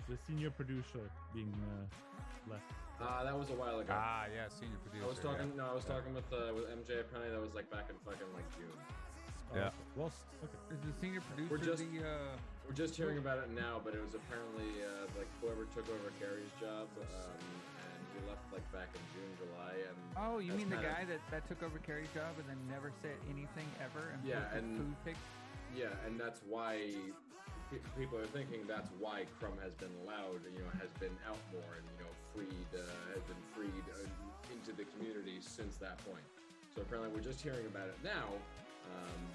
the senior producer being left. That was a while ago. Yeah, senior producer. I was talking. No, I was talking with MJ apparently. That was like back in fucking like June. Yeah. Well, okay. Is the senior producer We're just hearing about it now, but it was apparently like whoever took over Gary's job, and he left like back in June, July, and. Oh, you mean the guy that took over Carrie's job and then never said anything ever? And food pics? Yeah, and that's why people are thinking that's why Crumb has been allowed, has been out more and has been freed into the community since that point. So apparently we're just hearing about it now.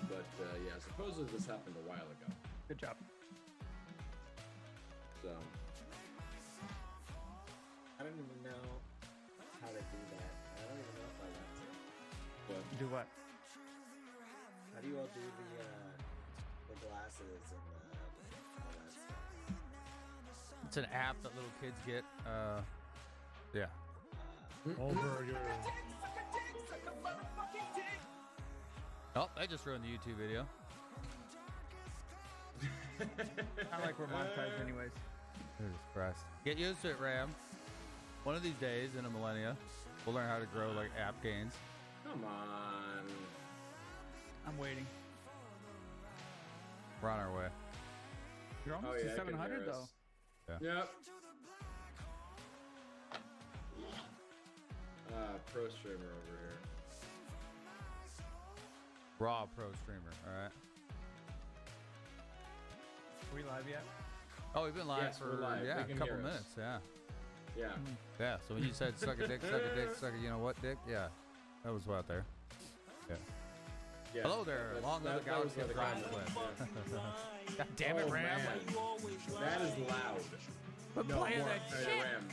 But yeah, supposedly this happened a while ago. Good job. So I don't even know how to do that. I don't even know if I want to. Do what? How do you all do the glasses and all that stuff? It's an app that little kids get. Yeah. Over your. Oh, I just ruined the YouTube video. Not like we're monetized anyways. Jesus Christ. Get used to it, Ram. One of these days in a millennia, we'll learn how to grow like app gains. come on. I'm waiting. We're on our way. You're almost to 700 though. Yeah. Yep. Pro streamer over here. Raw pro streamer, all right. Are we live yet? Oh, we've been live Yes, for we're live. a They can couple hear us. minutes, yeah. Yeah. Yeah, so when you said suck a dick, suck a dick, suck a you know what dick, yeah. That was out there. Yeah. Yeah. Hello there, long live the galaxy of Grind Clip. God damn it, Ram. Man. That is loud. But playing more. that shit. Ram.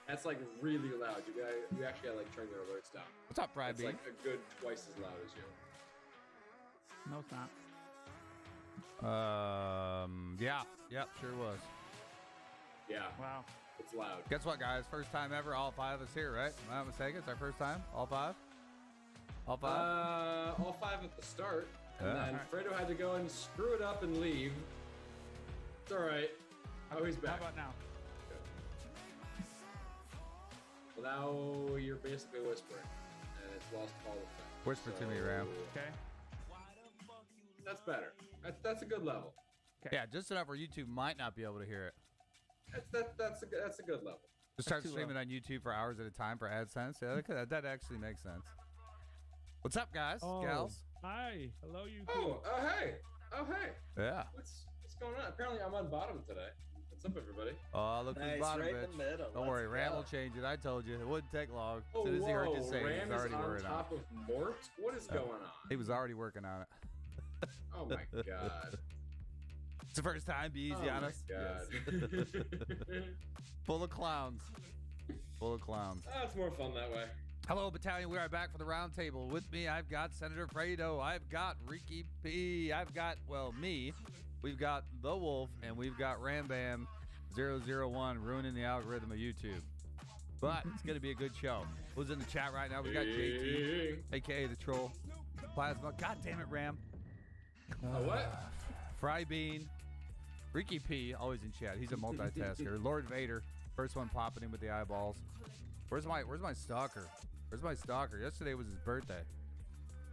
That's like really loud. You actually gotta like turn your alerts down. What's up, Brad It's B? like a good twice as loud as you. No, it's not. Yeah, sure was. Yeah. Wow. It's loud. Guess what, guys? First time ever, all five of us here, right? Am I not mistaken? It's our first time, all five? All five? All five at the start. And Yeah. then Fredo had to go and screw it up and leave. It's alright. Oh, he's How back. about now? Well, now you're basically whispering. And it's lost all effect. Whisper to me, Ram. Okay. That's better. That's a good level. Yeah, just enough where YouTube might not be able to hear it. That's a good level. Just start too streaming on YouTube for hours at a time for AdSense. Yeah, that actually makes sense. What's up, guys? Gals? Hi. Hello, you. Hey. Yeah. What's going on? Apparently I'm on bottom today. What's up, everybody? Oh, look who's Nice, bottom, right in bitch. the middle. Don't worry, Let's Ram go. will change it. I told you. It wouldn't take long. Oh, As soon as he heard you whoa, say it, Ram he was already is on working top on it. of Mort? What is going on? He was already working on it. Oh my god. It's the first time. Be easy on us. God. Yes. Full of clowns. Full of clowns. It's more fun that way. Hello, Battalion. We are back for the roundtable. With me, I've got Senator Fredo. I've got Reekeepea. I've got, well, me. We've got The Wolf, and we've got Rambam001 ruining the algorithm of YouTube. But it's going to be a good show. Who's in the chat right now? We got JT, a.k.a. The Troll. Plasma. God damn it, Ram. What? Fry Bean. Reekeepea, always in chat. He's a multitasker. Lord Vader. First one popping in with the eyeballs. Where's my stalker? Where's my stalker? Yesterday was his birthday.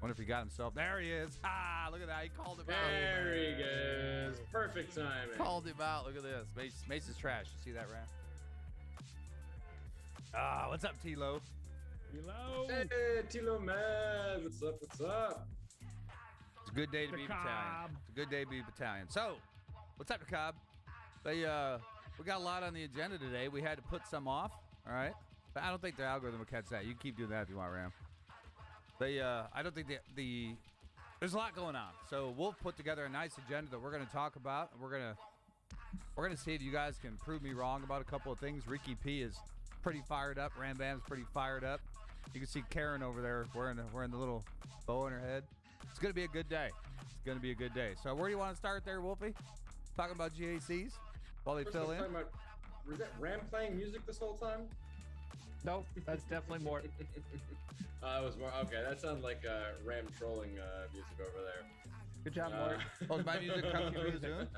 Wonder if he got himself. There he is. Ah, look at that. He called him out. There he goes. Perfect timing. Called him out. Look at this. Mace is trash. You see that, Ram? What's up, T-Lo? Hello. Hey, Tilo man. What's up? What's up? It's a good day to be Battalion. It's a good day to be Battalion. So, what's up, Cobb? We got a lot on the agenda today. We had to put some off, all right? But I don't think the algorithm will catch that. You can keep doing that if you want, Ram. I don't think there's a lot going on. So we'll put together a nice agenda that we're going to talk about. And we're going to see if you guys can prove me wrong about a couple of things. Reekeepea is pretty fired up. Ram Bam's pretty fired up. You can see Karen over there wearing the little bow on her head. It's going to be a good day. It's going to be a good day. So where do you want to start there, Wolfie? Talking about GACs while they fill in? Was that Ram playing music this whole time? Nope, that's definitely more. It was more. Okay, that sounded like Ram trolling music over there. Good job, Mark. Oh, is my music coming through soon?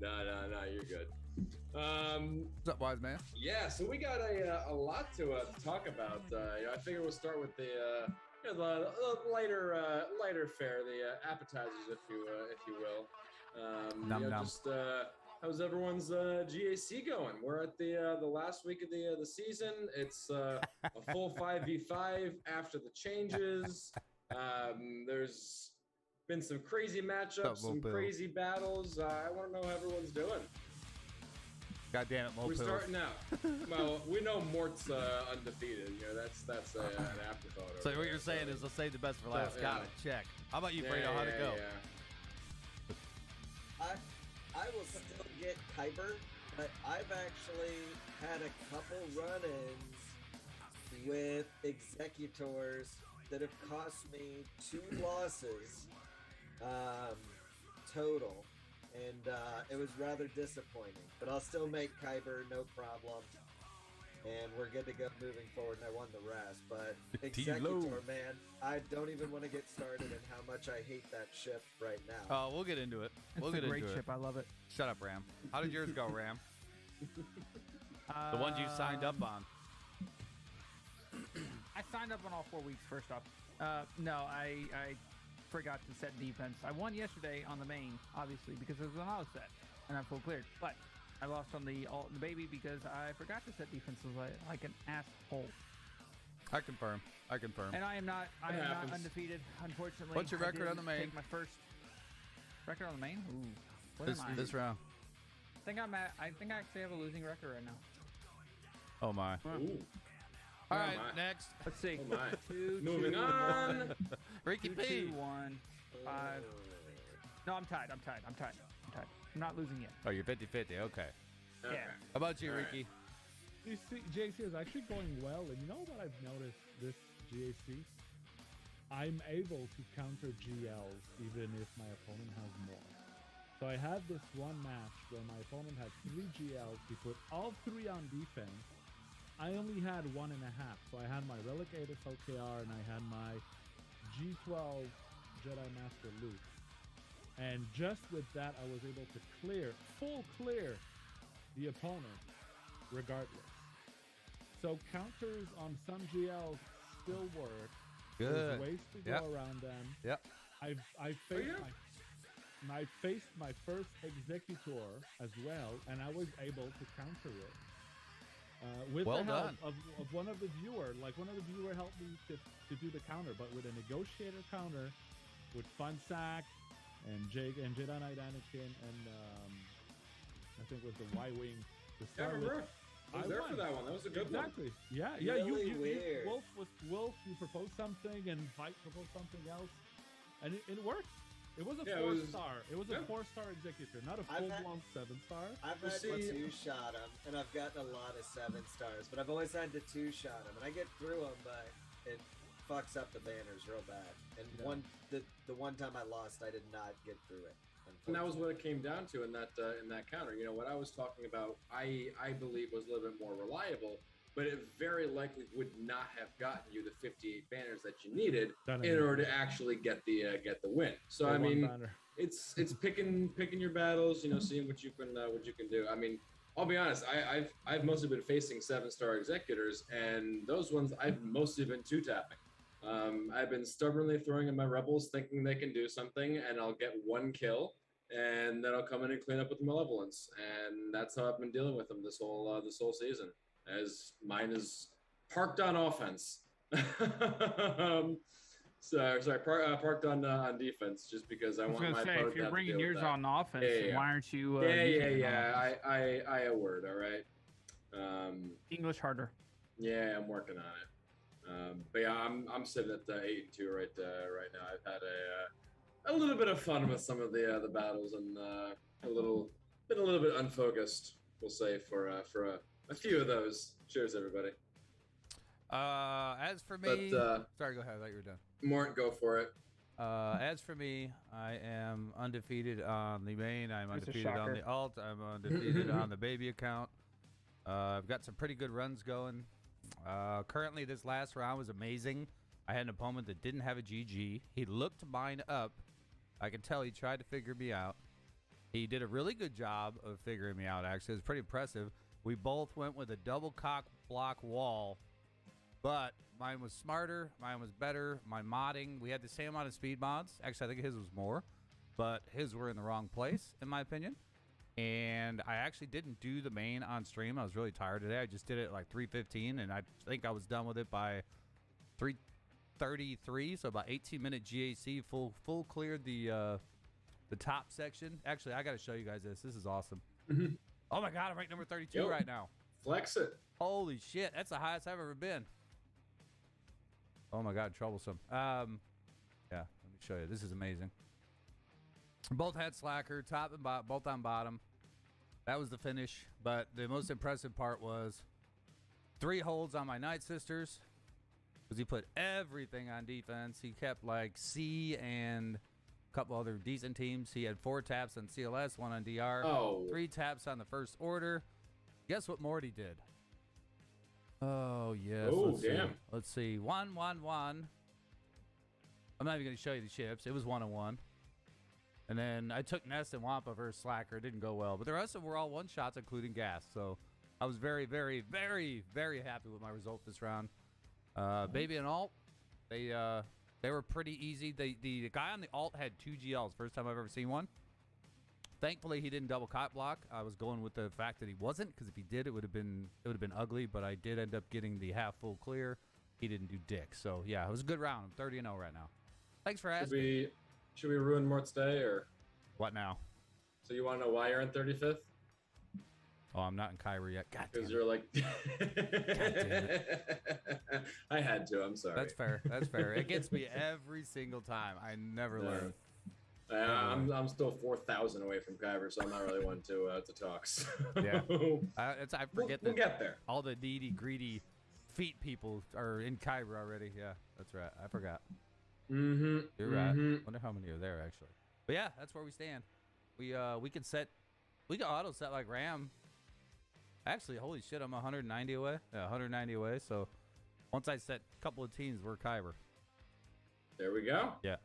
No, you're good. What's up, wise man? Yeah, so we got a lot to talk about. I figure we'll start with the lighter fare, the appetizers, if you will. Just how's everyone's GAC going? We're at the last week of the season. It's a full 5v5 after the changes. There's been some crazy matchups, some crazy battles. I want to know how everyone's doing. God damn it, Mo. We're starting out. Well, we know Mort's undefeated. That's an afterthought. So what you're saying is, let's save the best for last. Got it. Check. How about you, Fredo? How'd it go? I will still get Kyber, but I've actually had a couple run-ins with executors that have cost me 2 losses total, and it was rather disappointing. But I'll still make Kyber, no problem, and we're good to go moving forward, and I won the rest. But Executor, man, I don't even want to get started in how much I hate that ship right now. Oh, we'll get into it. We'll get into it. It's a great ship. I love it. Shut up, Ram. How did yours go, Ram? The ones you signed up on. I signed up on all 4 weeks, first off. No, I forgot to set defense. I won yesterday on the main, obviously, because it was an auto set, and I full cleared. But I lost on the baby because I forgot to set defenses like an asshole. I confirm. And I am not undefeated, unfortunately. What's your record on the main? Take my first record on the main. Ooh, what am I? This round. I think I actually have a losing record right now. Oh my. Ooh. All right, next. Let's see. Oh my. 2, Moving 2, on. 1, Reekeepea. 2, 1, 5. No, I'm tied. I'm not losing yet. Oh, you're 50-50. Okay. Yeah. How about you, All Ricky? You see, GAC is actually going well, and you know what I've noticed this GAC? I'm able to counter GLs even if my opponent has more. So I had this one match where my opponent had 3 GLs. He put all 3 on defense. I only had 1.5. So I had my Relic Aegis OKR and I had my G12 Jedi Master loot. And just with that, I was able to full clear the opponent regardless. So counters on some GLs still work. Good. There's ways to go around them. Yep. I faced my first Executor as well, and I was able to counter it. With the help of one of the viewer. Like, one of the viewer helped me to do the counter, but with a negotiator counter, with Fun Sack, and Jedi Knight Anakin, and I think it was the Y-Wing to start with. I was there for that one. That was a good one. Exactly. Yeah. Really You weird. Wolf, you proposed something, and Fight proposed something else, and it worked. It was a 4-star. It was a 4-star Executor, not a full-blown 7-star. I've had to 2-shot them, and I've gotten a lot of 7-stars, but I've always had to 2-shot them, and I get through them, but it fucks up the banners real bad. And the one time I lost, I did not get through it. And that was what it came down to in that counter. You know, what I was talking about, I believe was a little bit more reliable, but it very likely would not have gotten you the 58 banners that you needed in order to actually get the win. So I mean, it's picking your battles, you know, seeing what you can do. I mean, I'll be honest, I've mostly been facing 7-star Executors, and those ones I've mostly been 2-tapping. I've been stubbornly throwing in my Rebels, thinking they can do something, and I'll get 1 kill, and then I'll come in and clean up with Malevolence, and that's how I've been dealing with them this whole season. As mine is parked on offense. Parked on defense, just because I want my opponent to have to deal with that. If you're bringing yours on offense, why aren't you? I a word, all right. English harder. Yeah, I'm working on it. But yeah, I'm sitting at 8-2 right now. I've had a little bit of fun with some of the battles, and been a little bit unfocused, we'll say, for a few of those. Cheers, everybody. As for me, sorry, go ahead. I thought you were done. Mort, go for it. As for me, I am undefeated on the main. I'm undefeated on the alt. I'm undefeated on the baby account. I've got some pretty good runs going. Currently, this last round was amazing. I had an opponent that didn't have a GG. He looked mine up. I could tell he tried to figure me out. He did a really good job of figuring me out, actually. It was pretty impressive. We both went with a double cock block wall, but mine was smarter. Mine was better. My modding, we had the same amount of speed mods. Actually, I think his was more, but his were in the wrong place, in my opinion. And I actually didn't do the main on stream. I was really tired today. I just did it at like 3:15, and I think I was done with it by 3:33, so about 18-minute GAC, full cleared the top section. Actually, I got to show you guys this. This is awesome. Oh my God, I'm ranked number 32 right now. Flex it. Holy shit, that's the highest I've ever been. Oh my God, troublesome. Yeah, let me show you. This is amazing. Both had slacker, top and bottom, both on bottom. That was the finish, but the most impressive part was 3 holds on my Night Sisters, because he put everything on defense. He kept like C and a couple other decent teams. He had 4 taps on CLS, 1 on DR, 3 taps on the First Order. Guess what Morty did? Oh, yes. Oh, damn. Let's see. 1, 1, 1. I'm not even going to show you the ships. It was 1 and 1. And then I took Nest and Wampa versus Slacker. It didn't go well. But the rest of them were all one-shots, including Gas. So I was very, very, very, very happy with my result this round. Baby and Alt, they were pretty easy. The guy on the Alt had 2 GLs. First time I've ever seen one. Thankfully, he didn't double cot block. I was going with the fact that he wasn't, because if he did, it would have been ugly. But I did end up getting the half full clear. He didn't do dick. So yeah, it was a good round. I'm 30-0 right now. Thanks for asking. Should we ruin Mort's day, or what now? So you want to know why you're in 35th? Oh, I'm not in Kyber yet. God damn. Because you're like, I had to. I'm sorry. That's fair. That's fair. It gets me every single time. I never learn. I'm still 4,000 away from Kyber, so I'm not really one to talk. So. Yeah, I forget we'll get there. All the needy, greedy feet people are in Kyber already. Yeah, that's right. I forgot. Mm-hmm. You're right. Wonder how many are there actually. But yeah, that's where we stand. We can auto set like Ram. Actually, holy shit, I'm 190 away. Yeah, 190 away. So once I set a couple of teams, we're Kyber. There we go. Yeah.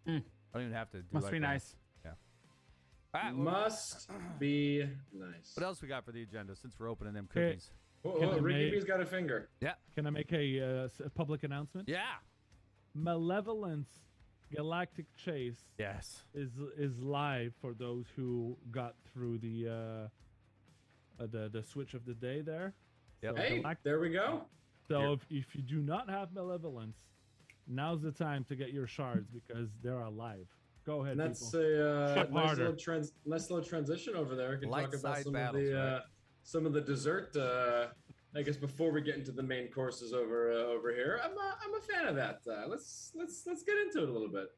I don't even have to do Must like be that. nice. Yeah. All right, Must be nice. What else we got for the agenda since we're opening them cookies? Reekeepea's got a finger. Yeah. Can I make a public announcement? Yeah. Malevolence Galactic Chase is live for those who got through the switch of the day there. Yep. So hey, there we go. So if you do not have Malevolence, now's the time to get your shards because they're alive. Go ahead, and that's people. nice little transition over there. We can Light talk about side some battles, of some of the dessert. I guess before we get into the main courses over here, I'm a fan of that. Let's get into it a little bit.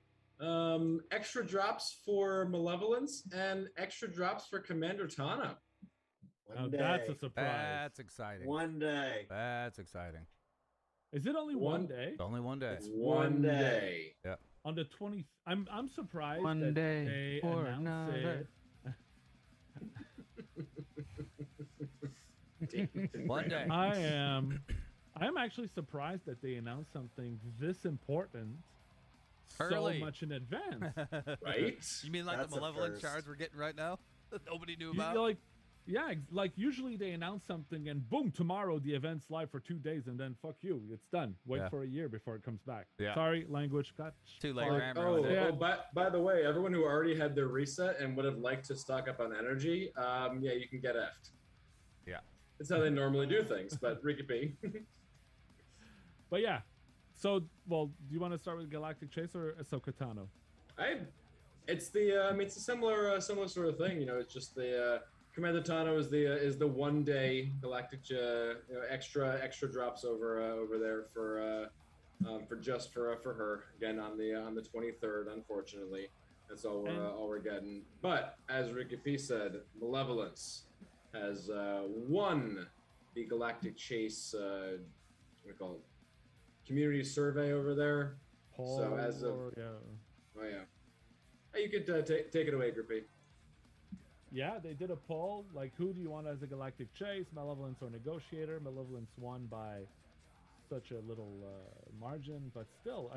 Extra drops for Malevolence and extra drops for Commander Tana. That's a surprise. That's exciting. One day. That's exciting. Is it only one day? It's only one day. It's one day. Yeah. On the 20th, I'm surprised One that day they or announced another. it. One day. I'm actually surprised that they announced something this important Early. so much in advance. Right? You mean like That's the a Malevolent first. shards we're getting right now that nobody knew about? Like usually they announce something and boom, tomorrow the event's live for 2 days and then fuck you, it's done. Wait for a year before it comes back. Yeah. Sorry, language got Too late, Like, Ram. by the way, everyone who already had their reset and would have liked to stock up on energy, you can get effed. Yeah. It's how they normally do things, but Reekeepea. But yeah. So, do you want to start with Galactic Chase or Ahsoka Tano? It's a similar sort of thing. You know, it's just the Commander Tano is the 1 day Galactic extra drops over there for her again on the 23rd. Unfortunately, that's all we're getting. But as Reekeepea said, Malevolence has won the Galactic Chase. What do we call it? Community survey over there. So as of you could take it away, Groupie. Yeah, they did a poll. Like, who do you want as a Galactic Chase, Malevolence or Negotiator? Malevolence won by such a little margin, but still,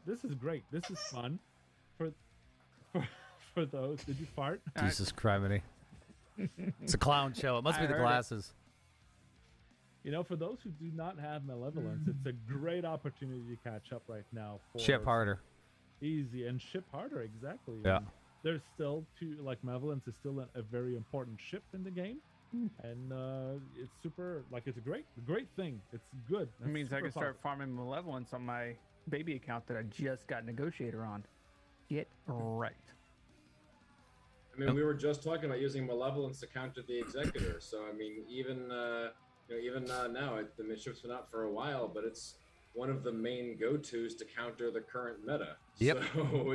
this is great. This is fun for for those, did you fart? Jesus criminy. It's a clown show. It must be the glasses. You know, for those who do not have Malevolence, it's a great opportunity to catch up right now. Ship harder. Easy and ship harder, exactly. Yeah. And there's still Malevolence is still a very important ship in the game, and it's super. Like, it's a great thing. It's good. It means I can start farming Malevolence on my baby account that I just got Negotiator on. Get right. I mean, we were just talking about using Malevolence to counter the Executor. So, I mean, even now, the ship's been out for a while, but it's one of the main go-tos to counter the current meta. Yep. So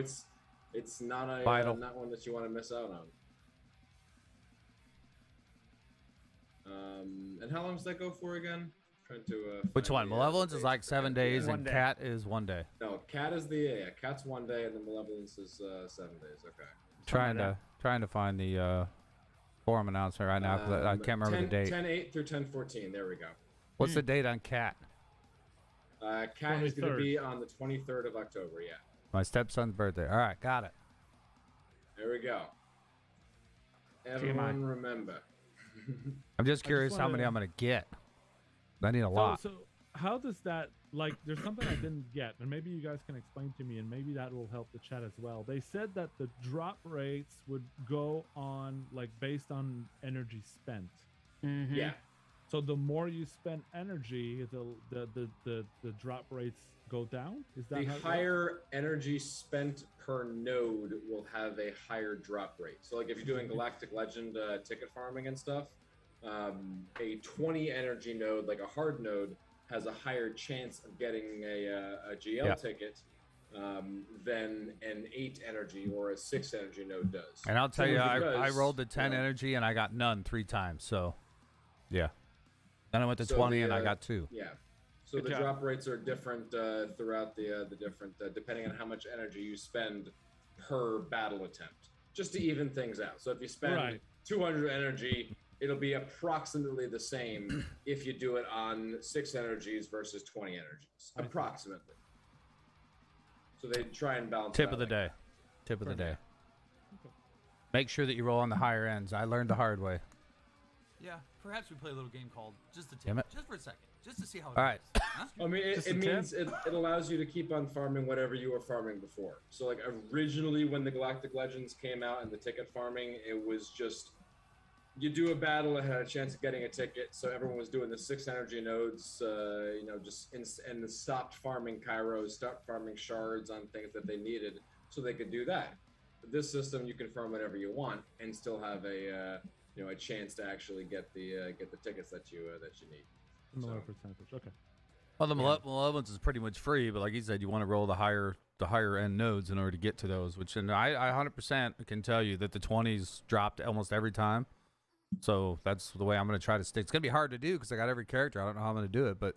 it's not not one that you want to miss out on. And how long does that go for again? Trying to. Which one? Malevolence is like 7 days, and Cat is 1 day. No, Cat is Cat's 1 day, and then Malevolence is 7 days. Okay. Trying to find the forum announcement right now because I can't remember the date. 10/8 through 10/14. There we go. What's the date on Cat? Cat is going to be on the 23rd of October. Yeah. My stepson's birthday. All right, got it. There we go. Everyone remember. I'm just curious how many I'm going to get. I need a lot. So how does that, like, there's something I didn't get, and maybe you guys can explain to me, and maybe that will help the chat as well. They said that the drop rates would go on, like, based on energy spent. Mm-hmm. Yeah. So the more you spend energy, the drop rates go down? Is that the higher energy spent per node will have a higher drop rate. So, like, if you're doing Galactic Legend ticket farming and stuff, a 20 energy node, like a hard node, has a higher chance of getting a GL ticket than an 8 energy or a 6 energy node does. And I'll tell you, I rolled the 10 energy and I got none 3 times. So, yeah. Then I went to 20 and I got 2. Yeah. So the drop rates are different throughout the different, depending on how much energy you spend per battle attempt, just to even things out. So if you spend 200 energy, it'll be approximately the same if you do it on 6 energies versus 20 energies, approximately. So they try and balance. Tip of the day. Tip of the day. Make sure that you roll on the higher ends. I learned the hard way. Yeah, perhaps we play a little game called Just a Tip. Damn it. Just for a second. Just to see how it All right. Huh? I mean, it means it allows you to keep on farming whatever you were farming before. So, like, originally when the Galactic Legends came out and the ticket farming, it was just you do a battle and had a chance of getting a ticket. So everyone was doing the 6 energy nodes, and stopped farming Kairos, stopped farming shards on things that they needed, so they could do that. But this system, you can farm whatever you want and still have a chance to actually get the tickets that you need. Similar percentage. Okay. Well, the Malevolence is pretty much free, but like you said, you want to roll the higher end nodes in order to get to those. Which, and I 100% can tell you that the 20s dropped almost every time. So that's the way I'm going to try to stick. It's going to be hard to do because I got every character. I don't know how I'm going to do it, but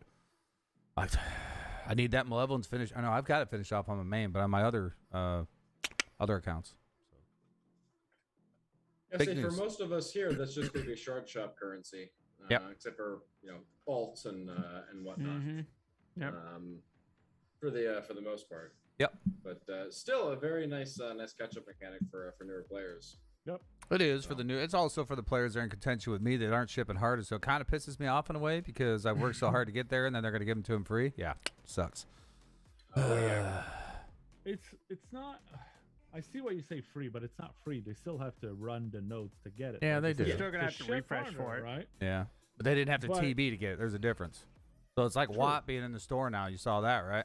I need that Malevolence finished. I know I've got it finished off on my main, but on my other accounts. So. For most of us here, that's just going to be shard shop currency. Except for alts and whatnot. Mm-hmm. Yep. For the most part. Yep. But still a very nice catch up mechanic for newer players. Yep. It is for the new. It's also for the players that are in contention with me that aren't shipping harder. So it kind of pisses me off in a way because I've worked so hard to get there, and then they're going to give them to them free. Yeah, sucks. Oh yeah. It's not. I see why you say free, but it's not free. They still have to run the nodes to get it. Yeah, they do. You're still gonna have to refresh for it, right? Yeah, but they didn't have to TB to get it. There's a difference. So it's like Watt being in the store now. You saw that, right?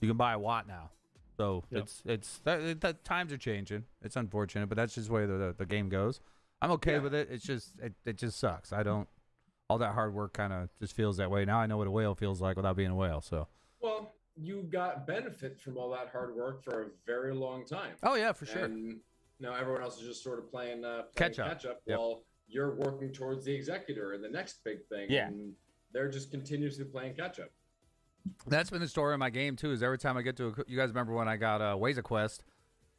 You can buy a Watt now. So the times are changing. It's unfortunate, but that's just the way the game goes. I'm okay with it. It's just it just sucks. I don't. All that hard work kind of just feels that way. Now I know what a whale feels like without being a whale. So. Well. You got benefit from all that hard work for a very long time. Oh yeah, for sure. And now everyone else is just sort of playing catch up while you're working towards the Executor and the next big thing. Yeah. And they're just continuously playing catch up. That's been the story of my game too. Is every time I get to you guys remember when I got Ways of Quest,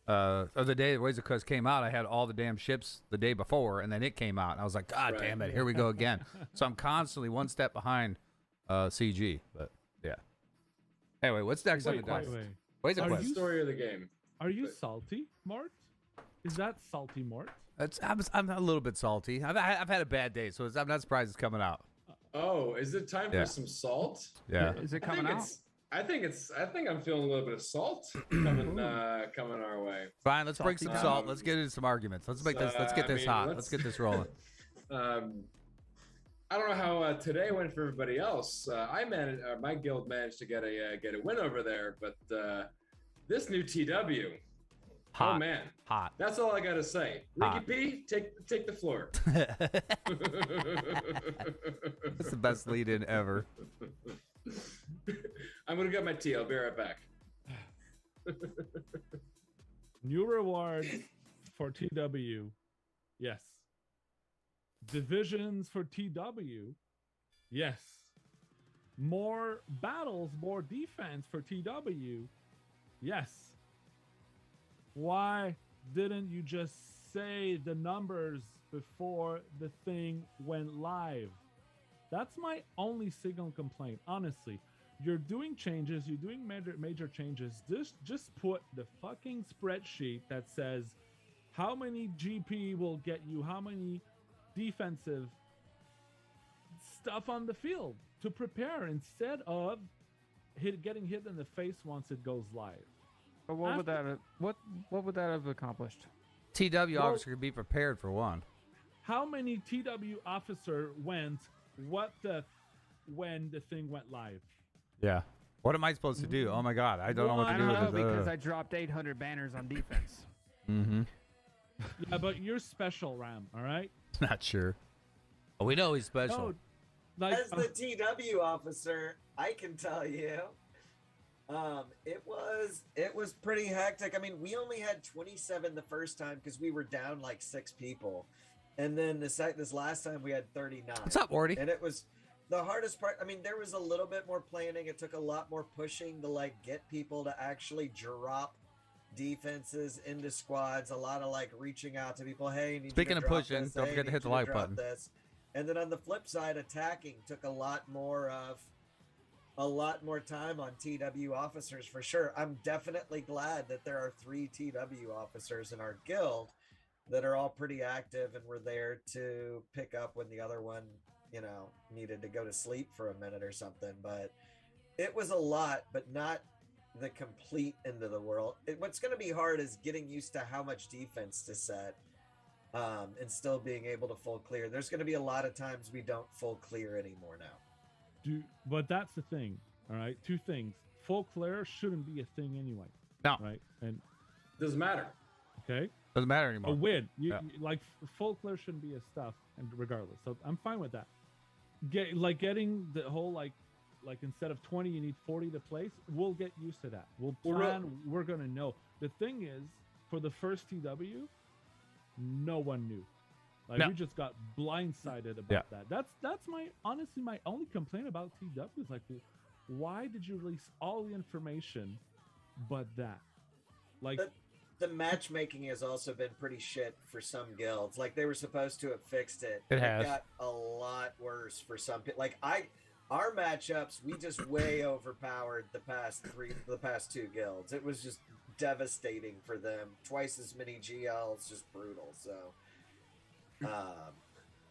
or the day Ways of Quest came out, I had all the damn ships the day before, and then it came out, and I was like, God damn it, here we go again. So I'm constantly one step behind CG, but yeah. Anyway, what's next on the dice? Wait. Ways of What's Quest. the story of the game? Are you salty, Mort? Is that salty, Mort? I'm a little bit salty. I've had a bad day, so I'm not surprised it's coming out. Oh, is it time for some salt? Yeah. Is it coming out? I think I'm feeling a little bit of salt coming our way. Fine, let's bring some salt. Let's get into some arguments. Let's get this hot. Let's get this rolling. I don't know how today went for everybody else. My guild managed to get a win over there, but this new TW, hot. Oh man, hot. That's all I gotta say. Reekeepea, take the floor. That's the best lead-in ever. I'm gonna get my tea. I'll be right back. New rewards for TW, yes. Divisions for TW, yes. More battles, more defense for TW, yes. Why didn't you just say the numbers before the thing went live? That's my only single complaint, honestly. You're doing changes, you're doing major changes. Just put the fucking spreadsheet that says how many GP will get you, how many defensive stuff on the field to prepare instead of getting hit in the face once it goes live. But what would that have accomplished? TW officer could be prepared for one. How many TW officer went when the thing went live? Yeah. What am I supposed to do? Oh my god, I don't know what to do with this. Because I dropped 800 banners on defense. Mm-hmm. Yeah, but you're special, Ram, all right? Not sure. Oh, we know he's special. No, As the TW officer, I can tell you, it was pretty hectic. I mean, we only had 27 the first time because we were down like 6 people, and then this last time we had 39. What's up, Morty? And it was the hardest part. I mean, there was a little bit more planning. It took a lot more pushing to like get people to actually drop defenses into squads. A lot of like reaching out to people. Hey, speaking of pushing, don't forget to hit the like button. And then on the flip side, attacking took a lot more time on TW officers for sure. I'm definitely glad that there are 3 TW officers in our guild that are all pretty active and were there to pick up when the other one, needed to go to sleep for a minute or something. But it was a lot, but not the complete end of the world. What's going to be hard is getting used to how much defense to set. And still being able to full clear. There's going to be a lot of times we don't full clear anymore now. But that's the thing, all right? 2 things. Full clear shouldn't be a thing anyway. No. Right? And doesn't matter. Okay? Doesn't matter anymore. A win. Like, full clear shouldn't be a stuff, and regardless. So I'm fine with that. Getting the whole, like instead of 20, you need 40 to place. We'll get used to that. We'll plan. We're going to know. The thing is, for the first TW, no one knew. We just got blindsided about that. That's my only complaint about TW is like, why did you release all the information but that? Like the matchmaking has also been pretty shit for some guilds. Like they were supposed to have fixed it. It got a lot worse for some people. Like our matchups, we just way overpowered the past 2 guilds. It was just devastating for them. Twice as many GLs, just brutal. So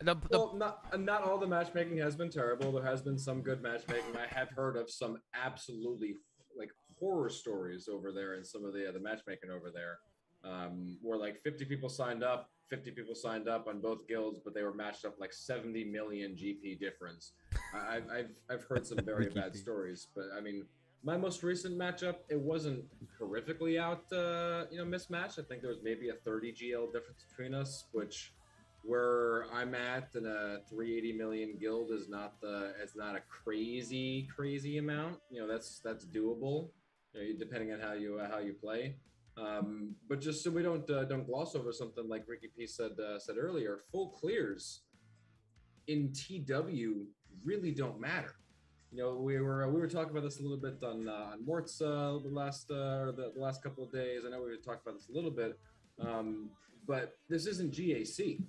not all the matchmaking has been terrible. There has been some good matchmaking. I have heard of some absolutely like horror stories over there and some of the matchmaking over there, where like 50 people signed up on both guilds, but they were matched up like 70 million GP difference. I've heard some very bad stories, but I mean, my most recent matchup, it wasn't horrifically mismatched. I think there was maybe a 30 GL difference between us, which where I'm at in a 380 million guild is not a crazy amount. That's doable, depending on how you play. But just so we don't gloss over something like Reekeepea said earlier, full clears in TW really don't matter. We were talking about this a little bit on Mort's the last couple of days. I know we talked about this a little bit, but this isn't GAC.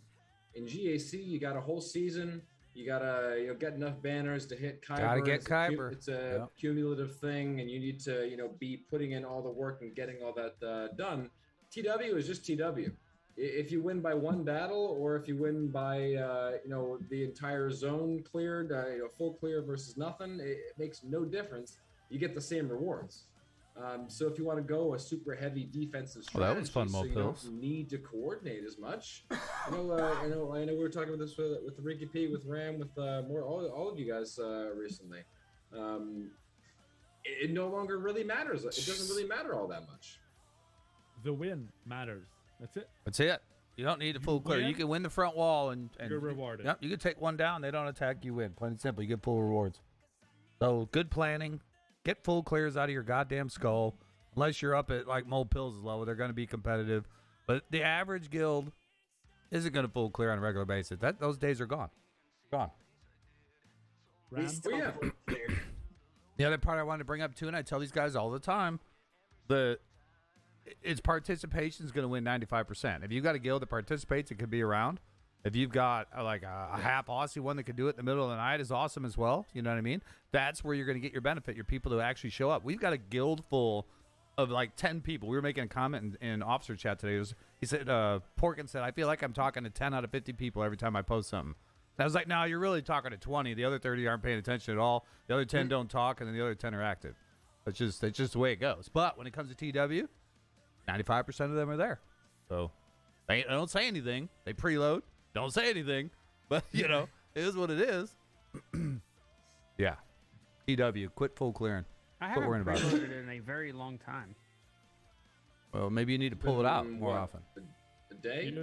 In GAC, you got a whole season. You gotta get enough banners to hit Kyber. Gotta get Kyber. It's a cumulative thing, and you need to be putting in all the work and getting all that done. TW is just TW. If you win by one battle, or if you win by the entire zone cleared, full clear versus nothing, it makes no difference. You get the same rewards. So if you want to go a super heavy defensive strategy, that was fun, so you Pills. don't need to coordinate as much. I know we were talking about this with Reekeepea, with Ram, with all of you guys recently. It no longer really matters. It doesn't really matter all that much. The win matters. That's it. That's it. You don't need a full clear. You can win the front wall and you're rewarded. Yep, you can take one down. They don't attack. You win. Plain and simple. You get full rewards. So good planning. Get full clears out of your goddamn skull. Unless you're up at like Mole Pills' level, they're going to be competitive. But the average guild isn't going to full clear on a regular basis. Those days are gone. Gone. We still full clear. The other part I wanted to bring up too, and I tell these guys all the time, its participation is going to win 95%. If you've got a guild that participates, it could be around. If you've got a half Aussie one that could do it in the middle of the night is awesome as well. You know what I mean? That's where you're going to get your benefit, your people to actually show up. We've got a guild full of like 10 people. We were making a comment in officer chat today. He said, Porkin said, I feel like I'm talking to 10 out of 50 people every time I post something. And I was like, no, you're really talking to 20. The other 30 aren't paying attention at all. The other 10 don't talk, and then the other 10 are active. It's just the way it goes. But when it comes to TW, 95% of them are there. So they don't say anything. They preload. Don't say anything. But, it is what it is. Yeah. TW, quit full clearing. I haven't preloaded in a very long time. Well, maybe you need to pull it out more often. A day?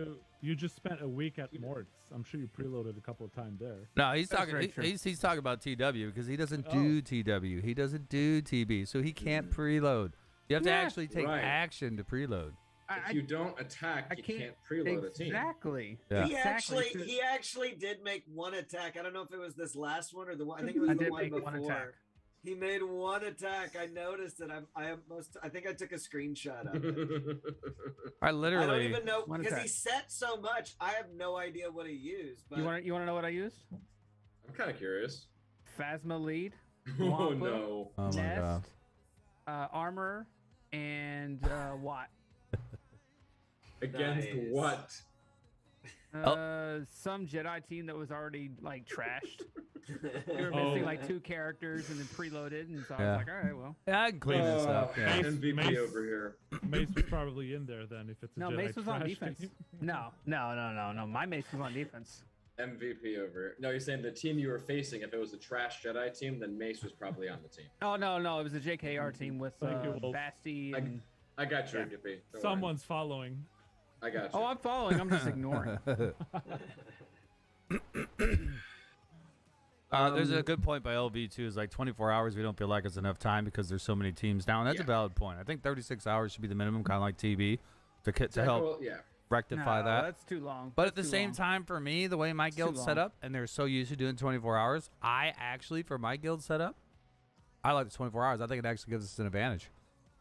You just spent a week at Mort's. I'm sure you preloaded a couple of times there. No, he's talking. He's talking about TW because he doesn't do TW. He doesn't do TB, so he can't preload. You have to actually take action to preload. If you don't attack, you can't preload a team. Exactly. Yeah. He actually did make one attack. I don't know if it was this last one or the one. I think it was the one before. One attack. He made one attack. I noticed it. I think I took a screenshot of it. I literally. I don't even know because he set so much. I have no idea what he used. But You want to know what I used? I'm kind of curious. Phasma lead. Oh Wampa, no! Oh my God. Nest, armor, and Watt. Against Nice. what? Some Jedi team that was already like trashed. We were missing like 2 characters and then preloaded, and so I was like, all right, well. Yeah, I can clean this up. Yeah. MVP over here. Mace was probably in there then if it's a No, Jedi Mace was on trash defense. team. No. My Mace was on defense. MVP over here. No, you're saying the team you were facing, if it was a trash Jedi team, then Mace was probably on the team. Oh no, it was a JKR team with Thank you, Wolf. Basti and. I got you, Yeah. MVP. Don't worry. Someone's following. I got you. Oh, I'm following. I'm just ignoring. There's a good point by LV too. Is like 24 hours. We don't feel like it's enough time because there's so many teams down. That's a valid point. I think 36 hours should be the minimum, kind of like TB, to help rectify that. That's too long. But at the same time, for me, the way my guild's set long. up, and they're so used to doing 24 hours, I actually, for my guild setup, I like the 24 hours. I think it actually gives us an advantage.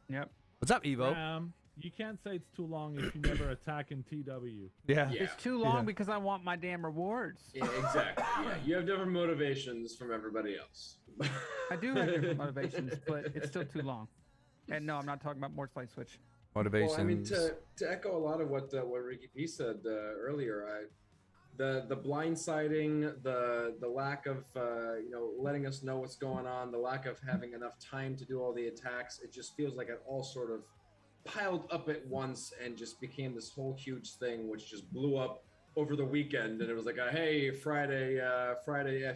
Yep. What's up, Evo? You can't say it's too long if you never attack in TW. Yeah. It's too long because I want my damn rewards. Yeah, exactly. Yeah, you have different motivations from everybody else. I do have different motivations, but it's still too long. And no, I'm not talking about more light switch. Motivations. Well, I mean, to echo a lot of what Reekeepea said earlier, the blindsiding, the lack of letting us know what's going on, the lack of having enough time to do all the attacks, it just feels like it all sort of piled up at once and just became this whole huge thing, which just blew up over the weekend. And it was like, hey, Friday,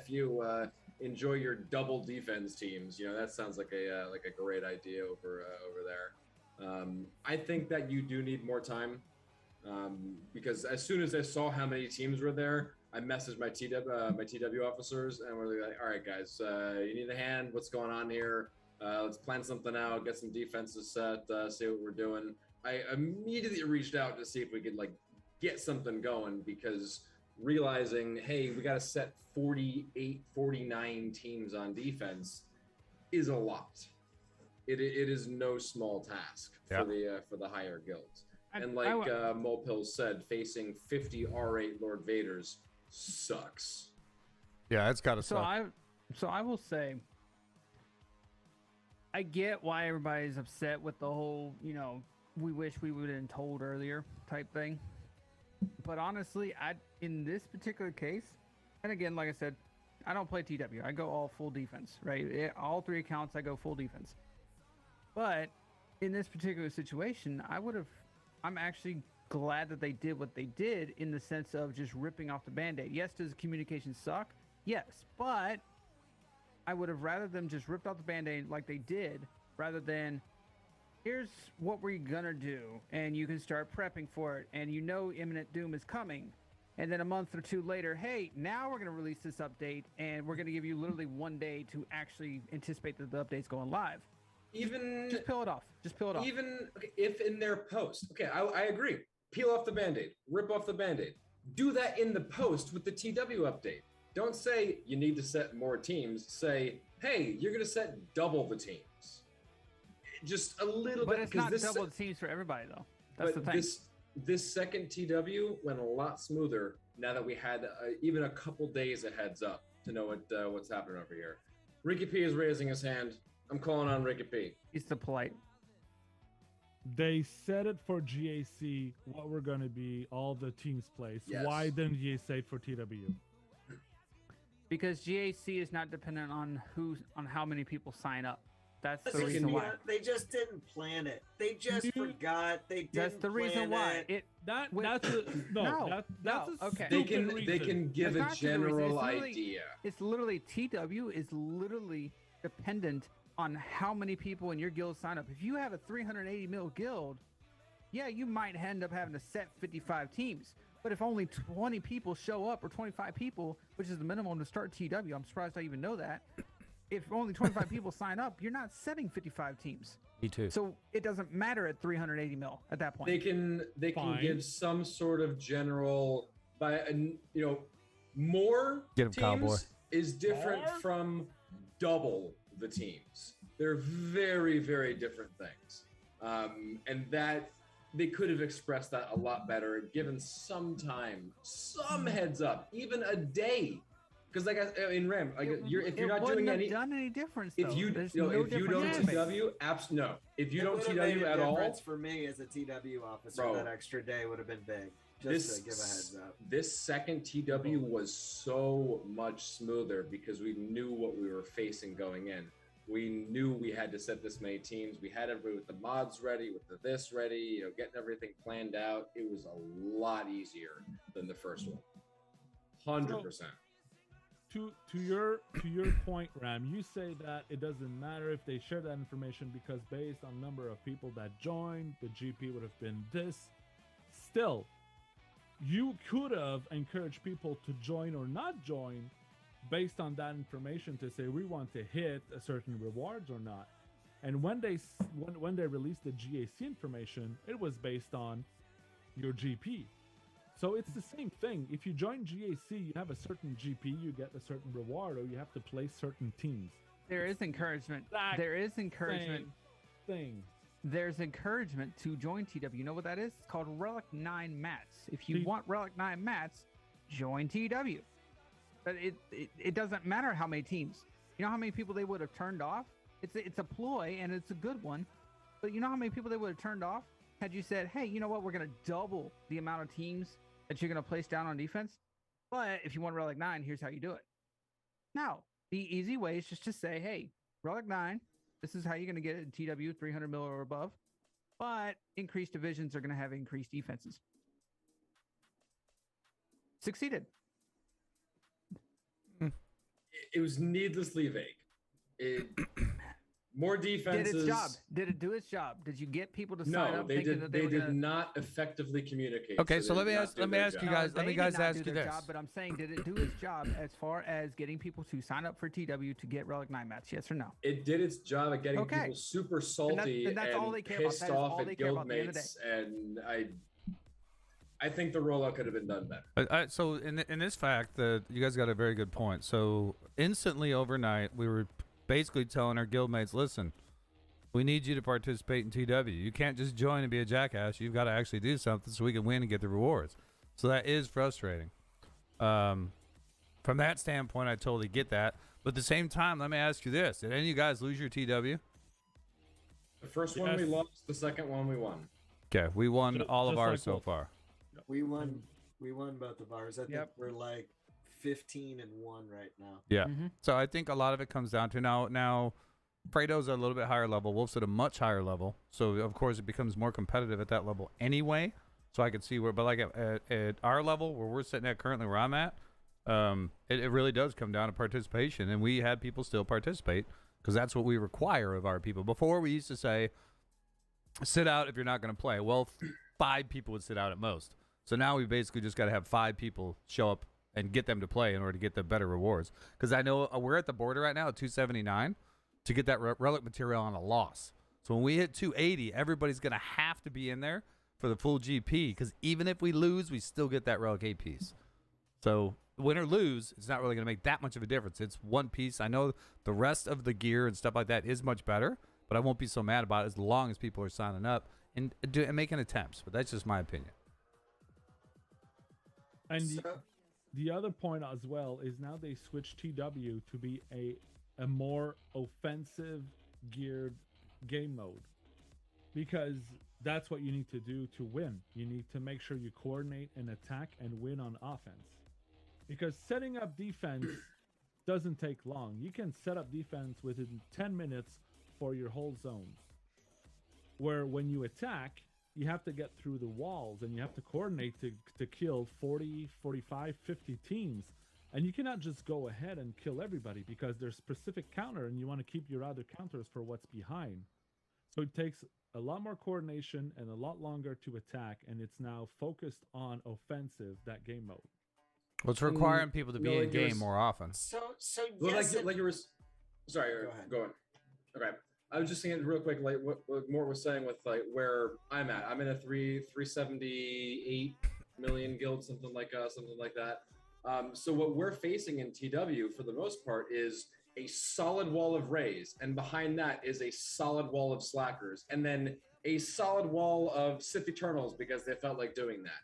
FU, enjoy your double defense teams. That sounds like a great idea over there. I think that you do need more time. Because as soon as I saw how many teams were there, I messaged my TW officers and we're like, all right, guys, you need a hand? What's going on here? Let's plan something out, get some defenses set, see what we're doing. I immediately reached out to see if we could get something going because realizing, hey, we got to set 48, 49 teams on defense is a lot. It is no small task for the higher guilds. And like Molpil said, facing 50 R8 Lord Vaders sucks. Yeah, it's got to suck. So I will say, I get why everybody's upset with the whole, we wish we would have been told earlier type thing. But honestly, in this particular case, and again, like I said, I don't play TW. I go all full defense, right? All 3 accounts, I go full defense. But in this particular situation, I'm actually glad that they did what they did in the sense of just ripping off the Band-Aid. Yes, does the communication suck? Yes, but I would have rather them just ripped off the Band-Aid like they did, rather than, here's what we're gonna do, and you can start prepping for it, and imminent doom is coming. And then a month or 2 later, hey, now we're gonna release this update, and we're gonna give you literally 1 day to actually anticipate that the update's going live. Just peel it off. Even if in their post, okay, I agree. Peel off the Band-Aid, rip off the Band-Aid. Do that in the post with the TW update. Don't say you need to set more teams. Say, hey, you're going to set double the teams. Just a little bit. But it's not double the teams for everybody, though. That's the thing. This second TW went a lot smoother now that we had even a couple days of heads up to know what's happening over here. Reekeepea is raising his hand. I'm calling on Reekeepea. He's the polite. They said it for GAC, what we're going to be, all the teams place. Yes. Why didn't you say it for TW? Because GAC is not dependent on how many people sign up. That's the reason why. They just didn't plan it. They just forgot. They didn't. That's the reason why. That's a okay. They can give a general idea. It's literally TW is literally dependent on how many people in your guild sign up. If you have a 380 mil guild, yeah, you might end up having to set 55 teams. But if only 20 people show up, or 25 people, which is the minimum to start TW, I'm surprised I even know that. If only 25 people sign up, you're not setting 55 teams. Me too. So it doesn't matter at 380 mil at that point. They can give some sort of general, more teams Cowboy. Is different from double the teams. They're very, very different things. And that they could have expressed that a lot better and given some time, some heads up, even a day. Because in Ram, if you're not doing any, done any difference. If you don't TW, no. If you don't TW at all, for me as a TW officer, that extra day would have been big. Just to give a heads up. This second TW was so much smoother because we knew what we were facing going in. We knew we had to set this many teams. We had everybody with the mods ready, with this ready, getting everything planned out. It was a lot easier than the first one. 100%. To your point, Ram, you say that it doesn't matter if they share that information because based on number of people that joined, the GP would have been this. Still, you could have encouraged people to join or not join based on that information to say we want to hit a certain rewards or not. And when they released the GAC information, it was based on your GP. So it's the same thing. If you join GAC, you have a certain GP, you get a certain reward, or you have to play certain teams. There is encouragement. There is encouragement. There's encouragement to join TW. You know what that is? It's called Relic 9 Mats. If you want Relic 9 Mats, join TW. But it doesn't matter how many teams. You know how many people they would have turned off? It's a ploy, and it's a good one. But you know how many people they would have turned off had you said, hey, you know what? We're going to double the amount of teams that you're going to place down on defense. But if you want Relic 9, here's how you do it. Now, the easy way is just to say, hey, Relic 9, this is how you're going to get it in TW, 300 mil or above. But increased divisions are going to have increased defenses. Succeeded. It was needlessly vague. More defenses. Did its job? Did it do its job? Did you get people to sign up? They did not effectively communicate. Okay, so let me ask you guys. Let me ask you this. But I'm saying, did it do its job as far as getting people to sign up for TW to get Relic 9 Mats? Yes or no? It did its job at getting people super salty and pissed off at guildmates, and I think the rollout could have been done better. So in this fact, you guys got a very good point. So instantly overnight, we were basically telling our guildmates, listen, we need you to participate in TW. You can't just join and be a jackass. You've got to actually do something so we can win and get the rewards. So that is frustrating. from that standpoint, I totally get that. But at the same time, let me ask you this: did any of you guys lose your TW? The first one we lost. The second one we won. Okay, we won all of ours so far. We won both of ours. I think we're like 15-1 right now. Yeah. So I think a lot of it comes down to now Fredo's at a little bit higher level. Wolf's at a much higher level. So of course it becomes more competitive at that level anyway. So I could see where, but like at our level where we're sitting at currently, where I'm at, it really does come down to participation, and we had people still participate because that's what we require of our people. Before we used to say, sit out if you're not going to play. Well, 5 people would sit out at most. So now we basically just got to have 5 people show up and get them to play in order to get the better rewards. Because I know we're at the border right now at 279 to get that relic material on a loss. So when we hit 280, everybody's going to have to be in there for the full GP, because even if we lose, we still get that relic 8 piece. So win or lose, it's not really going to make that much of a difference. It's 1 piece. I know the rest of the gear and stuff like that is much better, but I won't be so mad about it as long as people are signing up and making attempts. But that's just my opinion. And the other point as well is now they switched TW to be a more offensive geared game mode, because that's what you need to do to win. You need to make sure you coordinate and attack and win on offense, because setting up defense doesn't take long. You can set up defense within 10 minutes for your whole zones, where when you attack, you have to get through the walls and you have to coordinate to kill 40, 45, 50 teams. And you cannot just go ahead and kill everybody, because there's specific counter and you want to keep your other counters for what's behind. So it takes a lot more coordination and a lot longer to attack, and it's now focused on offensive, that game mode. Well, it's requiring people to be in game more often. So Well, yes, like you were. Sorry, go on. Okay, I was just saying real quick, like what Mort was saying with like where I'm at. I'm in a 378 million guild, something like that. So what we're facing in TW for the most part is a solid wall of Rays, and behind that is a solid wall of Slackers, and then a solid wall of Sith Eternals, because they felt like doing that.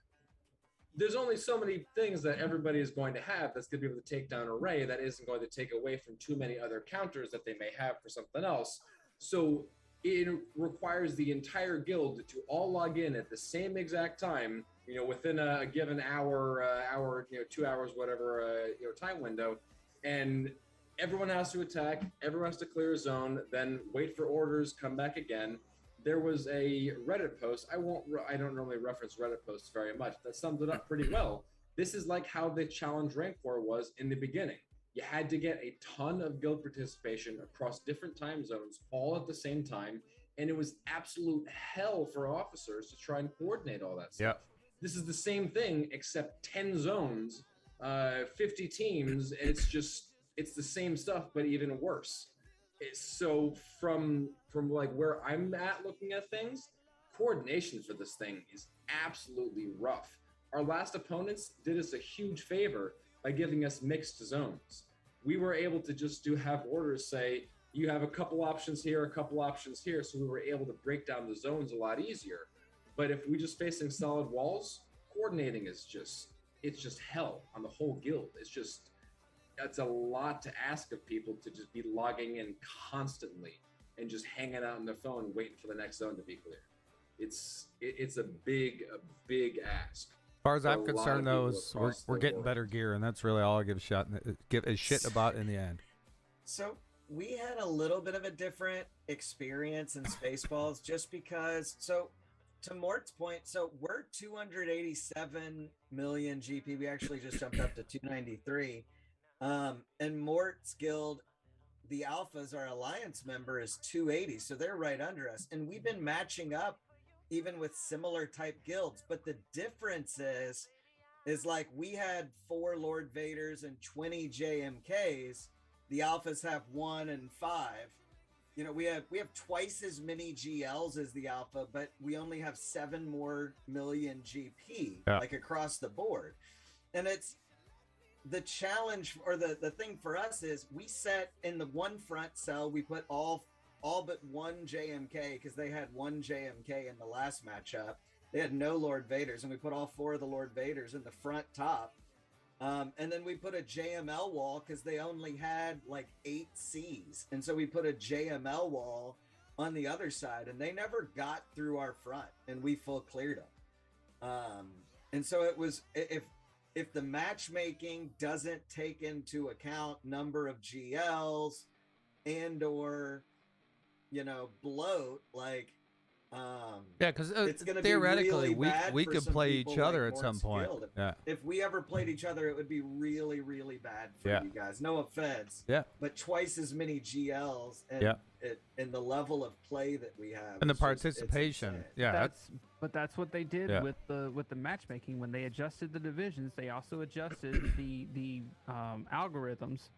There's only so many things that everybody is going to have that's going to be able to take down a Ray that isn't going to take away from too many other counters that they may have for something else. So it requires the entire guild to all log in at the same exact time, within a given hour, 2 hours, whatever, time window. And everyone has to attack, everyone has to clear a zone, then wait for orders, come back again. There was a Reddit post. I don't normally reference Reddit posts very much. That summed it up pretty well. This is like how the challenge rank 4 was in the beginning. You had to get a ton of guild participation across different time zones all at the same time, and it was absolute hell for officers to try and coordinate all that stuff. Yep. This is the same thing, except 10 zones, 50 teams, and it's the same stuff, but even worse. So from like where I'm at looking at things, coordination for this thing is absolutely rough. Our last opponents did us a huge favor by giving us mixed zones. We were able to have orders say, you have a couple options here, a couple options here, so we were able to break down the zones a lot easier. But if we're just facing solid walls, coordinating is just hell on the whole guild. That's a lot to ask of people, to just be logging in constantly and just hanging out on their phone waiting for the next zone to be clear. It's a big ask. As far as I'm concerned, though, is we're getting better gear, and that's really all I give a shit about in the end. So we had a little bit of a different experience in Spaceballs, just because. So to Mort's point, so we're 287 million GP. We actually just jumped up to 293. And Mort's guild, the Alphas, our alliance member, is 280, so they're right under us. And we've been matching up even with similar type guilds, but the difference is like we had 4 Lord Vaders and 20 JMKs. The Alphas have 1 and 5. We have twice as many GLs as the Alpha, but we only have 7 more million GP, like across the board. And it's the challenge, or the thing for us is we set in the one front cell, we put all but 1 JMK, because they had 1 JMK in the last matchup. They had no Lord Vaders, and we put all 4 of the Lord Vaders in the front top. And then we put a JML wall because they only had like 8 Cs. And so we put a JML wall on the other side, and they never got through our front, and we full cleared them. And so it was, if the matchmaking doesn't take into account number of GLs and or, you know, bloat, like, yeah, because it's gonna theoretically be really bad we for could some play people each other like at some point. skilled. Yeah. If we ever played each other, it would be really, really bad for Yeah. you guys. No offense. Yeah. But twice as many GLs and Yeah. and the level of play that we have. And the is just- it's participation. insane. Yeah. That's what they did Yeah. with the matchmaking. When they adjusted the divisions, they also adjusted the algorithms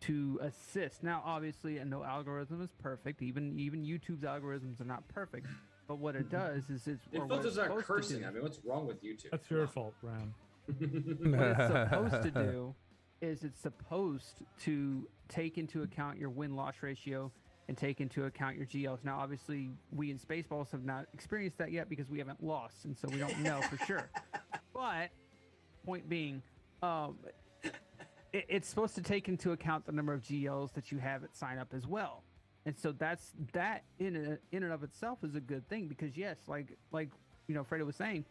to assist. Now, obviously, no algorithm is perfect. Even YouTube's algorithms are not perfect. But what it does is It or what filters it's out supposed to cursing. do- I mean, what's wrong with YouTube? That's your fault, Ram. what it's supposed to do is it's supposed to take into account your win-loss ratio and take into account your GLs. Now, obviously, we in Spaceballs have not experienced that yet because we haven't lost, and so we don't know for sure. But point being, it's supposed to take into account the number of GLs that you have at sign up as well. And so that in and of itself is a good thing because yes, like you know, Fredo was saying,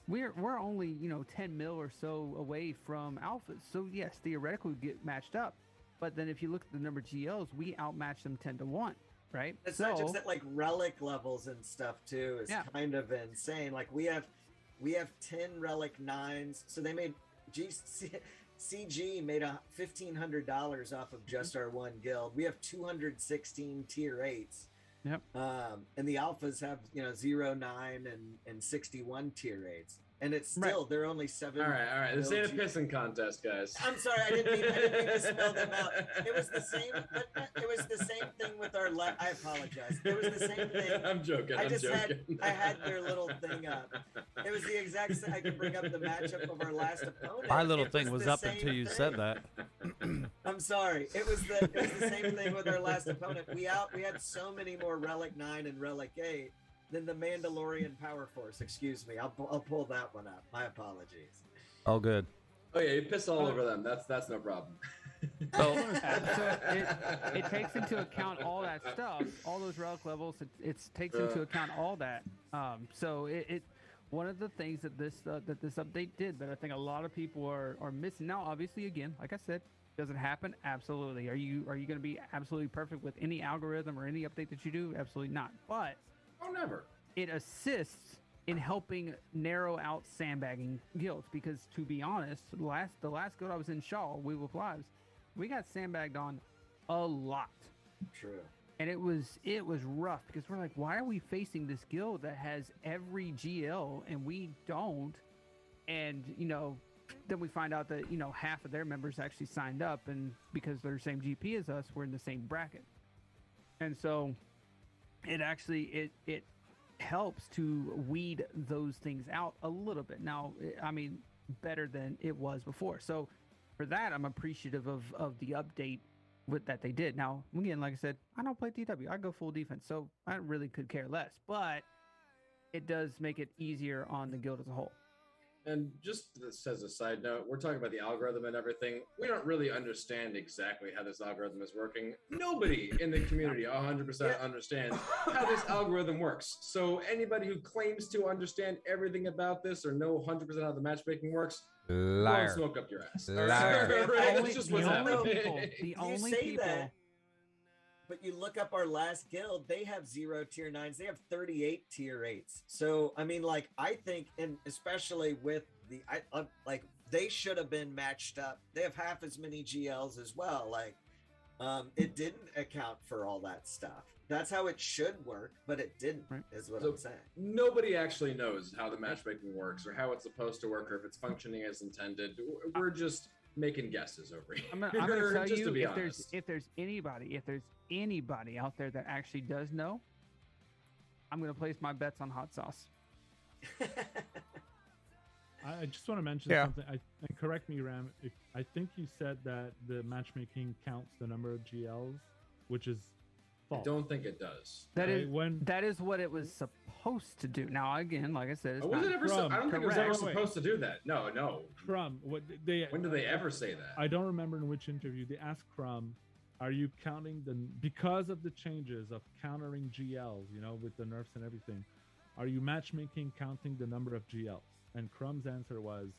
we're only, you know, 10 mil or so away from alphas. So yes, theoretically we get matched up. But then if you look at the number of GLs, we outmatch them 10-1, right? It's not just that, like, relic levels and stuff too is kind of insane. Like we have 10 relic 9s, so they made CG made $1,500 off of just our one guild. We have 216 tier 8s. Yep. And the alphas have, you know, 0, 9, and 61 tier 8s. And it's still, they're only 7. All right. This ain't a pissing contest, guys. I'm sorry, I didn't mean to spell them out. It was the same. It was the same thing with our. I apologize. It was the same thing. I'm joking. I had their little thing up. It was the exact same. I could bring up the matchup of our last opponent. My little thing was up until you said that. I'm sorry. It was the same thing with our last opponent. We had so many more Relic 9 and Relic 8 than the Mandalorian Power Force. Excuse me. I'll pull that one up. My apologies. Oh, good. Oh yeah, you piss all over them. That's no problem. So it takes into account all that stuff, all those relic levels. It takes into account all that. So it one of the things that this update did that I think a lot of people are missing. Now, obviously, again, like I said, does it happen? Absolutely. Are you going to be absolutely perfect with any algorithm or any update that you do? Absolutely not. But oh, never. It assists in helping narrow out sandbagging guilds because, to be honest, the last guild I was in, Shaw, We With Lives, we got sandbagged on a lot. True. And it was rough because we're like, why are we facing this guild that has every GL and we don't? And, you know, then we find out that, you know, half of their members actually signed up, and because they're the same GP as us, we're in the same bracket. And so it actually it helps to weed those things out a little bit. Now, I mean, better than it was before. So for that, I'm appreciative of the update that they did. Now, again, like I said, I don't play DW. I go full defense, so I really could care less. But it does make it easier on the guild as a whole. And just this as a side note, we're talking about the algorithm and everything. We don't really understand exactly how this algorithm is working. Nobody in the community 100% understands how this algorithm works. So anybody who claims to understand everything about this or know 100% how the matchmaking works, liar. Smoke up your ass. Liar. That's just what's happening. The only people. That, but you look up our last guild, they have 0 tier 9s. They have 38 tier 8s. So, I mean, like, I think, and especially with the, like, they should have been matched up. They have half as many GLs as well. Like, it didn't account for all that stuff. That's how it should work, but it didn't, is what I'm saying. Nobody actually knows how the matchmaking works or how it's supposed to work or if it's functioning as intended. We're just making guesses over here. I'm gonna tell just you, to be if honest. there's anybody out there that actually does know, I'm gonna place my bets on hot sauce. I just want to mention something. And correct me, Ram. I think you said that the matchmaking counts the number of GLs, which is false. I don't think it does. That is what it was supposed supposed to do. Now, again, like I said, it's Was it not ever? I don't think it was ever correct. supposed to do that. No. Crumb, what they? When do they ever say that? I don't remember in which interview they asked Crumb, "Are you counting because of the changes of countering GLs, with the nerfs and everything? Are you matchmaking counting the number of GLs?" And Crumb's answer was,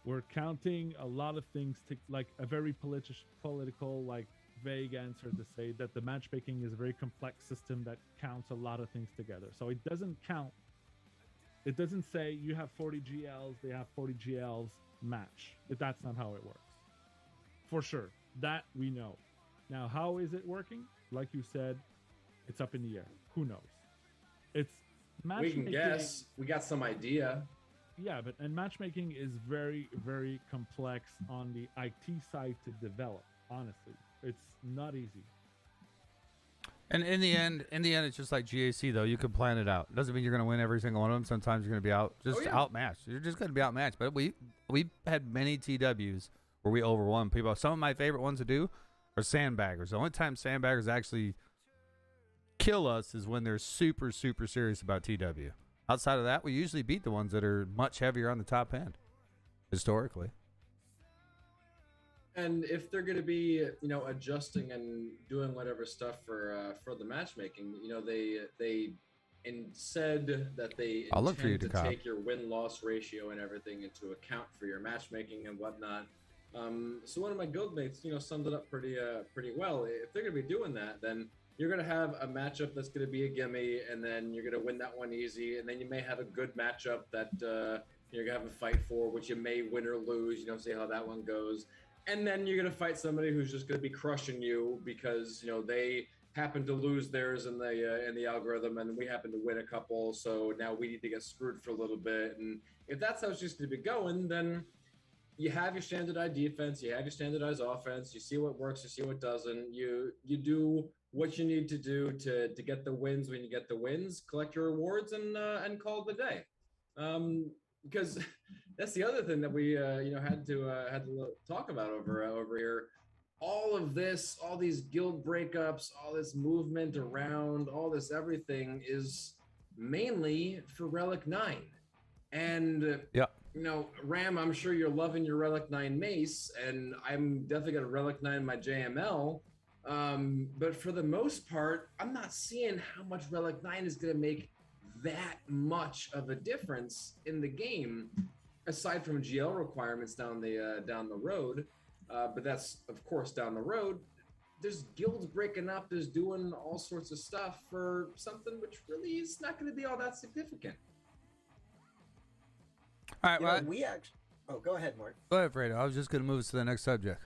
"We're counting a lot of things to like a very political, like vague answer to say that the matchmaking is a very complex system that counts a lot of things together. So it doesn't count. It doesn't say you have 40 GLs, they have 40 GLs, match. That's not how it works. For sure. That we know. Now, how is it working? Like you said, it's up in the air. Who knows? It's matchmaking. We can guess. We got some idea. Yeah, and matchmaking is very, very complex on the IT side to develop. Honestly, it's not easy. And in the end, it's just like GAC though. You can plan it out. It doesn't mean you're going to win every single one of them. Sometimes you're going to be outmatched. You're just going to be outmatched. But we had many TWs where we overwhelm people. Some of my favorite ones to do are sandbaggers. The only time sandbaggers actually kill us is when they're super, super serious about TW. Outside of that, we usually beat the ones that are much heavier on the top end, historically. And if they're going to be, adjusting and doing whatever stuff for the matchmaking, they said that they intend to take your win-loss ratio and everything into account for your matchmaking and whatnot. So one of my guildmates, summed it up pretty well. If they're going to be doing that, then you're going to have a matchup that's going to be a gimme, and then you're going to win that one easy, and then you may have a good matchup that you're going to have a fight for, which you may win or lose. See how that one goes. And then you're going to fight somebody who's just going to be crushing you because, they happen to lose theirs in the algorithm, and we happen to win a couple, so now we need to get screwed for a little bit. And if that's how it's just going to be going, then you have your standardized defense, you have your standardized offense, you see what works, you see what doesn't, you do what you need to do to get the wins. When you get the wins, collect your rewards and call it a day. Because that's the other thing that we had to talk about over here. All of this, all these guild breakups, all this movement around, all this everything is mainly for Relic 9. And Ram, I'm sure you're loving your Relic 9 mace, and I'm definitely got a Relic 9 in my JML. But for the most part, I'm not seeing how much Relic 9 is going to make that much of a difference in the game, aside from GL requirements down the road. But that's, of course, down the road. There's guilds breaking up. There's doing all sorts of stuff for something which really is not going to be all that significant. All right, go ahead, Mark. Go ahead, Fredo. I was just going to move us to the next subject.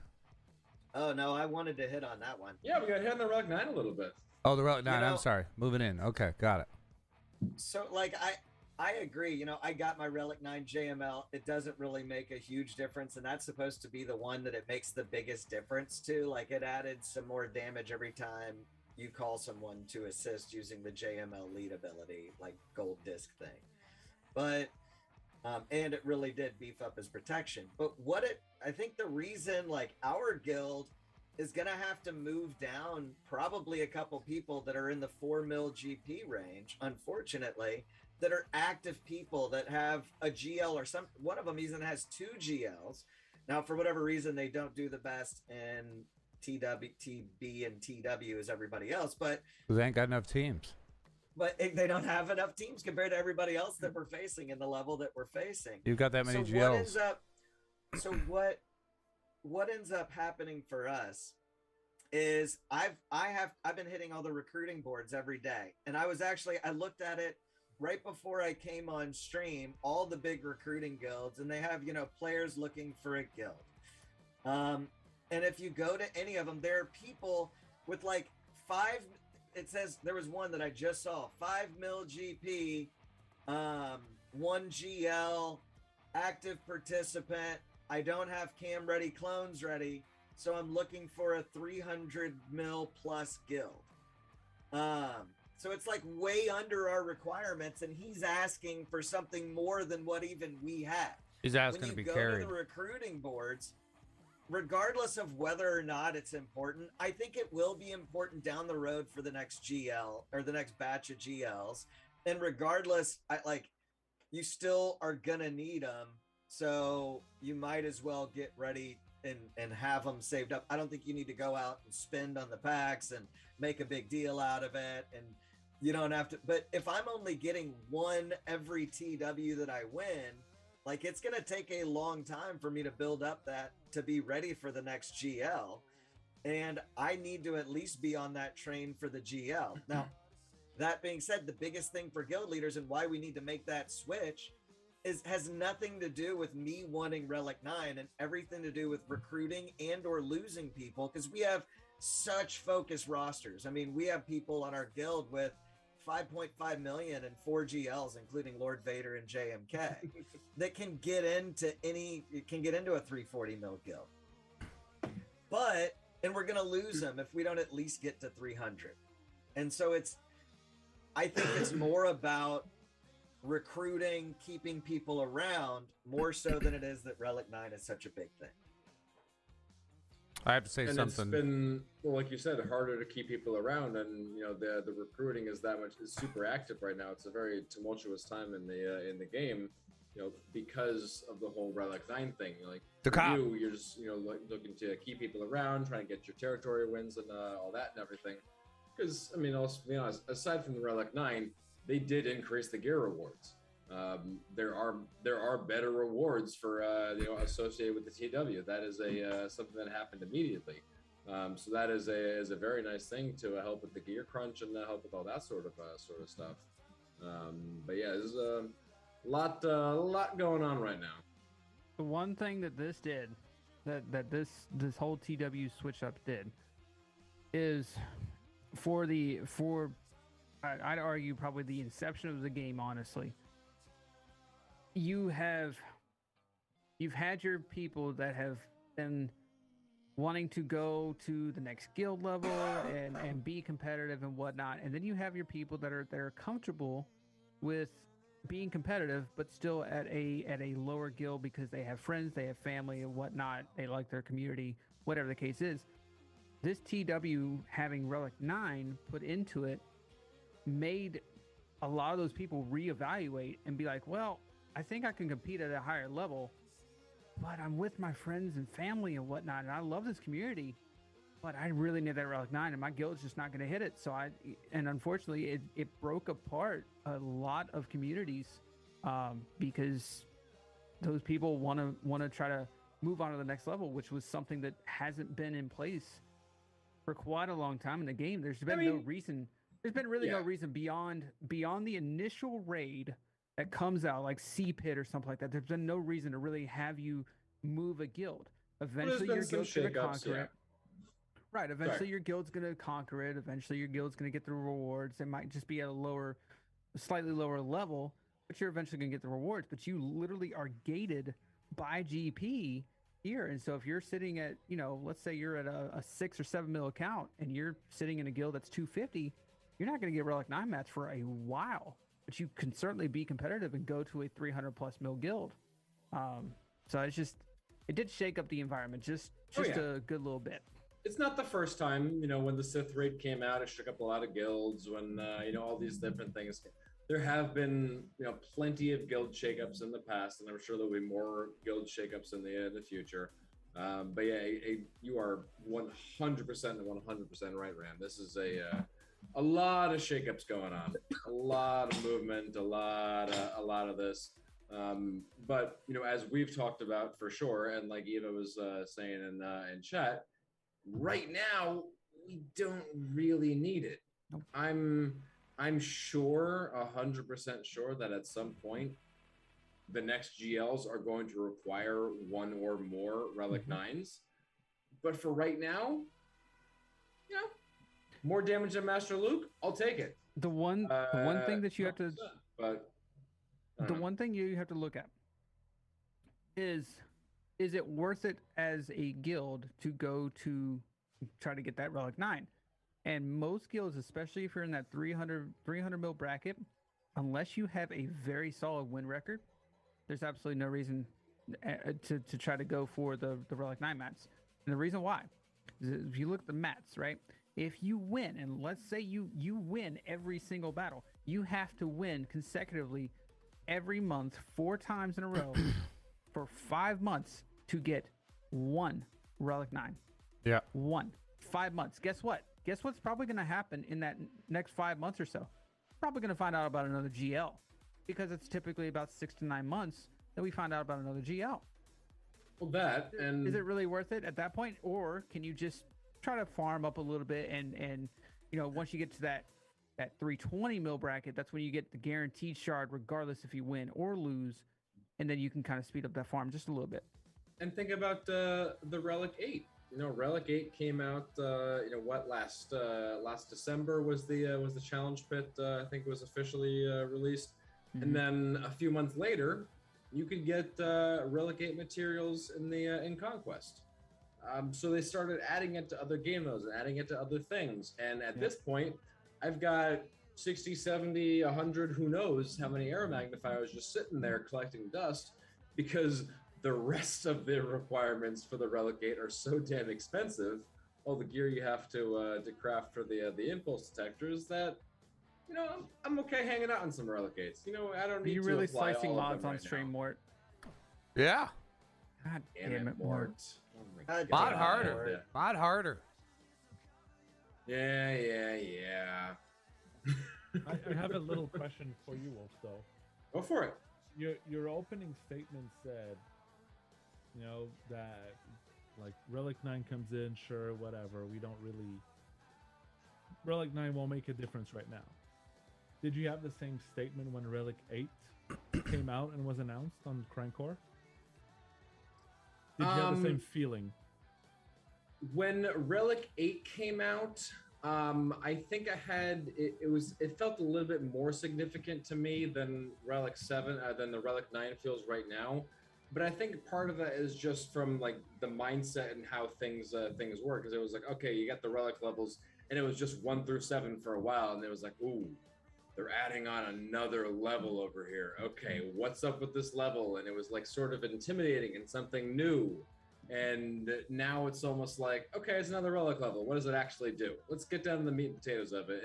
Oh, no, I wanted to hit on that one. Yeah, we got hit on the Relic 9 a little bit. Oh, the Relic 9. I'm sorry. Moving in. Okay, got it. So, I agree. I got my Relic 9 JML. It doesn't really make a huge difference, and that's supposed to be the one that it makes the biggest difference to. Like, it added some more damage every time you call someone to assist using the JML lead ability, like gold disc thing. But and it really did beef up his protection. But I think the reason, our guild is going to have to move down probably a couple people that are in the 4 mil GP range, unfortunately, that are active people that have a GL or one of them even has 2 GLs. Now, for whatever reason, they don't do the best in TB and TW as everybody else, but they ain't got enough teams. But they don't have enough teams compared to everybody else that we're facing in the level that we're facing. You've got that many GLs. What ends up happening for us is I've been hitting all the recruiting boards every day, and I looked at it right before I came on stream, all the big recruiting guilds, and they have players looking for a guild. And if you go to any of them, there are people with 5. It says there was one that I just saw, 5 mil GP, 1 GL, active participant. I don't have cam ready, clones ready, so I'm looking for a 300 mil plus guild. So it's way under our requirements, and he's asking for something more than what even we have. He's asking to be carried. When you go to the recruiting boards, regardless of whether or not it's important, I think it will be important down the road for the next GL or the next batch of GLs. And regardless, you still are gonna need them, so you might as well get ready and have them saved up. I don't think you need to go out and spend on the packs and make a big deal out of it, and you don't have to. But if I'm only getting one every TW that I win, like, it's gonna take a long time for me to build up that to be ready for the next GL, and I need to at least be on that train for the GL. Now, that being said, the biggest thing for guild leaders and why we need to make that switch has nothing to do with me wanting Relic 9 and everything to do with recruiting and or losing people, because we have such focused rosters. I mean, we have people on our guild with 5.5 million and 4 GLs, including Lord Vader and JMK, that can get into a 340 mil guild. And we're going to lose them if we don't at least get to 300. And so I think it's more about recruiting, keeping people around, more so than it is that Relic 9 is such a big thing. I have to say something. It's been, well, like you said, harder to keep people around, and the recruiting is super active right now. It's a very tumultuous time in the game, because of the whole Relic 9 thing. You're just looking to keep people around, trying to get your territory wins and all that and everything. Because also, to be honest, aside from the Relic 9, they did increase the gear rewards. There are better rewards for associated with the TW. That is something that happened immediately. So that is a very nice thing to help with the gear crunch and help with all that sort of stuff. But yeah, there's a lot going on right now. The one thing that this did, that this whole TW switch up did, is I'd argue probably the inception of the game, honestly. You've had your people that have been wanting to go to the next guild level and be competitive and whatnot, and then you have your people that are comfortable with being competitive but still at a lower guild because they have friends, they have family and whatnot, they like their community, whatever the case is. This TW having Relic 9 put into it made a lot of those people reevaluate and be like, well, I think I can compete at a higher level, but I'm with my friends and family and whatnot, and I love this community, but I really need that Relic 9, and my guild's just not going to hit it. And unfortunately, it broke apart a lot of communities because those people want to try to move on to the next level, which was something that hasn't been in place for quite a long time in the game. There's been no reason. There's been really no reason beyond the initial raid that comes out, like Sea Pit or something like that. There's been no reason to really have you move a guild. Eventually, your guild's going to conquer it. Right. Eventually, your guild's going to conquer it. Eventually, your guild's going to get the rewards. It might just be at a slightly lower level, but you're eventually going to get the rewards. But you literally are gated by GP here. And so if you're sitting at, let's say you're at a 6 or 7 mil account and you're sitting in a guild that's 250, you're not going to get Relic 9 mats for a while. But you can certainly be competitive and go to a 300 plus mil guild. So it did shake up the environment just a good little bit. It's not the first time, when the Sith raid came out, it shook up a lot of guilds. When all these different things, there have band plenty of guild shakeups in the past, and I'm sure there'll be more guild shakeups in the future. But yeah, you are 100% right, Ram. This is a lot of shakeups going on, a lot of movement, a lot of this. But as we've talked about for sure, and like Eva was saying in chat, right now we don't really need it. Nope. I'm sure, 100% sure that at some point the next GLs are going to require one or more Relic 9s. But for right now, more damage than Master Luke, I'll take it. The one thing that you have to, one thing you have to look at is it worth it as a guild to go to try to get that Relic 9? And most guilds, especially if you're in that 300 mil bracket, unless you have a very solid win record, there's absolutely no reason to try to go for the Relic 9 mats. And the reason why is if you look at the mats, right? If you win, and let's say you win every single battle, you have to win consecutively every month 4 times in a row for 5 months to get 1 Relic 9. Yeah. 5 months. Guess what? Guess what's probably going to happen in that next 5 months or so? Probably going to find out about another GL, because it's typically about 6 to 9 months that we find out about another GL. Well, that and is it really worth it at that point, or can you just try to farm up a little bit and once you get to that 320 mil bracket, that's when you get the guaranteed shard regardless if you win or lose, and then you can kind of speed up that farm just a little bit. And think about the Relic 8. Relic 8 came out. Last December was the challenge pit. I think it was officially released, and then a few months later, you could get Relic 8 materials in Conquest. So they started adding it to other game modes and adding it to other things. And at this point, I've got 60, 70, 100, who knows how many air magnifiers just sitting there collecting dust, because the rest of the requirements for the Relic 8 are so damn expensive. All the gear you have to craft for the impulse detectors, that I'm okay hanging out on some Relic 8s. I don't need to. Are you really apply slicing all of mods them on right stream, now. Mort? Yeah. God damn it, Mort. Oh my God God. Mod harder. Mod harder. Yeah. I have a little question for you, Wolf, though. Go for it. Your opening statement said, that like Relic 9 comes in, sure, whatever. We don't really. Relic 9 won't make a difference right now. Did you have the same statement when Relic 8 came out and was announced on Crankcore? Did you have the same feeling? When Relic 8 came out, I think I had it felt a little bit more significant to me than Relic 7 than the Relic 9 feels right now. But I think part of that is just from like the mindset and how things work. Because it was like, okay, you got the Relic levels, and it was just 1 through 7 for a while, and it was like, ooh, they're adding on another level over here. Okay, what's up with this level? And it was like sort of intimidating and something new. And now it's almost like, okay, it's another Relic level. What does it actually do? Let's get down to the meat and potatoes of it.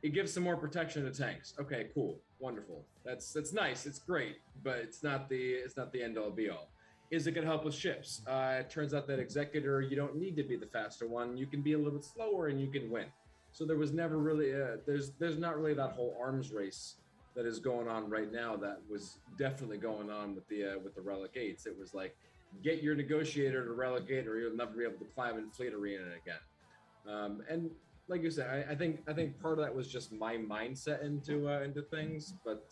It gives some more protection to tanks. Okay, cool, wonderful. That's nice. It's great, but it's not the end all be all. Is it going to help with ships? It turns out that Executor, you don't need to be the faster one. You can be a little bit slower and you can win. So there was never really there's not really that whole arms race that is going on right now. That was definitely going on with the Relic 8s. It was like, get your negotiator to Relic 8 or you'll never be able to climb in Fleet Arena again. And like you said, I think part of that was just my mindset into things, but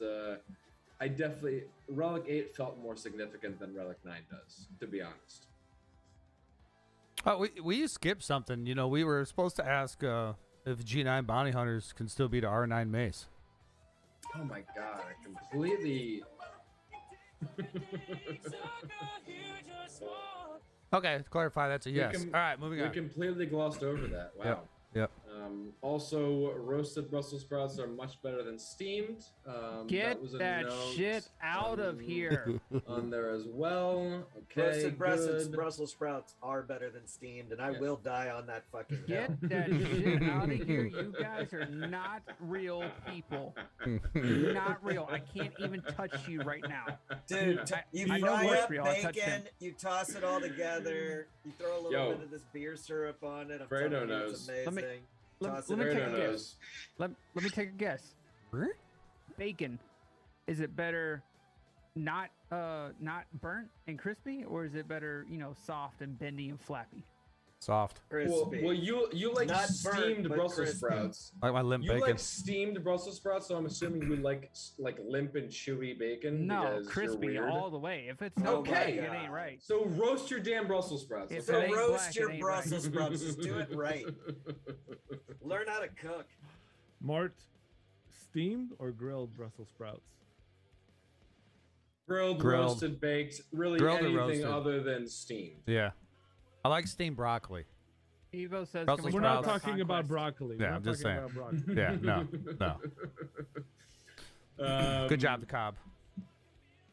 I definitely Relic 8 felt more significant than Relic 9 does, to be honest. Oh, we skipped something. We were supposed to ask if G9 bounty hunters can still beat R9 mace. Oh my God, I completely. Okay, to clarify, that's a yes. All right, moving on. We completely glossed over that. Wow. Yep. Also, roasted Brussels sprouts are much better than steamed. Get that shit out of here. On there as well. Okay, roasted Brussels sprouts are better than steamed, and I will die on that fucking hill. Get that shit out of here. You guys are not real people. Not real. I can't even touch you right now. Dude, you fry up bacon, you toss it all together, you throw a little bit of this beer syrup on it. Fredo knows. It's amazing. Let me take a guess. Let me take a guess. Bacon, is it better not burnt and crispy, or is it better soft and bendy and flappy? Soft. Well, you like not steamed Brussels sprouts. Like my limp bacon. You like steamed Brussels sprouts, so I'm assuming you like limp and chewy bacon. No, crispy all the way. If it's not black, it ain't right. So roast your damn Brussels sprouts. So roast your Brussels sprouts. Just do it right. Learn how to cook. Mort, steamed or grilled Brussels sprouts? Grilled, roasted, baked, really grilled anything other than steamed. Yeah. I like steamed broccoli. Evo says we're not talking about broccoli. Yeah, I'm just saying. Yeah, no. Good job, the Cobb.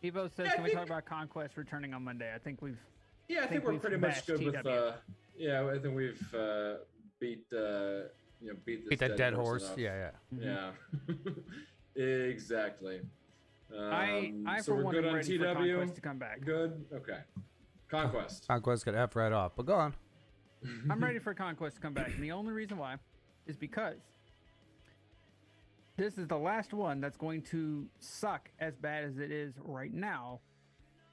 Evo says, can we talk about Conquest returning on Monday? I think we've. Yeah, I think we're pretty much good with. I think we've beat beat this Beat that dead horse. up. Yeah. Yeah. Exactly. I so for we're one good am on ready TW. for Conquest to come back. Good. Okay. Conquest. Conquest got F right off, but go on. I'm ready for Conquest to come back, and the only reason why is because this is the last one that's going to suck as bad as it is right now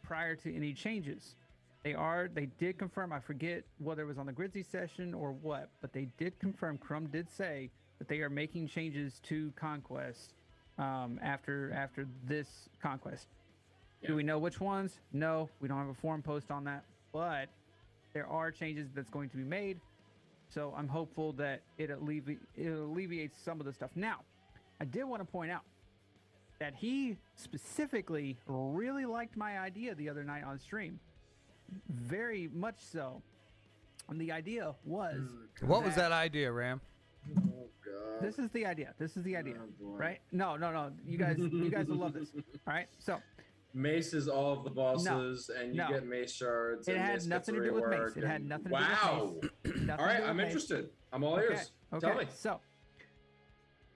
prior to any changes. They did confirm, I forget whether it was on the Grizzly session or what, but they did confirm, Crumb did say that they are making changes to Conquest after this Conquest. Yeah. Do we know which ones? No, we don't have a forum post on that, but there are changes that's going to be made. So I'm hopeful that it alleviates some of the stuff. Now, I did want to point out that he specifically really liked my idea the other night on stream. Very much so. And the idea was... What was that idea, Ram? Oh, God. This is the idea. Oh, boy. Right? No. You guys will love this. All right? So... Mace is all of the bosses, and you get mace shards. It and had nothing to do with mace. It had nothing to do with mace. All right, I'm interested. I'm all ears. Okay. Tell me. So,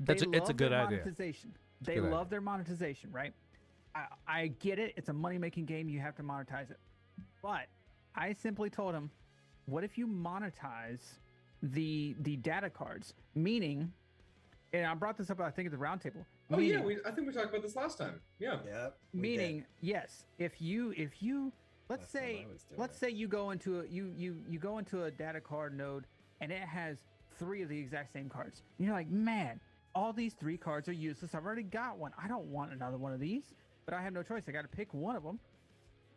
It's a good idea. Monetization. They love their monetization, right? I get it. It's a money-making game. You have to monetize it. But I simply told him, what if you monetize the data cards? Meaning, and I brought this up, I think, at the roundtable. Oh, yeah, I think we talked about this last time. Yeah. Meaning, yes, if you let's say you go into a data card node and it has 3 of the exact same cards. And you're like, man, all these 3 cards are useless. I've already got one. I don't want another one of these, but I have no choice. I got to pick one of them.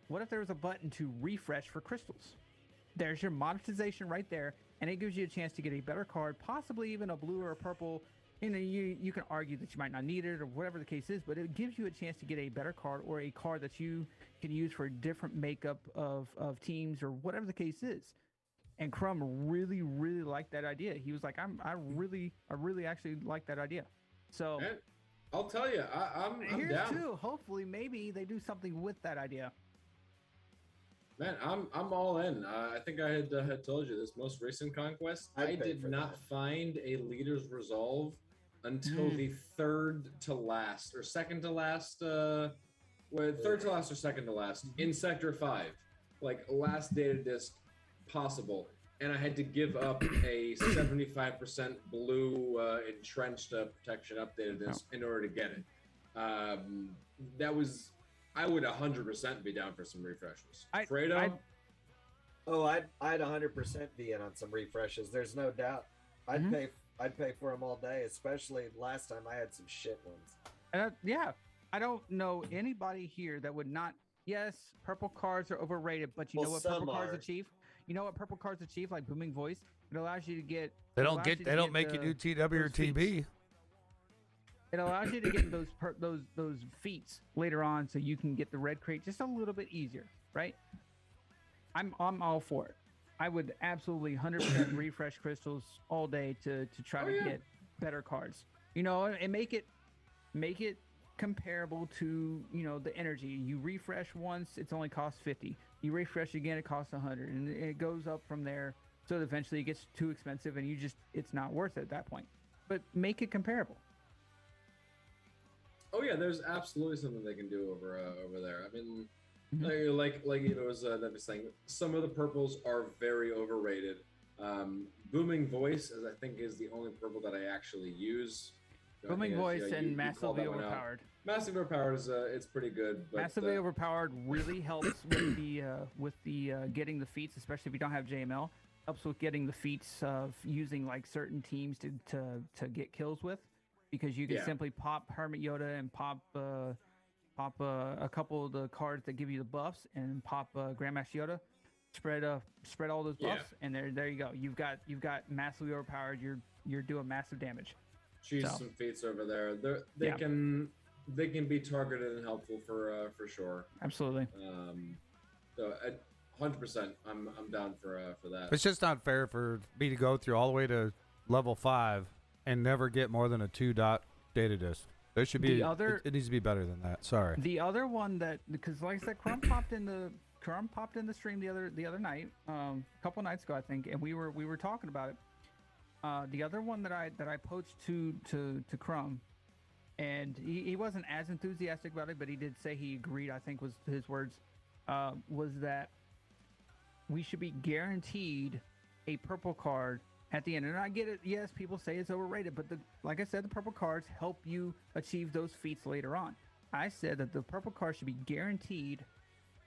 What if there was a button to refresh for crystals? There's your monetization right there, and it gives you a chance to get a better card, possibly even a blue or a purple. You can argue that you might not need it or whatever the case is, but it gives you a chance to get a better card or a card that you can use for a different makeup of teams or whatever the case is. And Crumb really, really liked that idea. He was like, I really actually like that idea. So Man, I'll tell you, I'm down. Too. Hopefully, maybe they do something with that idea. Man, I'm all in. I think I had told you this most recent conquest. I did not find a leader's resolve until the third to last or second to last. Third to last or second to last in Sector 5, like last data disk possible, and I had to give up a 75% blue entrenched protection updated disk in order to get it. I would 100% be down for some refreshes. Fredo? I'd 100% be in on some refreshes. There's no doubt. I'd pay for them all day, especially last time I had some shit ones. I don't know anybody here that would not. Yes, purple cards are overrated, but you know what purple cards achieve? You know what purple cards achieve? Like Booming Voice, it allows you to get. They don't make you do TW or TB. It allows you to get those feats later on, so you can get the red crate just a little bit easier, right? I'm all for it. I would absolutely 100% refresh crystals all day to try to get better cards. And make it comparable to the energy. You refresh once, it's only costs 50. You refresh again, it costs 100, and it goes up from there. So eventually it gets too expensive, and it's not worth it at that point. But make it comparable. Oh yeah, there's absolutely something they can do over there. I mean, like it was that was saying, some of the purples are very overrated. Booming Voice, as I think, is the only purple that I actually use. Booming Voice and massively overpowered. Massively overpowered is it's pretty good. But, massively overpowered really helps with the getting the feats, especially if you don't have JML. Helps with getting the feats of using like certain teams to get kills with. Because you can simply pop Hermit Yoda and pop a couple of the cards that give you the buffs, and pop Grandmaster Yoda, spread all those buffs, and there you go. You've got massively overpowered. You're doing massive damage. Choose some feats over there. They can be targeted and helpful for sure. Absolutely. So 100%, I'm down for that. It's just not fair for me to go through all the way to level 5 and never get more than a 2-dot data disk. There should be it needs to be better than that. Sorry. The other one because like I said, Crumb popped in the stream the other night, a couple nights ago I think, and we were talking about it. The other one that I poached to Crumb, and he wasn't as enthusiastic about it, but he did say he agreed. I think was his words, was that we should be guaranteed a purple card at the end. And I get it. Yes, people say it's overrated, but like I said, the purple cards help you achieve those feats later on. I said that the purple card should be guaranteed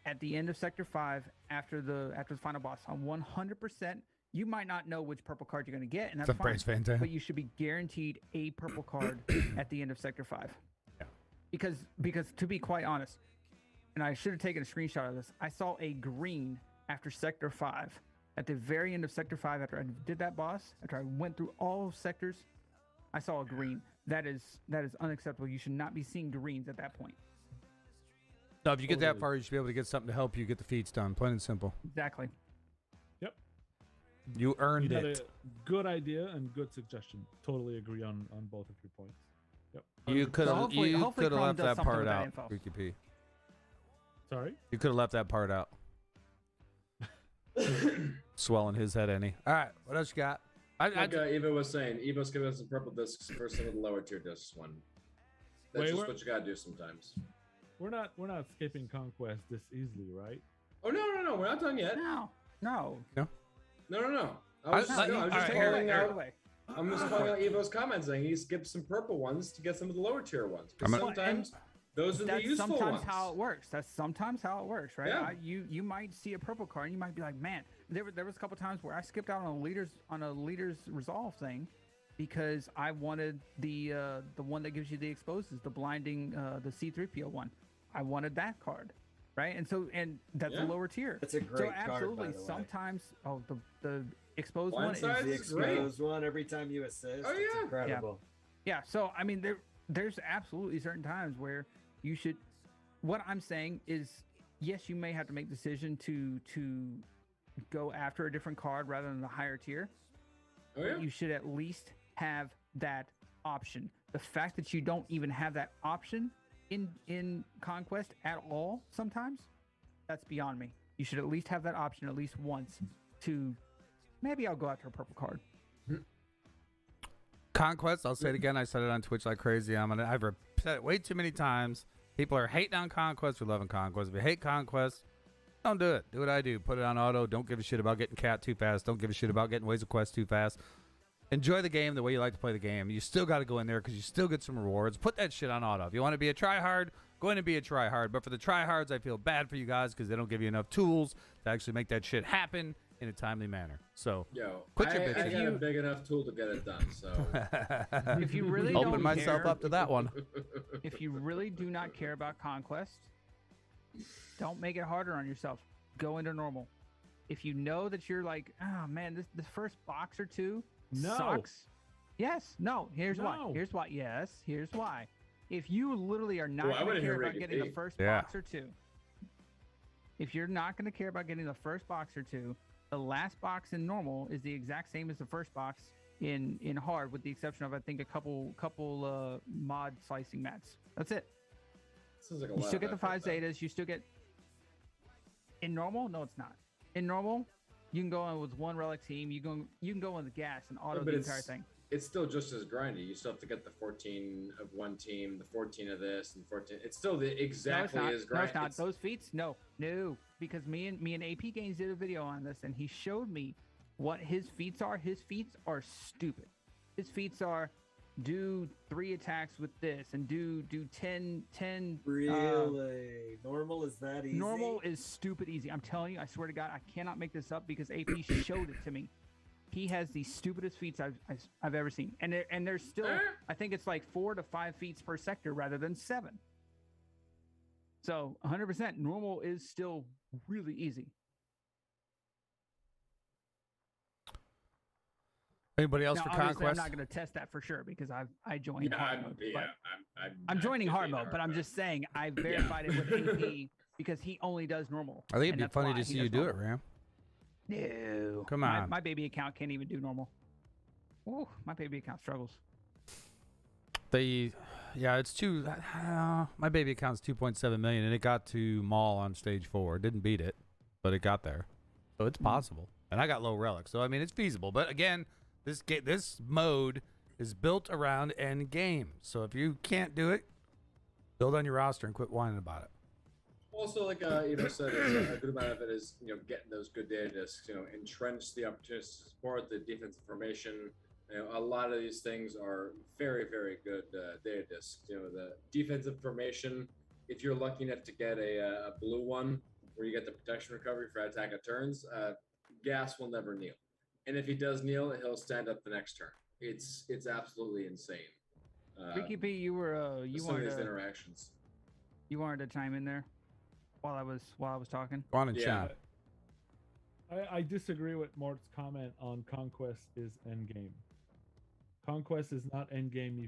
at the end of Sector 5 after the final boss. On 100%, you might not know which purple card you're going to get, and that's fine. But you should be guaranteed a purple card at the end of Sector 5. Yeah. Because to be quite honest, and I should have taken a screenshot of this, I saw a green after Sector 5. At the very end of Sector 5, after I did that boss, after I went through all sectors, I saw a green. That is unacceptable. You should not be seeing greens at that point. No, if you get that far, you should be able to get something to help you get the feats done. Plain and simple. Exactly. Yep. You earned you it. Had a good idea and good suggestion. Totally agree on both of your points. Yep. You could have left that part out, Reekeepea. Sorry? You could have left that part out. Swelling his head any. All right, what else you got? Like Eva was saying, Evo's giving us some purple discs for some of the lower tier discs. That's just what you gotta do sometimes. We're not skipping Conquest this easily, right? Oh no, we're not done yet. No. I'm just calling out Evo's comments saying he skipped some purple ones to get some of the lower tier ones. Sometimes those are the useful ones. That's sometimes how it works. That's sometimes how it works, right? Yeah. You might see a purple card and you might be like, man, there was a couple times where I skipped out on a leader's resolve thing because I wanted the one that gives you the exposes, the blinding, the C3PO one. I wanted that card, right? And that's a lower tier. That's a great card. Absolutely. By the way. Sometimes the exposed Blind one is side the is great. exposed one every time you assist. Oh, It's yeah. incredible. Yeah. So I mean, there's absolutely certain times where you should. What I'm saying is, yes, you may have to make the decision to go after a different card rather than the higher tier. Oh, yeah. But you should at least have that option. The fact that you don't even have that option in Conquest at all sometimes, that's beyond me. You should at least have that option at least once to maybe I'll go after a purple card. Conquest, I'll say it again. I said it on Twitch like crazy. I've said it way too many times. People are hating on Conquest. We're loving Conquest. If you hate Conquest, don't do it. Do what I do. Put it on auto. Don't give a shit about getting cat too fast. Don't give a shit about getting Ways of Quest too fast. Enjoy the game the way you like to play the game. You still got to go in there because you still get some rewards. Put that shit on auto. If you want to be a tryhard, go in and be a tryhard. But for the tryhards, I feel bad for you guys because they don't give you enough tools to actually make that shit happen in a timely manner. So, quit your bitching. I got a big enough tool to get it done. So, if you really open don't myself care, up to that one. If you really do not care about Conquest, don't make it harder on yourself. Go into normal. If you know that you're like, oh man, this first box or two sucks. Yes. No. Here's why. Here's why. Yes. Here's why. If you literally are not going to care about getting the first box or two, if you're not going to care about getting the first box or two, the last box in normal is the exact same as the first box in hard, with the exception of I think a couple mod slicing mats. That's it. Like you still get the 5 Zetas. You still get in normal. No, it's not. In normal, you can go in with one relic team. You can go in the gas and auto the entire thing. It's still just as grindy. You still have to get the 14 of one team, the 14 of this, and 14. It's still exactly as grindy. No, it's not. Those feats, no, because me and AP Games did a video on this, and he showed me what his feats are. His feats are stupid. His feats are do 3 attacks with this and do 10. Really? Normal is that easy? Normal is stupid easy. I'm telling you, I swear to God, I cannot make this up because AP showed it to me. He has the stupidest feats I've ever seen, and there's still I think it's like 4 to 5 feats per sector rather than 7. So 100% normal is still really easy. Anybody else for Conquest? I'm not going to test that for sure because I joined hard mode. I'm joining hard mode, but I'm just saying I verified it with AP because he only does normal. I think it'd be funny to see you do it, Ram. No. Come on. My baby account can't even do normal. Oh, my baby account struggles. It's too. My baby account's 2.7 million, and it got to Maul on stage 4. Didn't beat it, but it got there, so it's possible. And I got low relics, so I mean it's feasible. But again, This mode is built around end game. So if you can't do it, build on your roster and quit whining about it. Also, like Eva said, it's a good amount of it is getting those good data discs. Entrench the opportunities to support the defensive formation. A lot of these things are very, very good data discs. The defensive formation. If you're lucky enough to get a blue one where you get the protection recovery for attack of turns, Gas will never kneel. And if he does kneel, he'll stand up the next turn. It's absolutely insane. Reekeepea, you some of these interactions. You wanted to chime in there while I was talking. Go on and chat. I disagree with Mort's comment on Conquest is endgame. Conquest is not endgame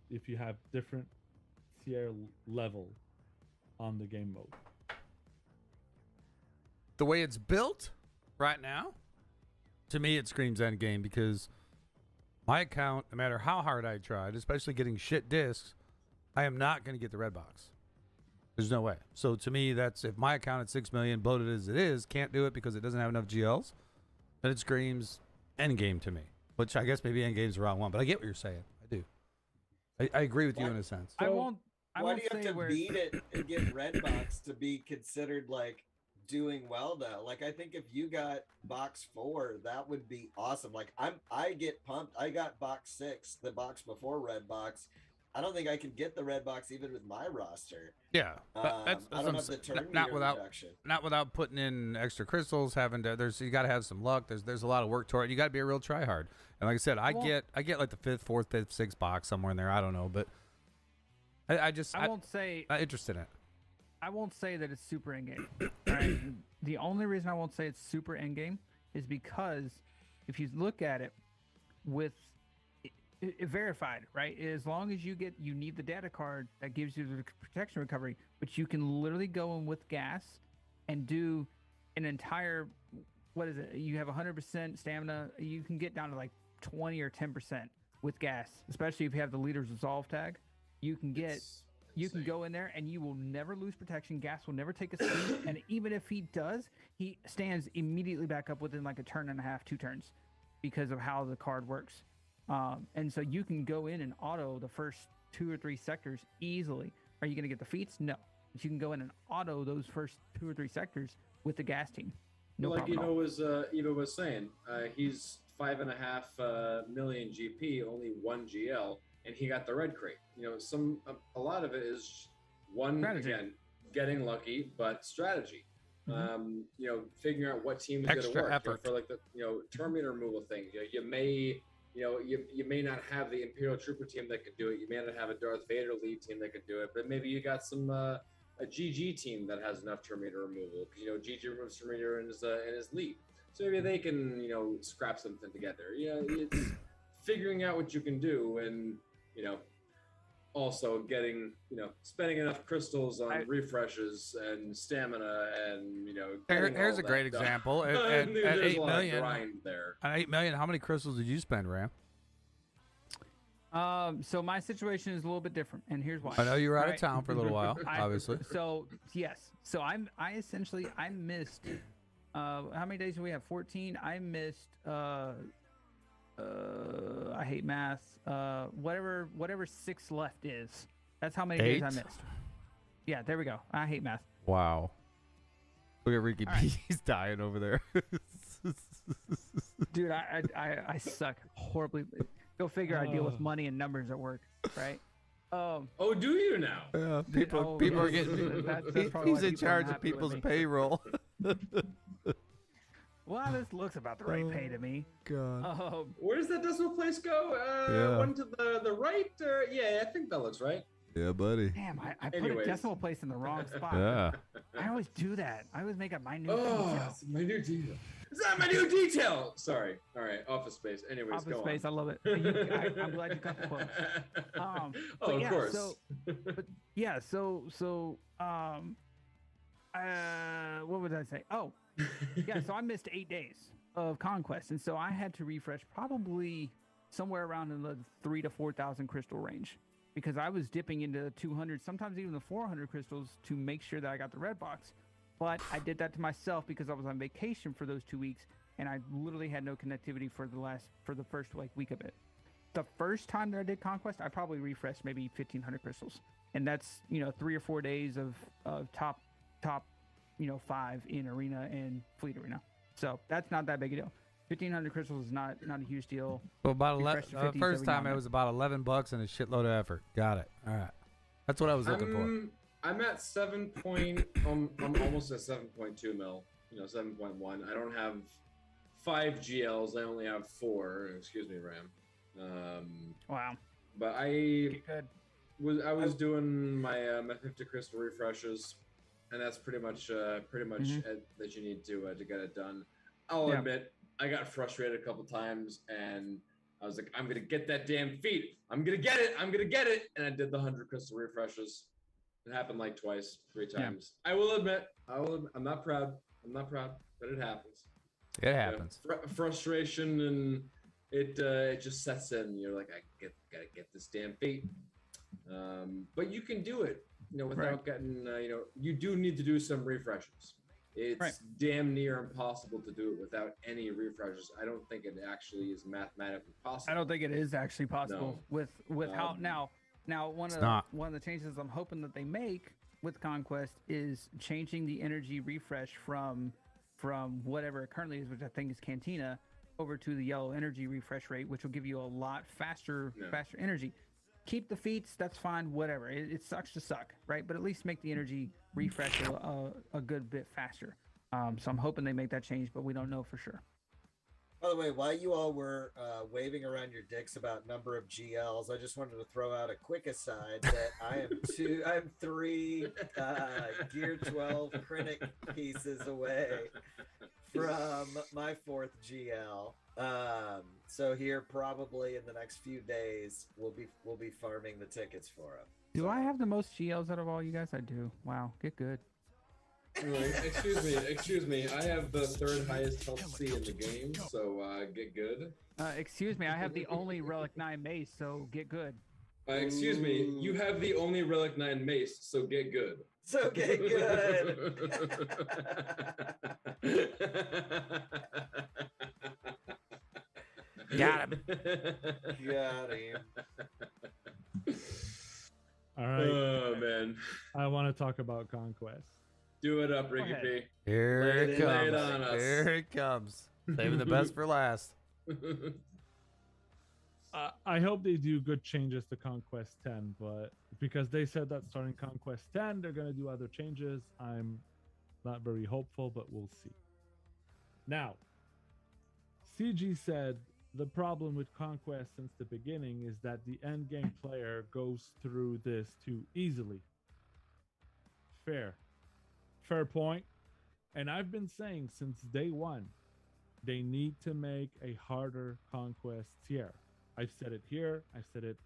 if you have different tier level on the game mode. The way it's built right now, to me, it screams endgame because my account, no matter how hard I tried, especially getting shit discs, I am not going to get the red box. There's no way. So to me, that's if my account at 6 million, bloated as it is, can't do it because it doesn't have enough GLs, then it screams endgame to me. Which I guess maybe endgame's the wrong one, but I get what you're saying. I do. I agree with you in a sense. Why do you have to beat it and get red box to be considered like doing well though? Like I think if you got box 4, that would be awesome. Like I get pumped. I got box 6, the box before red box. I don't think I can get the red box even with my roster. Yeah, I don't have the turn not without reduction. Not without putting in extra crystals. You got to have some luck. There's a lot of work to it. You got to be a real tryhard. And like I said, I get like the 5th, 4th, 5th, 6th box somewhere in there. I don't know, but I won't say not interested in it. I won't say that it's super endgame. Right? The only reason I won't say it's super endgame is because if you look at it with it verified, right? As long as you need the data card that gives you the protection recovery, but you can literally go in with gas and do an entire, what is it? You have 100% stamina. You can get down to like 20 or 10% with gas, especially if you have the leader's resolve tag. You can go in there and you will never lose protection. Gas will never take a seat. And even if he does, he stands immediately back up within like a turn and a half, 2 turns because of how the card works. And so you can go in and auto the first 2 or 3 sectors easily. Are you going to get the feats? No. But you can go in and auto those first 2 or 3 sectors with the gas team. No like problem. Eva was saying, he's 5.5 million GP, only 1 GL, and he got the red crate. A lot of it is strategy. Again, getting lucky, but strategy. Mm-hmm. Figuring out what team is going to work. Effort. For like the Terminator removal thing. You may not have the Imperial Trooper team that could do it. You may not have a Darth Vader lead team that could do it, but maybe you got some a GG team that has enough Terminator removal because GG removes Terminator in his lead. So maybe they can scrap something together. It's figuring out what you can do and also getting spending enough crystals on refreshes and stamina and here's a great example at 8 million. At 8 million, how many crystals did you spend, Ram? So my situation is a little bit different, and here's why. I know you were out of town for a little while, obviously. So yes, so I missed. How many days do we have? 14. I missed. I hate math. Whatever 6 left is. That's how many 8? days I missed. Yeah, there we go. I hate math. Wow. Look at Reekeepea. Right. He's dying over there. Dude, I suck horribly. Go figure. I deal with money and numbers at work, right? Oh, do you now? Yeah, people are getting. He's in charge of people's payroll. Well, this looks about the right pay to me. God. Where does that decimal place go? One to the right? Yeah, I think that looks right. Yeah, buddy. Damn, I put a decimal place in the wrong spot. Yeah. I always do that. I always make up my new detail. It's my new detail. Is that my new detail? Sorry. All right. Office Space. Anyways, Office Space. On. I love it. I'm glad you got the quote. Of course. What would I say? Oh, yeah. So I missed 8 days of Conquest, and so I had to refresh probably somewhere around in the 3,000 to 4,000 crystal range because I was dipping into 200, sometimes even the 400 crystals to make sure that I got the red box. But I did that to myself because I was on vacation for those 2 weeks, and I literally had no connectivity for the first week of it. The first time that I did Conquest, I probably refreshed maybe 1,500 crystals, and that's 3 or 4 days of top 5 in Arena and Fleet Arena. So that's not that big a deal. 1,500 crystals is not a huge deal. Well, the first time it was about $11 and a shitload of effort. Got it. All right, that's what I was looking for. I'm at 7 point. I'm almost at 7.2 mil. 7.1. I don't have 5 GLs. I only have 4. Excuse me, Ram. Wow. But I was doing my 50 crystal refreshes, and that's pretty much that you need to get it done. I'll admit, I got frustrated a couple times, and I was like, I'm gonna get that damn feat. I'm gonna get it. And I did the 100 crystal refreshes. It happened like 3 times. I will admit, I'm not proud, but it happens. It happens. Frustration, and it just sets in. You're like, gotta get this damn feat. But you can do it, without getting, you do need to do some refreshes. It's damn near impossible to do it without any refreshes. I don't think it actually is mathematically possible. I don't think it is actually possible with how Now, one of the changes I'm hoping that they make with Conquest is changing the energy refresh from whatever it currently is, which I think is Cantina, over to the yellow energy refresh rate, which will give you a lot faster energy. Keep the feats, that's fine, whatever. It sucks to suck, right? But at least make the energy refresh a good bit faster. So I'm hoping they make that change, but we don't know for sure. By the way, while you all were waving around your dicks about number of GLs, I just wanted to throw out a quick aside that I am 3 Gear 12 Krennic pieces away from my 4th GL. So here, probably in the next few days, we'll be farming the tickets for them. Do I have the most GLs out of all you guys? I do. Wow, get good. Excuse me. I have the 3rd highest health C in the game, so get good. Excuse me. I have the only Relic 9 mace, so get good. Excuse me. You have the only Relic 9 mace, so get good. So get good. Got him. Got him. All right. Oh man. I want to talk about Conquest. Do it up, Reekeepea. Here it comes. Lay it on us. Here it comes. Saving the best for last. I hope they do good changes to Conquest 10, but because they said that starting Conquest 10, they're going to do other changes. I'm not very hopeful, but we'll see. Now, CG said the problem with Conquest since the beginning is that the endgame player goes through this too easily. Fair point. And I've been saying since day one, they need to make a harder Conquest tier. I've said it here. I've said it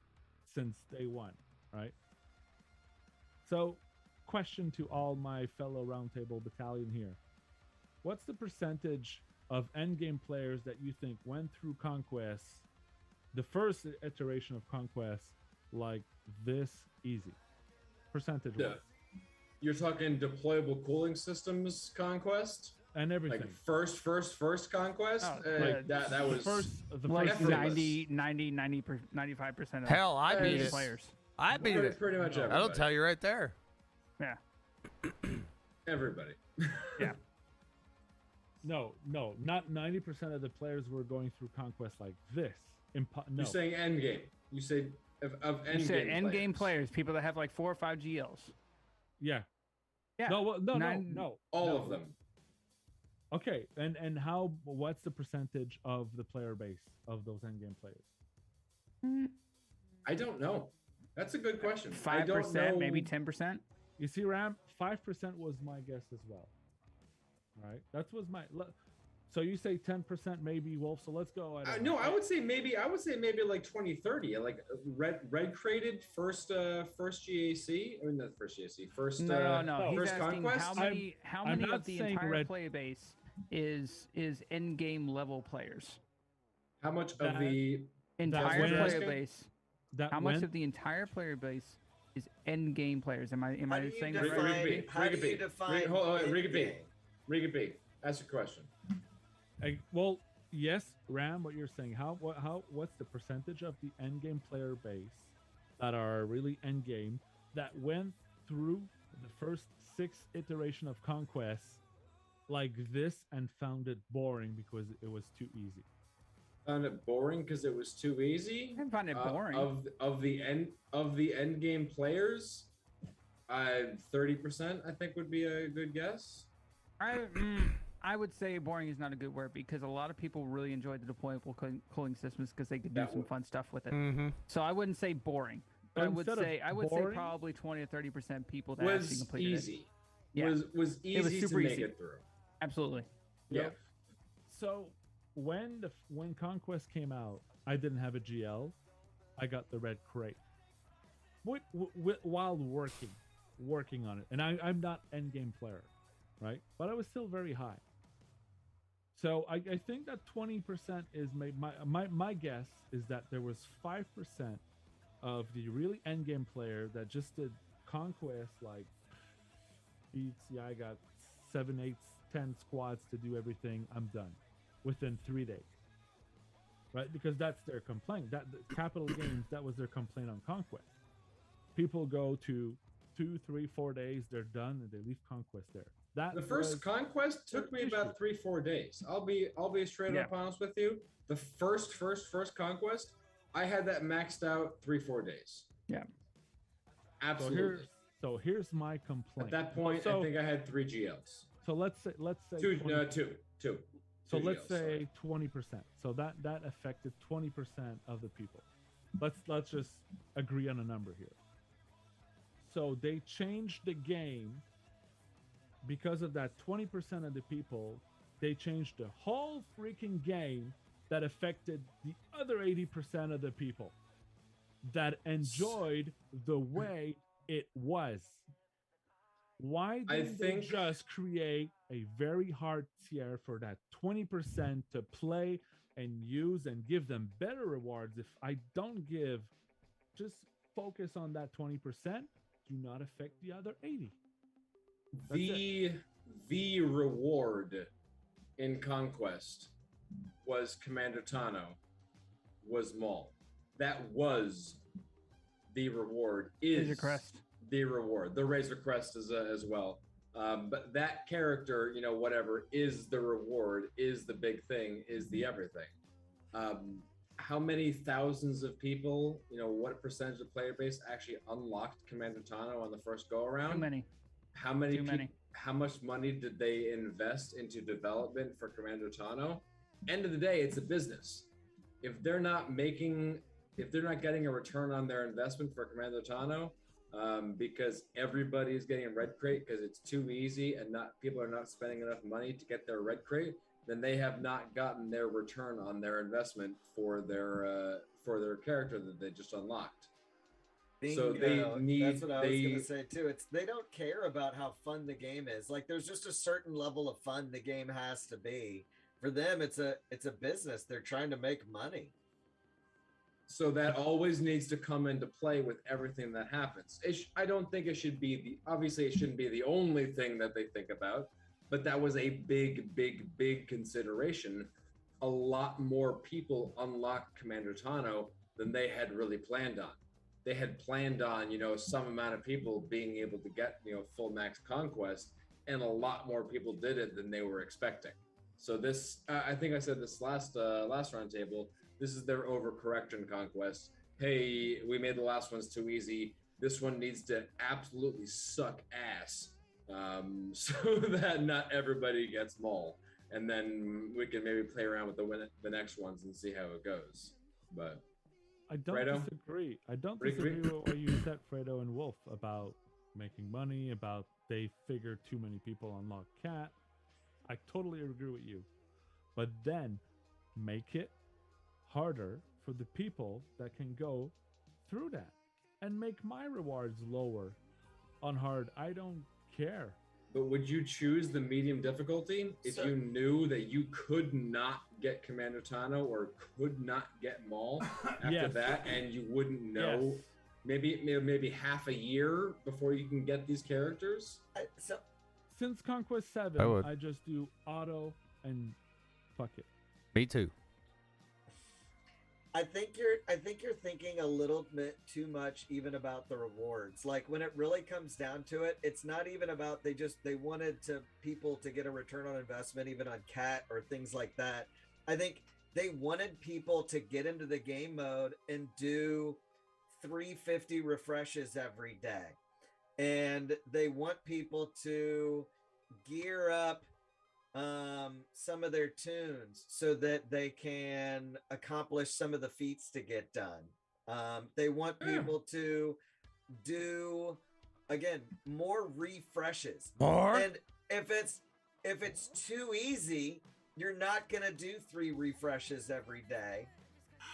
since day one, right? So, question to all my fellow Roundtable Battalion here. What's the percentage of endgame players that you think went through Conquest, the first iteration of Conquest, like this easy? Percentage-wise. Yeah. You're talking deployable cooling systems Conquest? And everything. Like first Conquest? That was the like first 95% of Hell, I beat it. players. I beat it. Pretty much everybody. That'll tell you right there. Yeah. Everybody. Yeah. No, not 90% of the players were going through Conquest like this. No. You're saying endgame. You say of endgame. You said endgame players, people that have like 4 or 5 GLs. Yeah. Yeah. No. All of them. Okay, and what's the percentage of the player base of those endgame players? I don't know. That's a good question. 5%, maybe 10%. You see, Ram, 5% was my guess as well. All right, that was my. So you say 10% maybe, Wolf. So let's go. No, I would say maybe like 20-30. Like red crated first GAC. I mean not first GAC. First no. He's first asking Conquest. how many of the entire player base is end game level players? How much of the entire player asking? base? How much of the entire player base is end game players. Am I saying that right? Reekeepea, ask a question. Well, yes, Ram, what you're saying. What's the percentage of the end game player base that are really end game that went through the first 6 iteration of Conquest like this and found it boring because it was too easy? Found it boring because it was too easy? I didn't find it boring. Of the end game players, 30% I think would be a good guess. I would say boring is not a good word because a lot of people really enjoyed the deployable cooling systems because they could do some fun stuff with it. Mm-hmm. So I wouldn't say boring. But I would say probably 20 or 30% people that actually completed easy. it. Yeah. Was easy to make it through. Absolutely. Yeah. So when Conquest came out, I didn't have a GL. I got the red crate. While working on it, and I'm not end game player, right? But I was still very high. So I think that 20% is my guess is that there was 5% of the really end game player that just did Conquest like beats. Yeah, I got 7, 8, 10 squads to do everything. I'm done within 3 days, right? Because that's their complaint. That Capital Games, that was their complaint on Conquest. People go to 2, 3, 4 days, they're done, and they leave Conquest there. The first Conquest took me about 3-4 days. I'll be straight up honest with you. The first Conquest, I had that maxed out 3-4 days. Yeah, absolutely. So here's my complaint. At that point, I think I had 3 GLs. So let's say two. So let's say 20%. So that affected 20% of the people. Let's just agree on a number here. So they changed the game because of that 20% of the people. They changed the whole freaking game that affected the other 80% of the people that enjoyed the way it was. Why didn't they just create a very hard tier for that 20% to play and use and give them better rewards? If I don't give, just focus on that 20%, do not affect the other 80. The reward in Conquest was Commander Tano, was Maul. That was the reward. Razor Crest. The reward. The Razor Crest is as well. But that character, whatever, is the reward, is the big thing, is the everything. How many thousands of people, what percentage of player base actually unlocked Commander Tano on the first go around? Too many. How much money did they invest into development for Commander Tano? End of the day, it's a business. If they're not getting a return on their investment for Commander Tano, because everybody's getting a red crate because it's too easy and people are not spending enough money to get their red crate, then they have not gotten their return on their investment for their character that they just unlocked. So that's what I was going to say too. They don't care about how fun the game is. Like there's just a certain level of fun the game has to be. For them, it's a business. They're trying to make money. So that always needs to come into play with everything that happens. I don't think it should be obviously it shouldn't be the only thing that they think about, but that was a big consideration. A lot more people unlocked Commander Tano than they had really planned on. They had planned on, some amount of people being able to get, full max conquest, and a lot more people did it than they were expecting. So this, I think I said this last roundtable, this is their overcorrection conquest. Hey, we made the last ones too easy. This one needs to absolutely suck ass, so that not everybody gets Maul. And then we can maybe play around with the next ones and see how it goes. But I don't disagree. I don't disagree with what you said, Fredo and Wolf, about making money, about they figure too many people unlock Cat. I totally agree with you. But then make it harder for the people that can go through that and make my rewards lower on hard. I don't care. But would you choose the medium difficulty if you knew that you could not get Commander Tano or could not get Maul after that, and you wouldn't know? maybe half a year before you can get these characters. So Since Conquest 7, I just do auto and fuck it. Me too. I think you're thinking a little bit too much even about the rewards. Like when it really comes down to it, it's not even about they wanted people to get a return on investment even on cat or things like that. I think they wanted people to get into the game mode and do 350 refreshes every day. And they want people to gear up some of their tunes so that they can accomplish some of the feats to get done. They want people to do, again, more refreshes. And if it's too easy, you're not gonna do 3 refreshes every day.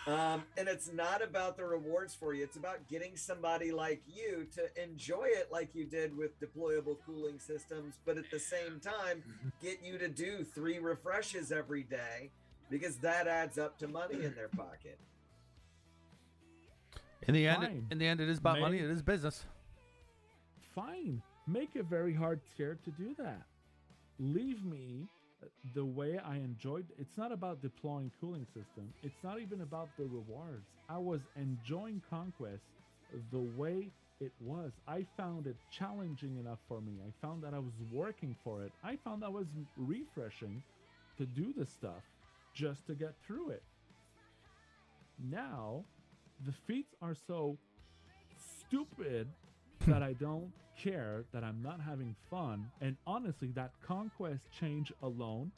And it's not about the rewards for you. It's about getting somebody like you to enjoy it like you did with deployable cooling systems, but at the same time, get you to do 3 refreshes every day because that adds up to money in their pocket. In the end, it is about money. It is business. Fine. Make it very hard tier to do that. Leave me the way I enjoyed. It's not about deploying cooling system. It's not even about the rewards. I was enjoying Conquest the way it was. I found it challenging enough for me. I found that I was working for it. I found that was refreshing to do the stuff just to get through it. Now, the feats are so stupid that I don't care, that I'm not having fun, and honestly that Conquest change alone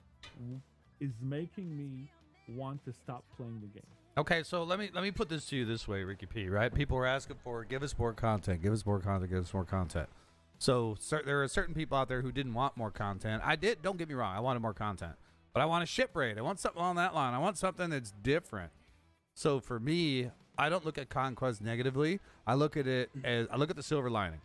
is making me want to stop playing the game. Okay, so let me put this to you this way, Reekeepea, right? People are asking for, give us more content, give us more content, give us more content. So there are certain people out there who didn't want more content. I did, don't get me wrong, I wanted more content, but I want a ship raid. I want something on that line. I want something that's different. So for me, I don't look at Conquest negatively. I look at it as, I look at the silver lining.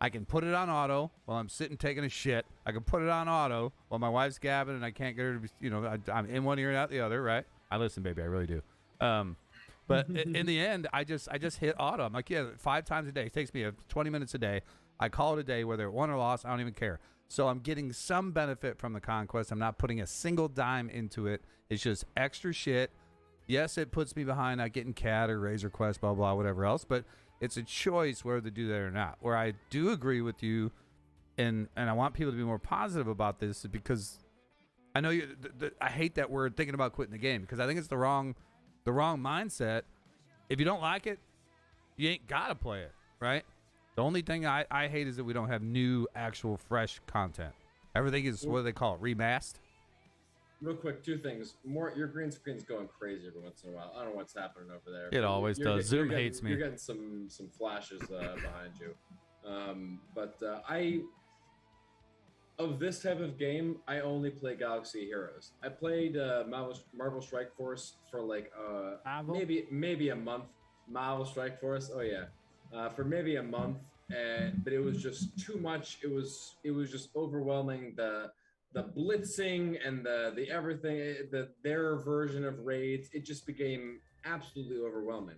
I can put it on auto while I'm sitting taking a shit. I can put it on auto while my wife's gabbing and I can't get her to be, you know, I'm in one ear and out the other, right? I listen, baby, I really do. But in the end, I just hit auto. I'm like, yeah, 5 times a day. It takes me 20 minutes a day. I call it a day, whether it won or lost, I don't even care. So I'm getting some benefit from the Conquest. I'm not putting a single dime into it. It's just extra shit. Yes, it puts me behind not getting cat or Razor Quest, blah, blah, whatever else. But it's a choice whether to do that or not. Where I do agree with you, and I want people to be more positive about this, because I know I hate that we're thinking about quitting the game, because I think it's the wrong mindset. If you don't like it, you ain't gotta play it, right? The only thing I hate is that we don't have new, actual, fresh content. Everything is, what do they call it, remastered? Real quick, 2 things. Your green screen's going crazy every once in a while. I don't know what's happening over there. It always does. Zoom hates me. You're getting some flashes behind you. Of this type of game, I only play Galaxy Heroes. I played Marvel Strike Force for like maybe a month. Marvel Strike Force, oh yeah, for maybe a month, but it was just too much. It was just overwhelming. The blitzing and the everything, their version of raids, it just became absolutely overwhelming.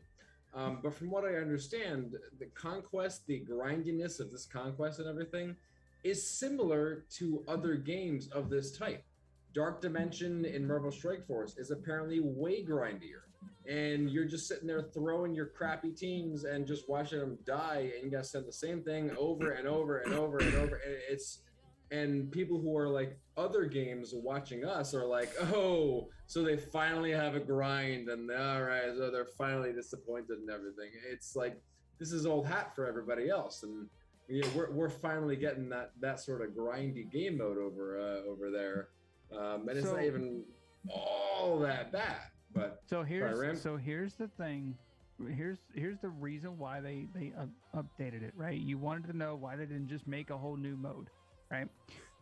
But from what I understand, the conquest, the grindiness of this conquest and everything is similar to other games of this type. Dark Dimension in Marvel Strike Force is apparently way grindier. And you're just sitting there throwing your crappy teams and just watching them die, and you gotta send the same thing over and over and over and over. And people who are like other games watching us are like, oh, so they finally have a grind, and all right, so they're finally disappointed and everything. It's like, this is old hat for everybody else, and we're finally getting that sort of grindy game mode over there, and it's not even all that bad. But here's the thing. Here's the reason why they updated it, right? You wanted to know why they didn't just make a whole new mode. Right.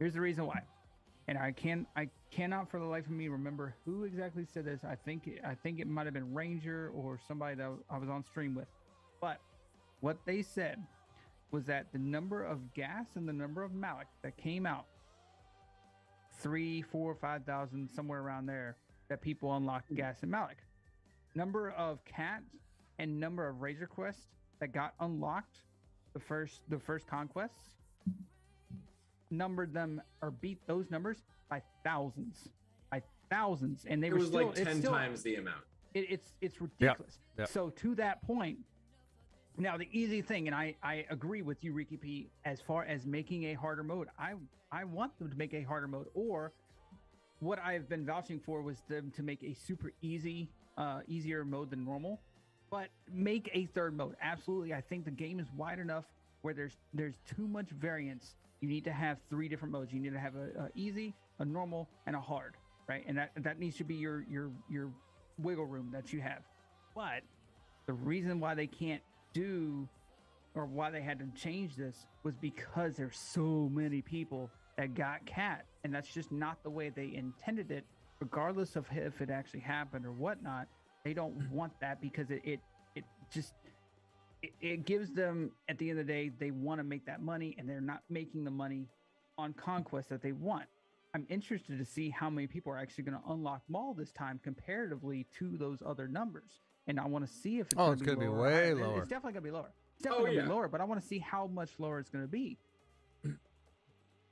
Here's the reason why, and I cannot for the life of me remember who exactly said this. I think it might have been Ranger or somebody that I was on stream with, but what they said was that the number of gas and the number of Malik that came out, 3, 4, 5,000, somewhere around there, that people unlocked gas and Malik. Number of cat and number of Razor Quest that got unlocked, the first conquests, numbered them or beat those numbers by thousands, and it was still, like 10 times the amount. It's ridiculous. Yep. So to that point, now the easy thing, and I agree with you, Reekeepea, as far as making a harder mode. I want them to make a harder mode, or what I've been vouching for was them to make a super easier mode than normal, but make a third mode. Absolutely, I think the game is wide enough where there's too much variance. You need to have 3 different modes. You need to have a easy, a normal, and a hard, right? And that needs to be your wiggle room that you have. But the reason why they can't do, or why they had to change this, was because there's so many people that got cat, and that's just not the way they intended it. Regardless of if it actually happened or whatnot, they don't want that, because it gives them, at the end of the day, they want to make that money, and they're not making the money on conquest that they want. I'm interested to see how many people are actually going to unlock Maul this time comparatively to those other numbers. And I want to see if it's going to be way lower. It's definitely going to be lower. It's definitely going to be lower, but I want to see how much lower it's going to be.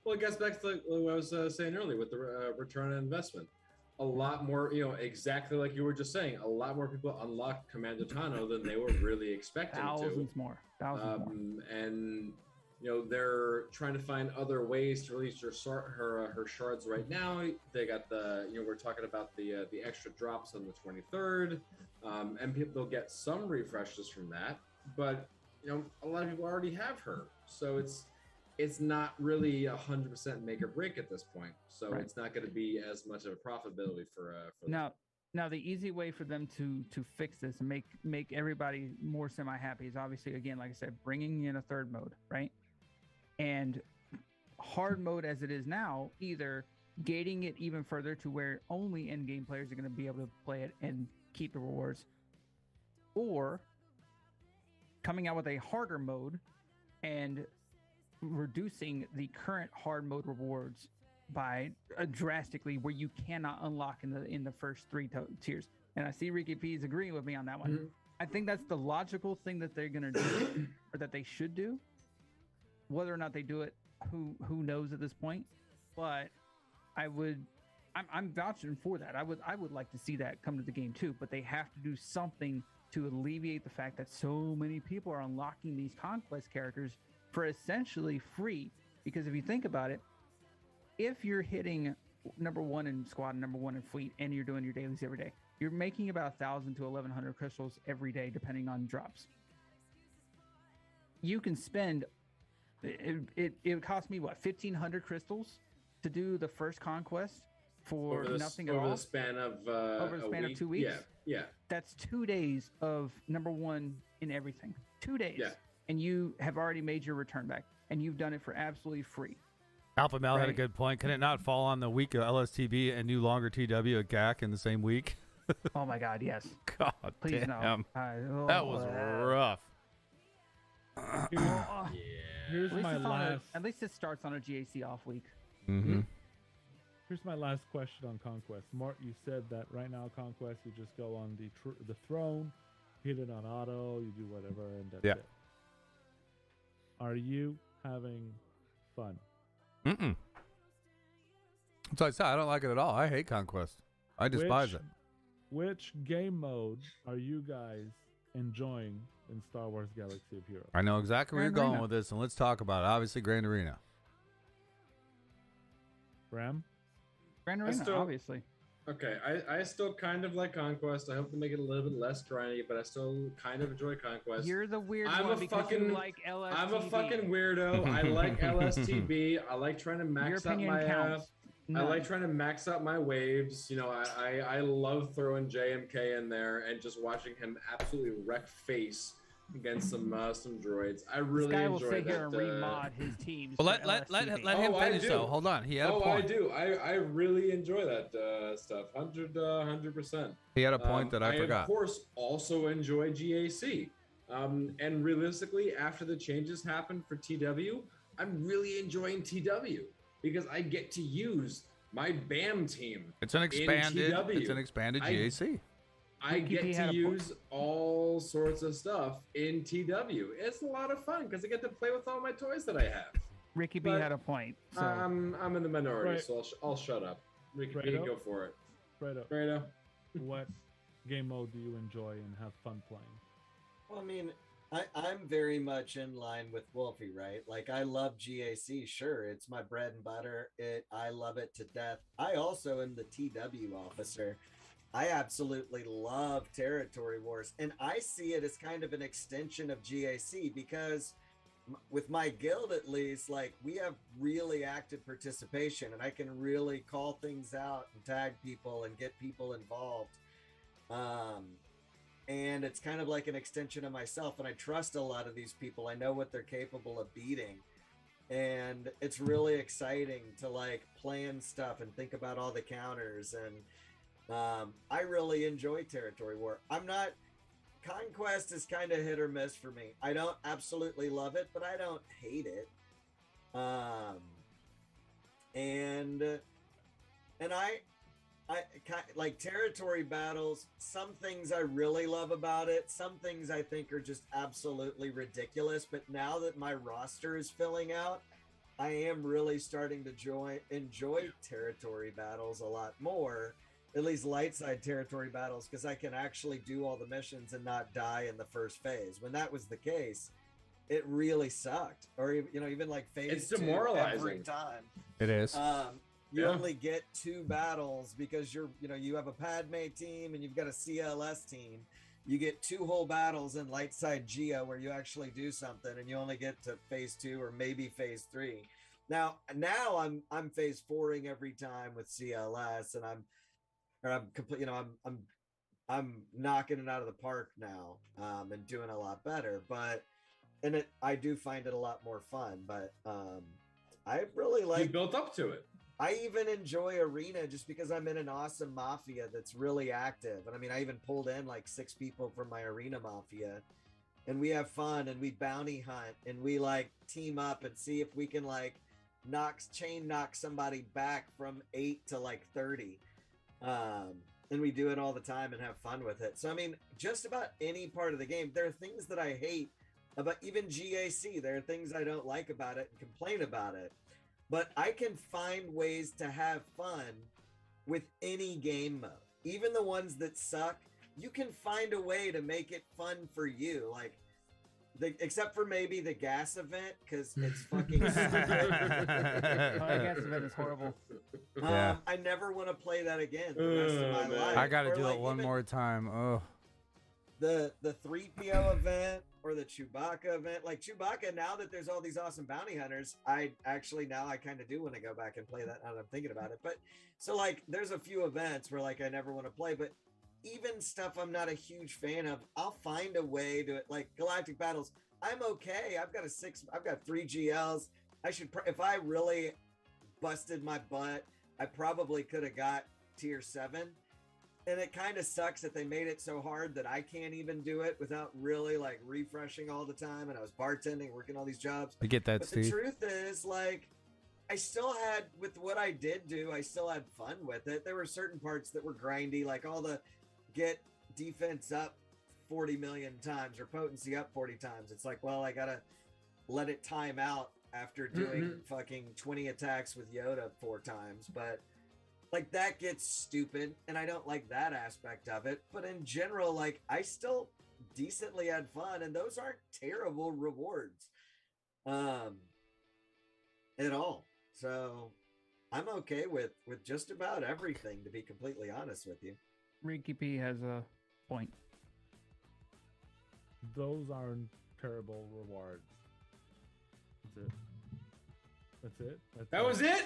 Well, it gets back to what I was saying earlier with the return on investment. A lot more, exactly like you were just saying, a lot more people unlocked Commander Tano than they were really expecting Thousands more. And they're trying to find other ways to release her shards right now. They got we're talking about the extra drops on the 23rd, and people will get some refreshes from that. But a lot of people already have her, so it's not really 100% make or break at this point. So It's not going to be as much of a profitability for them. Now the easy way for them to fix this and make everybody more semi-happy is obviously, again, like I said, bringing in a third mode, right? And hard mode as it is now, either gating it even further to where only end-game players are going to be able to play it and keep the rewards, or coming out with a harder mode and reducing the current hard mode rewards by drastically, where you cannot unlock in the first 3 tiers. And I see Reekeepea is agreeing with me on that one. Mm-hmm. I think that's the logical thing that they're going to do, or that they should do. Whether or not they do it, who knows at this point? But I'm vouching for that. I would like to see that come to the game too. But they have to do something to alleviate the fact that so many people are unlocking these conquest characters for essentially free. Because if you think about it, if you're hitting number 1 in squad and number 1 in fleet, and you're doing your dailies every day, you're making about 1,000 to 1,100 crystals every day, depending on drops. You can spend it cost me 1,500 crystals to do the first conquest for nothing at all. Over the span of 2 weeks. Yeah. That's 2 days of number 1 in everything. 2 days. Yeah. And you have already made your return back, and you've done it for absolutely free. Alpha Mel had a good point. Can it not fall on the week of LSTB and new longer TW at GAC in the same week? Oh my God, yes. God Please damn. No. That was rough. Here's my last. At least it starts on a GAC off week. Mm-hmm. Here's my last question on Conquest. Mart, you said that right now Conquest, you just go on the throne, hit it on auto, you do whatever, and that's it. Are you having fun? Mm-mm. So I said, I don't like it at all. I hate Conquest. I despise it. Which game mode are you guys enjoying in Star Wars Galaxy of Heroes? I know exactly where you're going with this, and let's talk about it. Obviously, Grand Arena. Ram? Grand Arena, obviously. Okay, I still kind of like Conquest. I hope to make it a little bit less grindy, but I still kind of enjoy Conquest. You're the weird one because you like LSTB. I'm a fucking weirdo. I like LSTB. I like trying to max out my I like trying to max out my waves. I love throwing JMK in there and just watching him absolutely wreck face against some droids. I really enjoy that. This guy will sit here and remod his teams. Well, let him finish though. Hold on, he had a point. I do. I really enjoy that stuff. 100%. He had a point that I forgot. I of course also enjoy GAC. And realistically, after the changes happened for TW, I'm really enjoying TW because I get to use my BAM team. It's an expanded GAC. I get to use all sorts of stuff in TW. It's a lot of fun because I get to play with all my toys that I have. Reekeepea had a point. So. I'm in the minority, so I'll shut up. Reekeepea, go for it. Fredo. What game mode do you enjoy and have fun playing? Well, I mean, I'm very much in line with Wolfie, right? Like, I love GAC, sure, it's my bread and butter. I love it to death. I also am the TW officer. I absolutely love Territory Wars, and I see it as kind of an extension of GAC because with my guild, at least, like, we have really active participation, and I can really call things out and tag people and get people involved. And it's kind of like an extension of myself, and I trust a lot of these people. I know what they're capable of beating, and it's really exciting to like plan stuff and think about all the counters. And I really enjoy Territory War. Conquest is kind of hit or miss for me. I don't absolutely love it, but I don't hate it. And I like territory battles. Some things I really love about it. Some things I think are just absolutely ridiculous. But now that my roster is filling out, I am really starting to enjoy territory battles a lot more. At least light side territory battles, because I can actually do all the missions and not die in the first phase. When that was the case, it really sucked. Or even like phase it's 2 demoralizing every time. It is. You only get 2 battles because you have a Padme team and you've got a CLS team. You get 2 whole battles in light side Geo where you actually do something, and you only get to phase 2 or maybe phase 3. Now I'm phase 4ing every time with CLS, and I'm knocking it out of the park now, and doing a lot better. I do find it a lot more fun. But I really like. You built up to it. I even enjoy Arena just because I'm in an awesome mafia that's really active. And I mean, I even pulled in like 6 people from my Arena mafia, and we have fun and we bounty hunt and we like team up and see if we can like chain knock somebody back from 8 to like 30. And we do it all the time and have fun with it. So, I mean, just about any part of the game, there are things that I hate about even GAC. There are things I don't like about it and complain about it. But I can find ways to have fun with any game mode. Even the ones that suck, you can find a way to make it fun for you. Like, except for maybe the gas event, because it's fucking stupid. The gas event is horrible. Yeah. I never want to play that again the rest of my life. I got to do it one more time. Oh. The 3PO event or the Chewbacca event, like Chewbacca, now that there's all these awesome bounty hunters, I kind of do want to go back and play that now that I'm thinking about it. But so like there's a few events where like I never want to play, but even stuff I'm not a huge fan of, I'll find a way to, like Galactic Battles, I'm okay. I've got 3 GLs. If I really busted my butt, I probably could have got tier 7. And it kind of sucks that they made it so hard that I can't even do it without really like refreshing all the time. And I was bartending, working all these jobs. I get that, but Steve. The truth is, like, I still had, with what I did do, I still had fun with it. There were certain parts that were grindy, like all the get defense up 40 million times or potency up 40 times. It's like, well, I got to let it time out after doing fucking 20 attacks with Yoda 4 times. But like that gets stupid, and I don't like that aspect of it. But in general, like I still decently had fun, and those aren't terrible rewards at all. So I'm okay with just about everything, to be completely honest with you. Reekeepea has a point. Those aren't terrible rewards. That's it. That was it.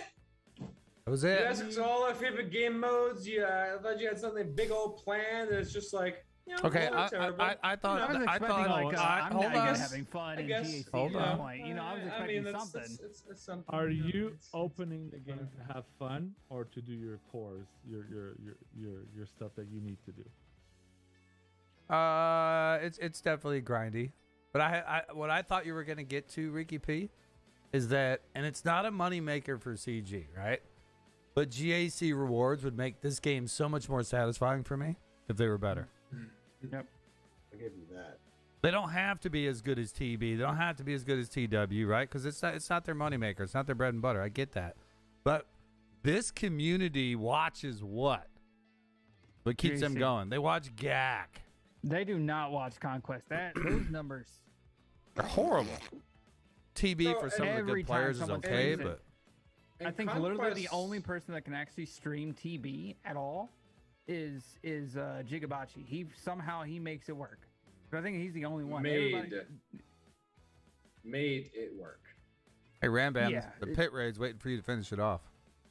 That was it. You asked all our favorite game modes. I thought you had something big old planned. And it's just like, okay. I thought. I was expecting I'm not having fun in GAC at that point. I was expecting something. It's something. Are you opening the game to have fun or to do your cores, your stuff that you need to do? It's definitely grindy, but what I thought you were gonna get to, Reekeepea, is that, and it's not a money maker for CG, right? But GAC rewards would make this game so much more satisfying for me if they were better. Yep. I'll give you that. They don't have to be as good as TB. They don't have to be as good as TW, right? Because it's not their moneymaker. It's not their bread and butter. I get that. But this community watches what? What keeps them going? They watch GAC. They do not watch Conquest. Those numbers are horrible. TB So, for some of the good players is okay, but I think literally the only person that can actually stream TB at all is Gigabachi. He makes it work. But I think he's the only one. Made it work. Hey, Rambam, the pit raid's waiting for you to finish it off.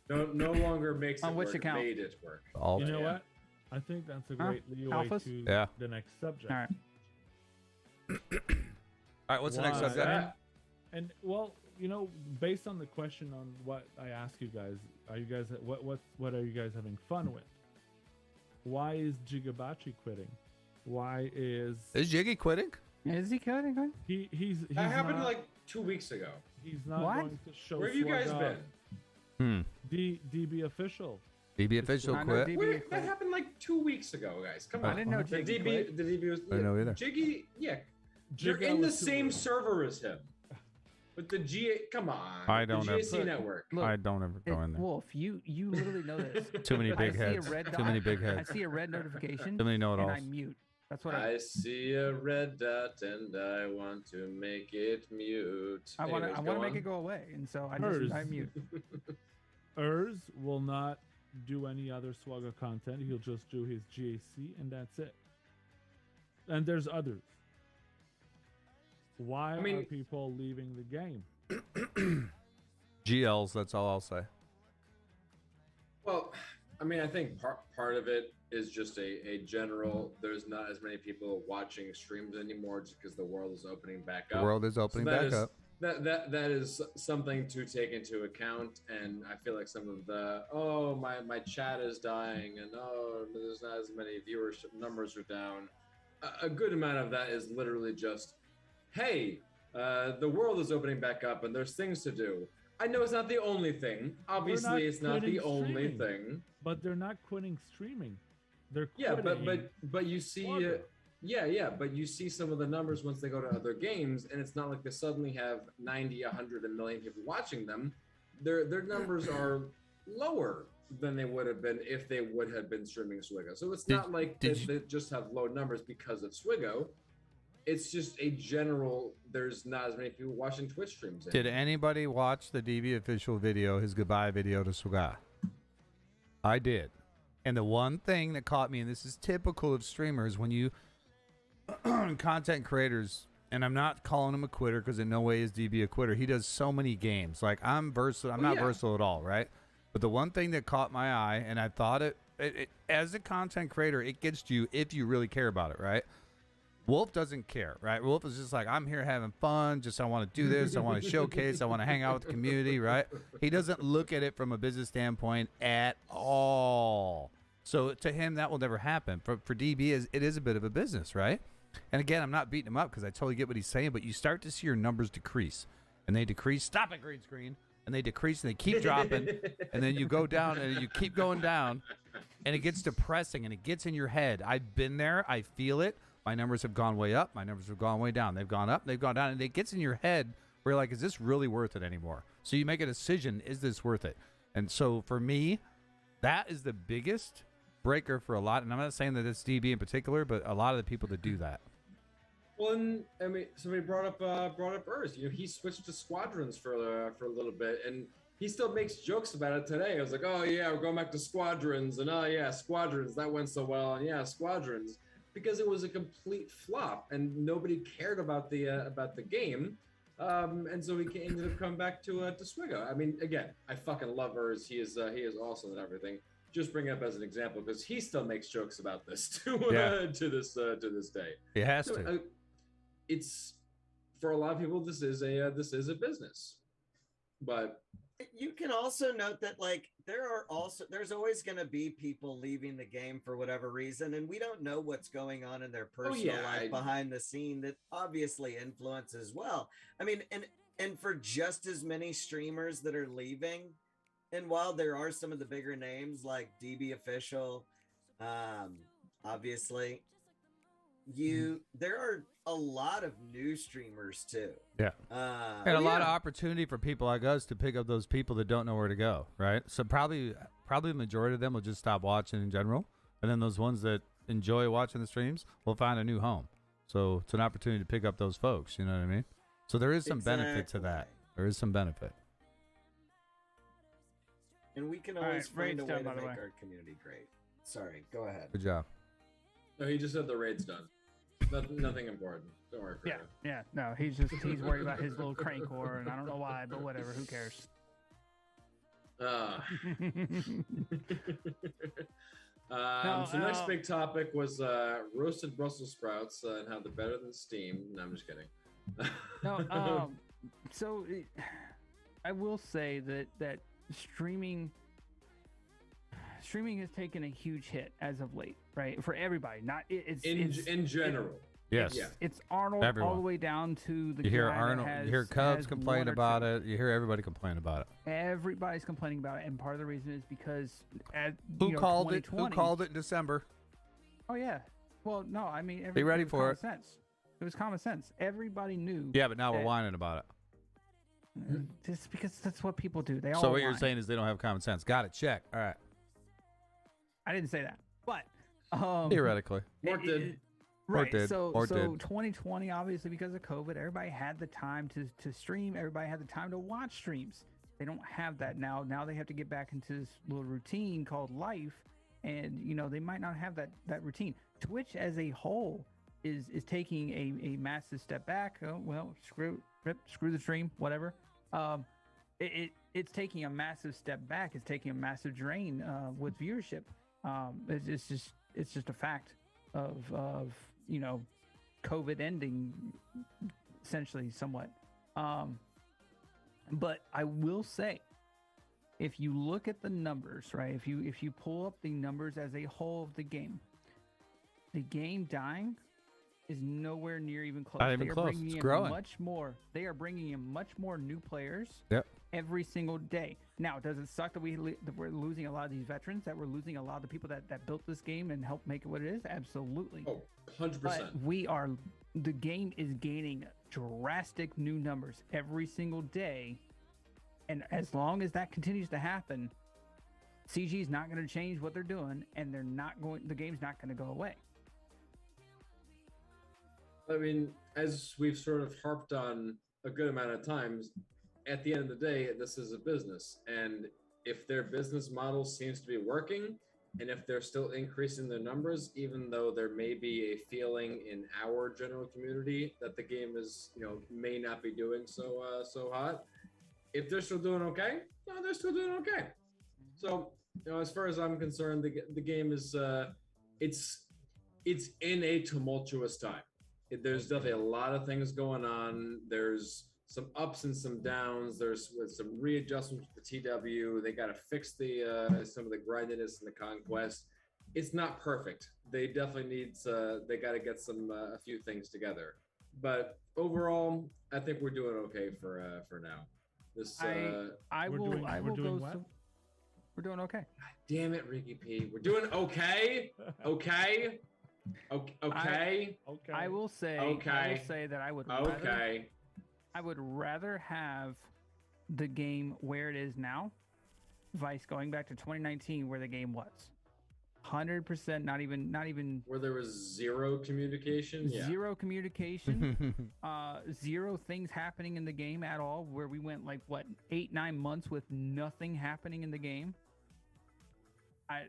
No longer makes on it which work. Account? Made it work. You know what? I think that's a great leeway to the next subject. All right. All right, what's the next subject? And well, based on the question on what I asked you guys, are you guys what are you guys having fun with? Why is Gigabachi quitting? Why is Jiggy quitting? Is he quitting? He's that happened like 2 weeks ago. He's not going to show. Where have you guys been? DB official. DB official quit. That happened like 2 weeks ago, guys. Come on. I didn't know Jiggy quit. The DB was. I didn't know either. Jiggy, you're in the same server as him. But the come on. I don't the GAC network. Look, I don't ever go in there. Wolf, you literally know this. Too many big heads. Too many big heads. I see a red notification. Too many know-it-alls. And I mute. That's what I see a red dot and I want to make it mute. I want to make it go away, and so I mute. Will not do any other SWGOH content. He'll just do his GAC, and that's it. And there's others. Why are people leaving the game? GLs, that's all I'll say. Well, I think part of it is just a general, there's not as many people watching streams anymore just because the world is opening back up. The world is opening back up. That is something to take into account, and I feel like some of the my chat is dying, and there's not as many viewership numbers are down. A good amount of that is literally just, hey, the world is opening back up, and there's things to do. I know it's not the only thing. Obviously, it's not the only thing. But they're not quitting streaming. They're quitting. But you see. But you see some of the numbers once they go to other games, and it's not like they suddenly have 90, 100, a million people watching them. Their numbers are lower than they would have been if they would have been streaming SWGOH. So it's not like they just have low numbers because of SWGOH. It's just a general, there's not as many people watching Twitch streams. Did anybody watch the DB official video, his goodbye video to SWGOH? I did. And the one thing that caught me, and this is typical of streamers, when you content creators, and I'm not calling him a quitter because in no way is DB a quitter. He does so many games. Like, I'm versatile. I'm not versatile at all, right? But the one thing that caught my eye, and I thought it as a content creator, it gets to you if you really care about it, right? Wolf doesn't care, right? Wolf is just like, I'm here having fun. Just I want to do this. I want to showcase. I want to hang out with the community, right? He doesn't look at it from a business standpoint at all. So to him, that will never happen. For DB, it is a bit of a business, right? And again, I'm not beating him up because I totally get what he's saying, but you start to see your numbers decrease. And they decrease. Stop it, green screen. And they decrease and they keep dropping. And then you go down and you keep going down. And it gets depressing and it gets in your head. I've been there. I feel it. My numbers have gone way up. My numbers have gone way down. They've gone up. They've gone down. And it gets in your head where you're like, is this really worth it anymore? So you make a decision. Is this worth it? And so for me, that is the biggest breaker for a lot. And I'm not saying that it's DB in particular, but a lot of the people that do that. Well, and, somebody brought up Urs. He switched to Squadrons for a little bit, and he still makes jokes about it today. I was like, oh yeah, we're going back to Squadrons, and oh yeah, Squadrons, that went so well, and yeah, Squadrons, because it was a complete flop, and nobody cared about the game, and so he ended up coming back to SWGOH. Again, I fucking love Urs. He is awesome and everything. Just bring it up as an example because he still makes jokes about this to this day. He has to. It's for a lot of people. This is a business, but you can also note that there's always going to be people leaving the game for whatever reason, and we don't know what's going on in their personal life behind the scene that obviously influence as well. And for just as many streamers that are leaving, and while there are some of the bigger names like DB Official, obviously, there are a lot of new streamers too. Yeah. And a lot of opportunity for people like us to pick up those people that don't know where to go, right? So probably the majority of them will just stop watching in general. And then those ones that enjoy watching the streams will find a new home. So it's an opportunity to pick up those folks, you know what I mean? So there is some benefit to that. There is some benefit. And we can always find a way to make our community great. Sorry, go ahead. Good job. No, he just said the raid's done. Nothing important. Don't worry for him. Yeah. No, he's worried about his little crank core, and I don't know why, but whatever. Who cares? So next big topic was roasted Brussels sprouts and how they're better than steam. No, I'm just kidding. So I will say that streaming has taken a huge hit as of late, right? For everybody, not it's in general. Yes. It's Arnold all the way down to the. You hear Arnold. You hear Cubs complain about it. You hear everybody complain about it. Everybody's complaining about it, and part of the reason is because who called it? Who called it in December? Oh yeah. Well, no, I mean, be ready for it. Sense. It was common sense. Everybody knew. Yeah, but now we're whining about it. Just because that's what people do. They all. So what you're saying is they don't have common sense. Got it. Check. All right. I didn't say that, but theoretically, Mort did. Right. So 2020, obviously, because of COVID, everybody had the time to stream. Everybody had the time to watch streams. They don't have that now. Now they have to get back into this little routine called life, and they might not have that routine. Twitch as a whole is taking a massive step back. Oh well, screw the stream, whatever. It's taking a massive step back. It's taking a massive drain with viewership. It's just a fact of COVID ending essentially somewhat. But I will say, if you look at the numbers, right? If you pull up the numbers as a whole of the game dying is nowhere near even close. Not even close. It's growing. They are bringing in much more new players. Yep. Every single day. Now, does it suck that we're losing a lot of these veterans, that we're losing a lot of the people that built this game and helped make it what it is? Absolutely. Oh, 100%. But the game is gaining drastic new numbers every single day. And as long as that continues to happen, CG is not going to change what they're doing, and the game's not going to go away. I mean, as we've sort of harped on a good amount of times, at the end of the day, this is a business. And if their business model seems to be working, and if they're still increasing their numbers, even though there may be a feeling in our general community that the game is, may not be doing so hot, if they're still doing okay, they're still doing okay. So, as far as I'm concerned, the game is, it's in a tumultuous time. There's definitely a lot of things going on. There's some ups and some downs. There's some readjustments with the TW. They got to fix some of the grindiness and the conquest. It's not perfect. They definitely need they got to get a few things together. But overall, I think we're doing okay for now. We're doing okay. God damn it, Reekeepea. We're doing okay. Okay. Okay. I will say. Okay. I will say that I would. I would rather have the game where it is now, vice going back to 2019 where the game was. 100%, not even where there was zero communication. Zero communication. Zero things happening in the game at all. Where we went 8-9 months with nothing happening in the game.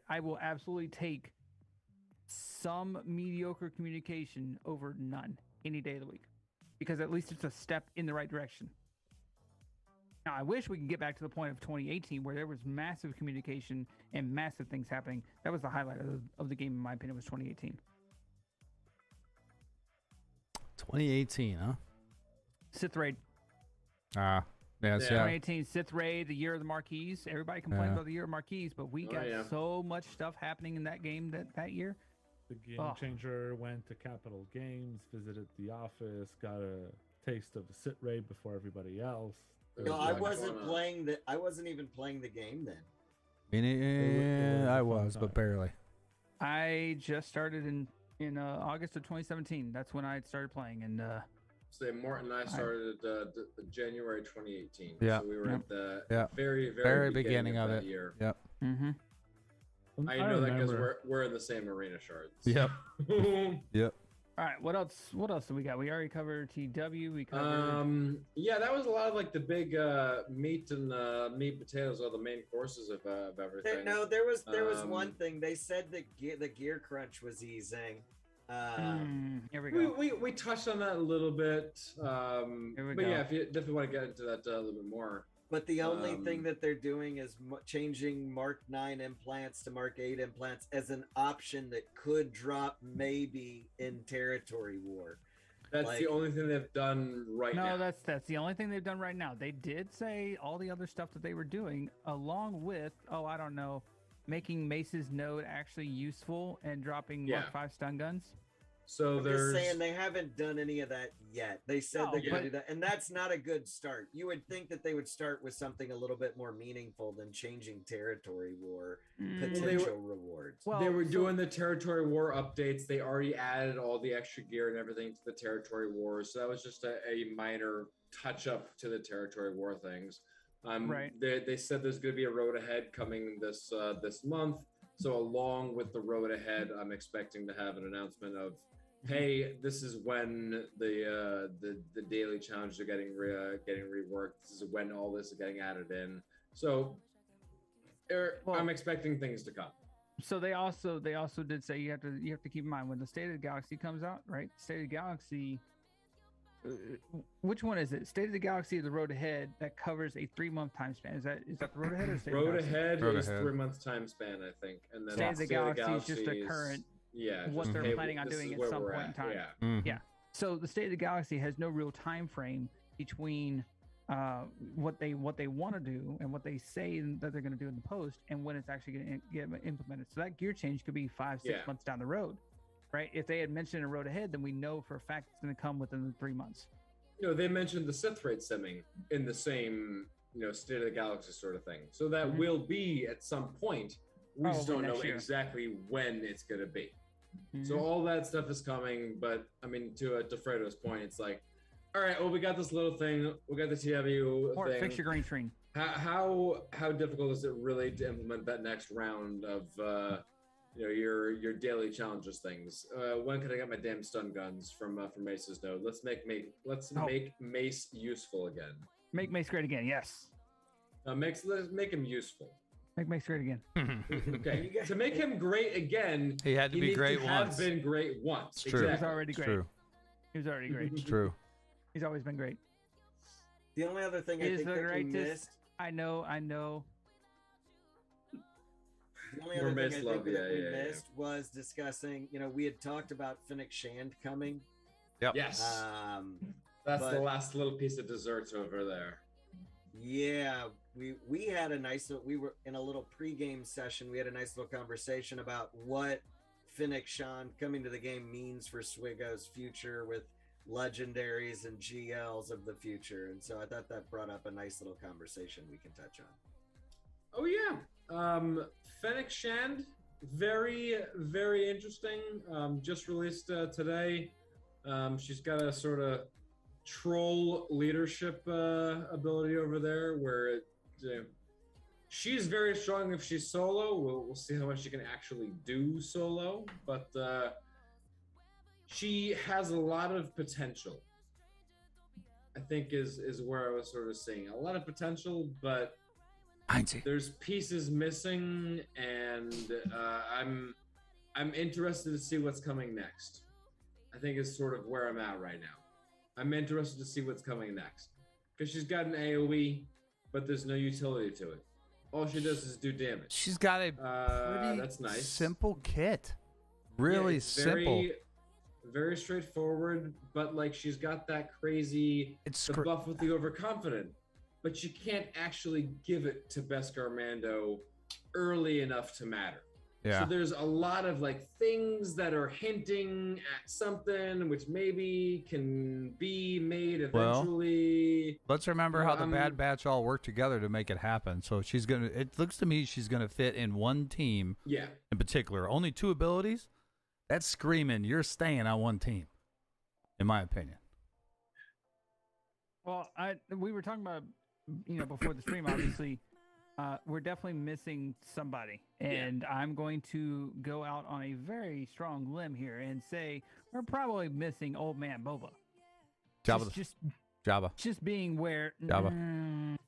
I will absolutely take some mediocre communication over none any day of the week, because at least it's a step in the right direction. Now, I wish we could get back to the point of 2018 where there was massive communication and massive things happening. That was the highlight of the game, in my opinion, was 2018. 2018, huh? Sith Raid. Yeah. 2018 Sith Raid, the year of the Marquees. Everybody complained about the year of Marquees, but we got so much stuff happening in that game that year. The game changer went to Capital Games, visited the office, got a taste of the Sith Raid before everybody else. No, I wasn't playing I wasn't even playing the game then. I was, but barely. I just started in in August of 2017. That's when I started playing, and So Mort and I started January 2018. Yeah. So we were at the Yeah. very beginning of that it. year. Yep. mm-hmm. I know that because we're in the same arena shards. Yep. Yep. All right, what else? What else do we got? We already covered TW. We covered. Yeah, that was a lot of like the big meat and meat potatoes are the main courses of everything. No, there was one thing. They said that the gear crunch was easing. Here we go. We touched on that a little bit. Here we but go. yeah, if you definitely want to get into that a little bit more. But the only thing that they're doing is changing Mark 9 implants to Mark 8 implants as an option that could drop maybe in territory war. That's the only thing they've done now. No, that's the only thing they've done right now. They did say all the other stuff that they were doing, along with, I don't know, making Mace's node actually useful and dropping Mark 5 stun guns. So I'm just saying they haven't done any of that yet. They said they're going to do that, and that's not a good start. You would think that they would start with something a little bit more meaningful than changing territory war potential rewards. Well, they were doing the territory war updates. They already added all the extra gear and everything to the territory wars. So that was just a minor touch up to the territory war things. Right. They said there's going to be a road ahead coming this month. So along with the road ahead, I'm expecting to have an announcement of, hey, this is when the daily challenges are getting reworked. This is when all this is getting added in. So I'm expecting things to come. So they also did say you have to keep in mind when the State of the Galaxy comes out, right? State of the Galaxy. Which one is it? State of the Galaxy or the Road Ahead that covers a 3-month time span? Is that the Road Ahead or State Road of the Galaxy? Ahead is 3 months time span, I think, and then State of the Galaxy is just a current. What they're planning on doing at some point in time. Yeah. So the State of the Galaxy has no real time frame between what they want to do and what they say that they're going to do in the post and when it's actually going to get implemented. So that gear change could be 5-6 months down the road, right? If they had mentioned a road ahead, then we know for a fact it's going to come within the 3 months. They mentioned the Sith rate simming in the same State of the Galaxy sort of thing. So that will be at some point. We just don't know exactly when it's going to be. So all that stuff is coming, but I mean, to Fredo's point, it's like, all right, well, we got this little thing, we got the TW or thing. Fix your green screen. How difficult is it really to implement that next round of your daily challenges things? When can I get my damn stun guns from Mace's node? Let's make Mace useful again. Make Mace great again. Yes. Let's make him useful. Make Mace great again. Okay, to make him great again, he had to be great once. Have been great once. It's true. Exactly. He was already great. True. He was already great. It's true. He's always been great. The only other thing I think that we missed. I know. The only other thing I think that we missed was discussing. We had talked about Fennec Shand coming. Yep. Yes. That's the last little piece of dessert over there. Yeah, we had we were in a little pregame session. We had a nice little conversation about what Fennec Shand coming to the game means for SWGOH's future with legendaries and GLs of the future. And so I thought that brought up a nice little conversation we can touch on. Oh yeah. Fennec Shand, very, very interesting. Just released today. She's got a sort of troll leadership ability over there where she's very strong if she's solo. We'll see how much she can actually do solo, but she has a lot of potential. I think is where I was sort of seeing a lot of potential, but there's pieces missing, and I'm interested to see what's coming next. I think is sort of where I'm at right now. I'm interested to see what's coming next because she's got an AoE, but there's no utility to it. All she does is do damage. She's got a pretty that's nice. Simple kit. Really simple. Very straightforward, but like she's got that crazy buff with the overconfident, but you can't actually give it to Beskar Mando early enough to matter. Yeah. So there's a lot of like things that are hinting at something which maybe can be made eventually. Well, let's remember how the Bad Batch all worked together to make it happen. So it looks to me she's gonna fit in one team. Yeah. In particular, only 2 abilities, That's screaming you're staying on one team, in my opinion. Well, we were talking about, before the stream, obviously, we're definitely missing somebody. And I'm going to go out on a very strong limb here and say we're probably missing Old Man Boba. Jabba. Just being where... Jabba.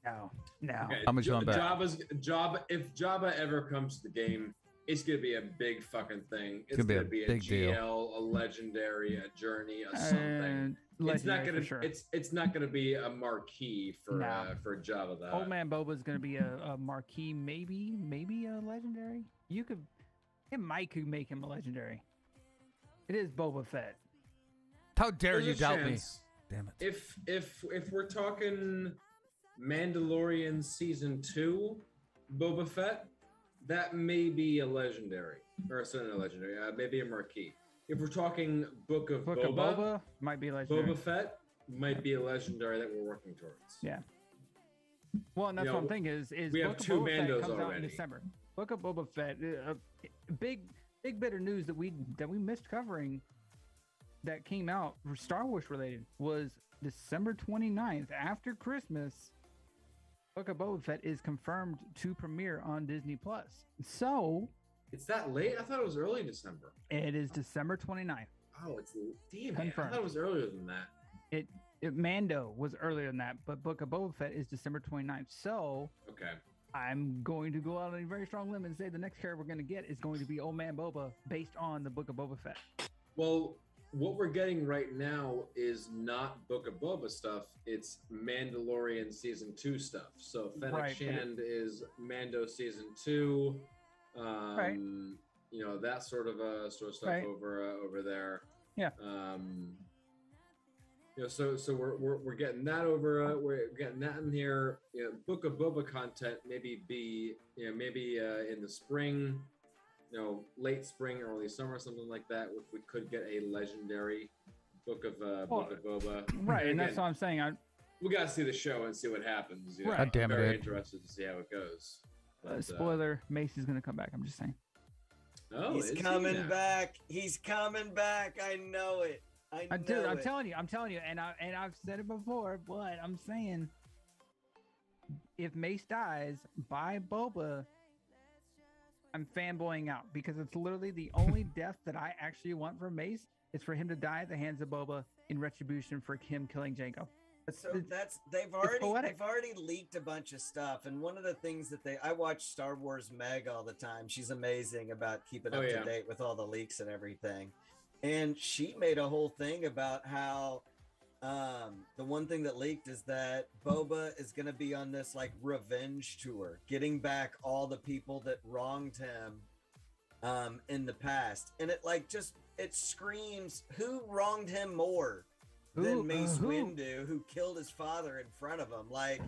No. Okay. How much you want back? Jabba, if Jabba ever comes to the game, it's going to be a big fucking thing. It's going to be a big GL, deal. a legendary, a journey, a something. It's not going to sure. It's not going to be a marquee for Jabba. That Old Man Boba is going to be a marquee, maybe a legendary. It might could make him a legendary. It is Boba Fett. How dare you doubt me? Damn it. If we're talking Mandalorian season 2, Boba Fett, that may be a legendary, or sorry, not a legendary, maybe a marquee. If we're talking Book of Boba, might be legendary. Boba Fett might be a legendary that we're working towards. Yeah. Well, and that's what I'm thinking is we Book have of 2 Boba Fett Mandos comes out in already. December. Book of Boba Fett, big bit of news that we missed covering that came out for Star Wars related was December 29th after Christmas. Book of Boba Fett is confirmed to premiere on Disney Plus. So it's that late? I thought it was early December. It is December 29th. Oh, it's damn. Confirmed. I thought it was earlier than that. Mando was earlier than that, but Book of Boba Fett is December 29th. So okay, I'm going to go out on a very strong limb and say the next character we're going to get is going to be Old Man Boba based on the Book of Boba Fett. Well, what we're getting right now is not Book of Boba stuff. It's Mandalorian season 2 stuff. So Fennec Shand is Mando season 2. Right. That sort of stuff over there. Yeah. So we're getting that over. We're getting that in here. Book of Boba content maybe in the spring. Late spring, early summer, something like that. If we could get a legendary Book of Boba, right? And that's what I'm saying. We gotta see the show and see what happens. Right. I'm very interested to see how it goes. But, spoiler: Mace is gonna come back. I'm just saying. Oh, he's coming back. He's coming back. I know it. Dude, I'm telling you, and I've said it before, but I'm saying, if Mace dies by Boba, I'm fanboying out because it's literally the only death that I actually want from Mace is for him to die at the hands of Boba in retribution for him killing Jango. They've already leaked a bunch of stuff, and one of the things that I watch Star Wars Meg all the time. She's amazing about keeping up to date with all the leaks and everything. And she made a whole thing about how the one thing that leaked is that Boba is going to be on this like revenge tour, getting back all the people that wronged him in the past. And it screams, who wronged him more than Mace Windu, who killed his father in front of him? Like,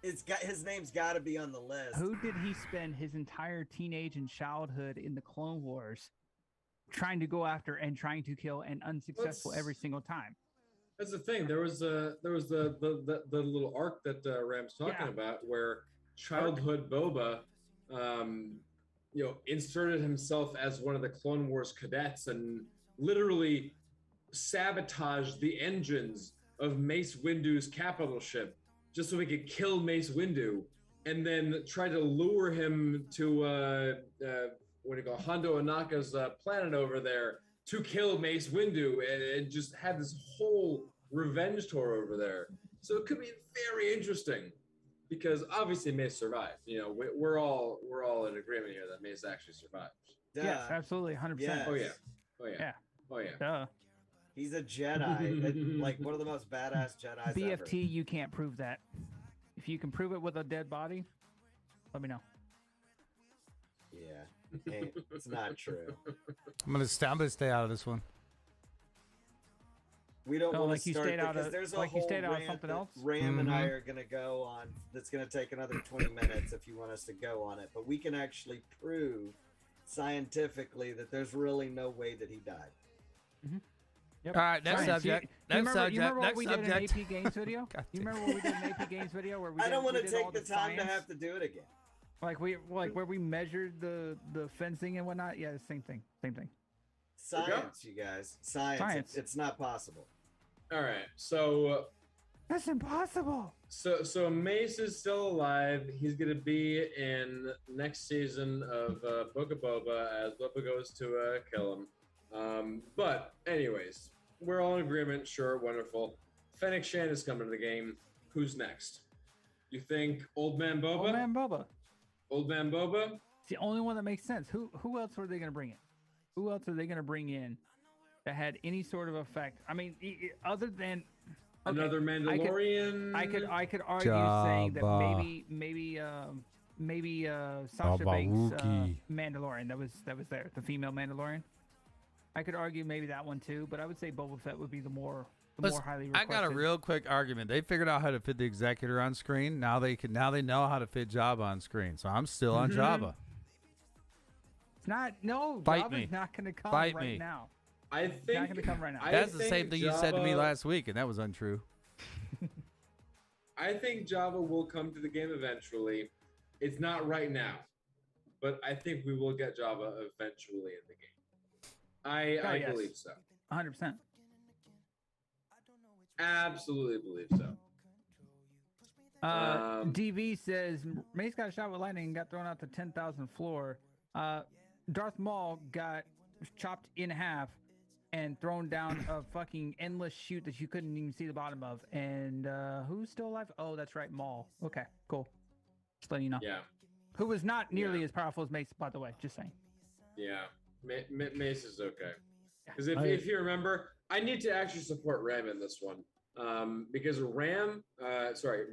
his name's got to be on the list. Who did he spend his entire teenage and childhood in the Clone Wars trying to go after and trying to kill and unsuccessful every single time? That's the thing. There was the little arc that Ram's talking about where childhood Boba, inserted himself as one of the Clone Wars cadets and literally sabotaged the engines of Mace Windu's capital ship just so he could kill Mace Windu, and then try to lure him to Hondo Ohnaka's planet over there to kill Mace Windu, and just had this whole revenge tour over there. So it could be very interesting because obviously Mace survived. We're all in agreement here that Mace actually survived. Yes, absolutely, 100%. Yes. Oh yeah. Duh. He's a Jedi, like one of the most badass Jedis BFT, ever. you can't prove that. If you can prove it with a dead body, let me know. Yeah, it's not true. I'm gonna stay out of this one. We don't want to start because there's a whole rant something that else. Ram and I are going to go on. That's going to take another 20 minutes if you want us to go on it. But we can actually prove scientifically that there's really no way that he died. Mm-hmm. Yep. All right, next subject. You remember what we did in an AP Games video? You remember what we did in an AP Games video where I don't want to take the time to have to do it again. Where we measured the fencing and whatnot. Yeah, same thing. Science, you guys. Science. It's not possible. All right, so That's impossible. So Mace is still alive. He's gonna be in next season of Book of Boba as Boba goes to kill him. But anyways, we're all in agreement. Sure, wonderful. Fennec Shand is coming to the game. Who's next? You think Old Man Boba? Old Man Boba. Old Man Boba? It's the only one that makes sense. Who else are they going to bring in? Who else are they going to bring in that had any sort of effect? I mean, other than another Mandalorian. I could argue saying that maybe Sasha Banks Mandalorian that was there, the female Mandalorian. I could argue maybe that one too, but I would say Boba Fett would be the more highly requested. I got a real quick argument. They figured out how to fit the Executor on screen. Now they know how to fit Jabba on screen. So I'm still on Jabba. It's not Fight Jabba's me. not going to come Fight right me. now. I think It's not going to come right now. That's the same thing you said to me last week, and that was untrue. I think Jabba will come to the game eventually. It's not right now, but I think we will get Jabba eventually in the game. I Yes. believe so. 100%. Absolutely believe so. DV says Mace got shot with lightning and got thrown out the 10,000 floor. Darth Maul got chopped in half and thrown down a fucking endless chute that you couldn't even see the bottom of. And who's still alive? Oh, that's right, Maul. Okay, cool. Just letting you know. Yeah. Who was not nearly as powerful as Mace, by the way. Just saying. Yeah. Mace is okay. Because if you remember, I need to actually support Ram in this one. Because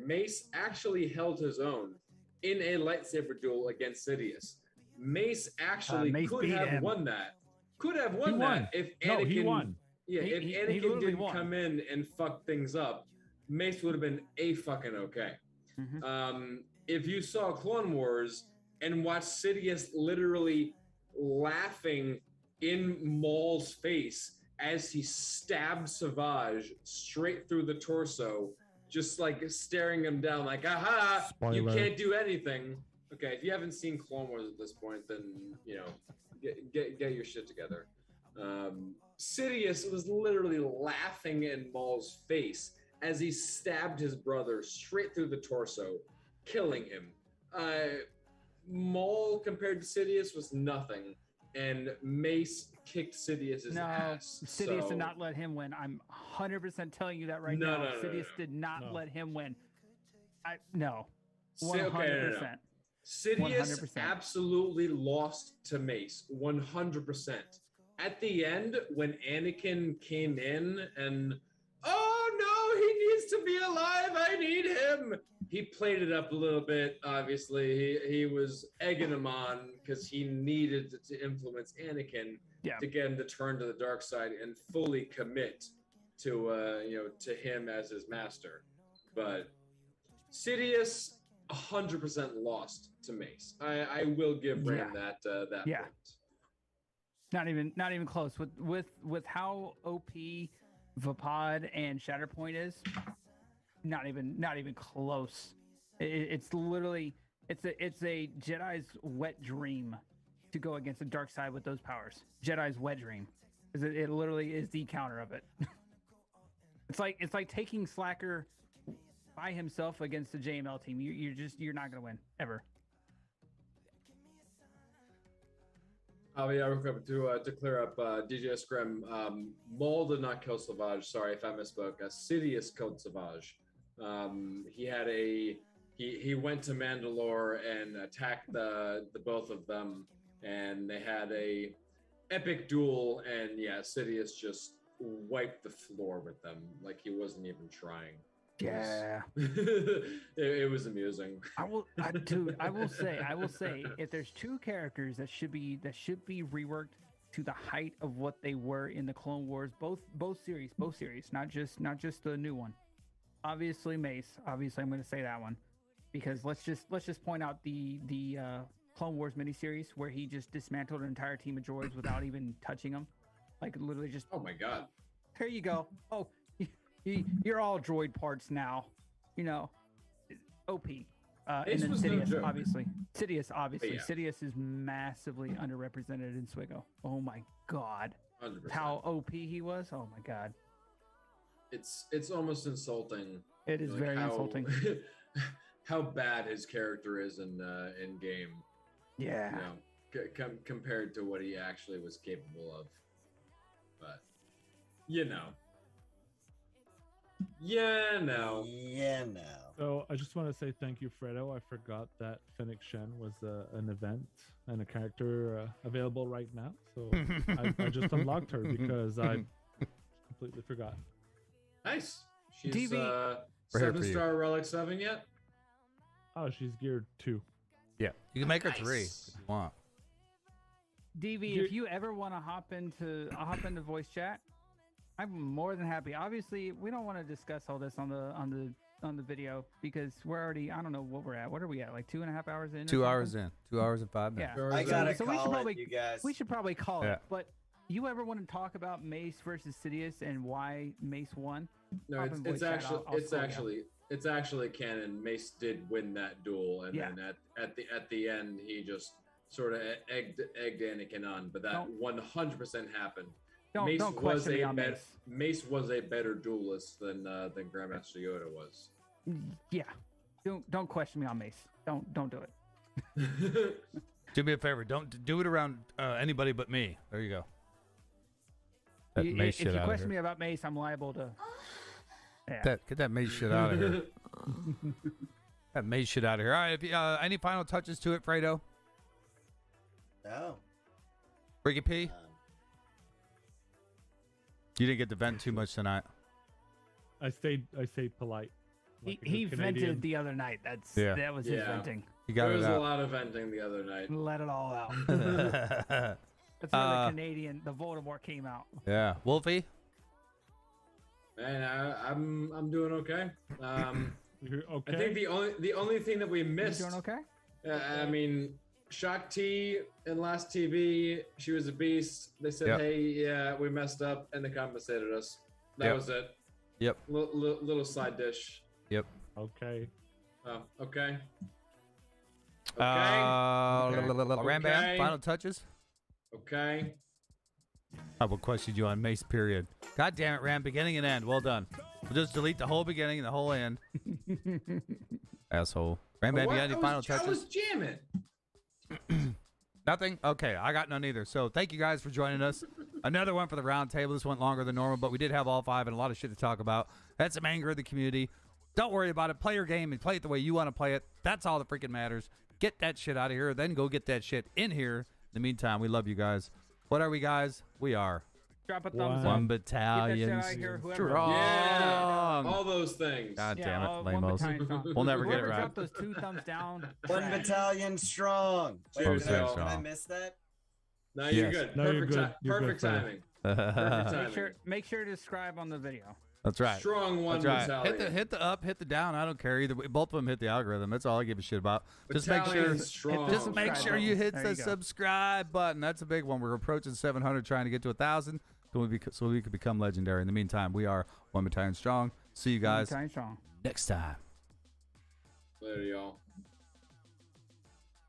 Mace actually held his own in a lightsaber duel against Sidious. Mace actually could have won that. Could have won that if Anakin. He won. Yeah, if he Anakin didn't won. come in and fuck things up, Mace would have been fucking okay. Mm-hmm. If you saw Clone Wars and watched Sidious literally laughing in Maul's face as he stabbed Savage straight through the torso, just like staring him down like, aha, Spoiler. You can't do anything. Okay, if you haven't seen Clone Wars at this point, then, get your shit together. Sidious was literally laughing in Maul's face as he stabbed his brother straight through the torso, killing him. Maul compared to Sidious was nothing, and Mace kicked Sidious's ass. Sidious did not let him win. I'm 100% telling you that right now. Sidious did not let him win. 100%. Sidious 100%. absolutely lost to Mace, 100%. At the end, when Anakin came in and, oh no, he needs to be alive, I need him. He played it up a little bit, obviously. He was egging him on because he needed to influence Anakin to get him to turn to the dark side and fully commit to him as his master. But Sidious 100% lost to Mace. I will give Ram that point. Not even close. With how OP Vapod and Shatterpoint is, not even close. It's literally it's a Jedi's wet dream to go against the dark side with those powers. Jedi's wet dream. It literally is the counter of it. It's like taking Slacker by himself against the JML team. You're not gonna win ever. Real quick to clear up DJ Scrim. Maul did not kill Savage. Sorry if I misspoke. Sidious killed Savage. He went to Mandalore and attacked the both of them, and they had a epic duel. And Sidious just wiped the floor with them like he wasn't even trying. Yeah, it was amusing. I will say, if there's two characters that should be reworked to the height of what they were in the Clone Wars, both series, not just the new one. Obviously, Mace. Obviously, I'm going to say that one because let's just point out the Clone Wars miniseries where he just dismantled an entire team of droids without even touching them, like literally just. Oh my god! Here you go. Oh. You're all droid parts now, OP. And then Sidious, obviously. Sidious, obviously. Yeah. Sidious is massively underrepresented in SWGOH. Oh my god. 100%. How OP he was. Oh my god. It's almost insulting. It is very insulting. How bad his character is in game. Yeah. You know, compared to what he actually was capable of. But you know. Yeah, no. Yeah, no. So I just want to say thank you, Fredo. I forgot that Fennec Shand was an event and a character available right now. So I just unlocked her because I completely forgot. Nice. She's We're here 7-star relic 7 yet? Oh, she's geared 2. Yeah, you can make her Nice. 3 if you want. DV, if you ever want to hop into voice chat, I'm more than happy. Obviously, we don't want to discuss all this on the video because we're already, I don't know what we're at. What are we at? Like 2.5 hours in? 2 hours in. 2 hours and 5 minutes. Yeah. I gotta So we should call probably- it, you guys. We should probably call Yeah. it. But you ever want to talk about Mace versus Sidious and why Mace won? No, Hop in voice chat, it's actually canon. Mace did win that duel, and Yeah. then at the end he just sort of egged Anakin on, but that Don't- 100% happened. Don't question me on Mace. Mace was a better duelist than Grandmaster Yoda was. Yeah. Don't question me on Mace. Don't do it. Do me a favor. Don't do it around anybody but me. There you go. That You- Mace if shit you out of question here. me about Mace, I'm liable to. Yeah. Get that Mace shit out of here. That Mace shit out of here. All right. If you, any final touches to it, Fredo? No. Reekeepea? Um, You didn't get to vent too much tonight. I stayed polite. like a He good vented Canadian. the other night. Yeah. That was his Yeah. venting. You got There it was a out. lot of venting the other night. Let it all out. Yeah. That's where the Canadian, the Voldemort came out. Wolfie? Man, I'm doing okay. You're okay. I think the only thing that we You missed. doing okay? I mean, Shock T in last TV, she was a beast. They said, Yep. "Hey, yeah, we messed up," and they compensated us. That Yep. was it. Yep. Little side dish. Yep. Okay. Oh, okay. Ram Bam, Okay. final touches? Okay. I will question you on Mace, period. God damn it, Ram, beginning and end. Well done. We'll just delete the whole beginning and the whole end. Asshole. Ram Bam, you got any final I was touches? jamming. Nothing? Okay, I got none either. So thank you guys for joining us. Another one for the round table. This went longer than normal, but we did have all 5 and a lot of shit to talk about. Had some anger in the community. Don't worry about it. Play your game and play it the way you want to play it. That's all that freaking matters. Get that shit out of here, then go get that shit in here. In the meantime, we love you guys. What are we, guys? We are Drop a thumbs one up. battalion out of here, whoever- strong. Yeah. All those things. God Yeah, damn it, one lamos. battalion strong. We'll never get it Whoever right. dropped those 2 thumbs down. One trash. battalion strong. Wait, Cheers, did I- y'all. did I miss that? No, you're Yes. good. No, you're Perfect, good. You're perfect good, timing. Perfect timing. Make sure to subscribe on the video. That's right. Strong one That's right. battalion. Hit the up, hit the down. I don't care either. Both of them hit the algorithm. That's all I give a shit about. Just make sure. Battalion strong. Just make sure you hit There the you go. subscribe button. That's a big one. We're approaching 700, trying to get to 1,000, so we could become legendary. In the meantime, we are one battalion strong. See you guys Battalion strong. next time. Later, y'all.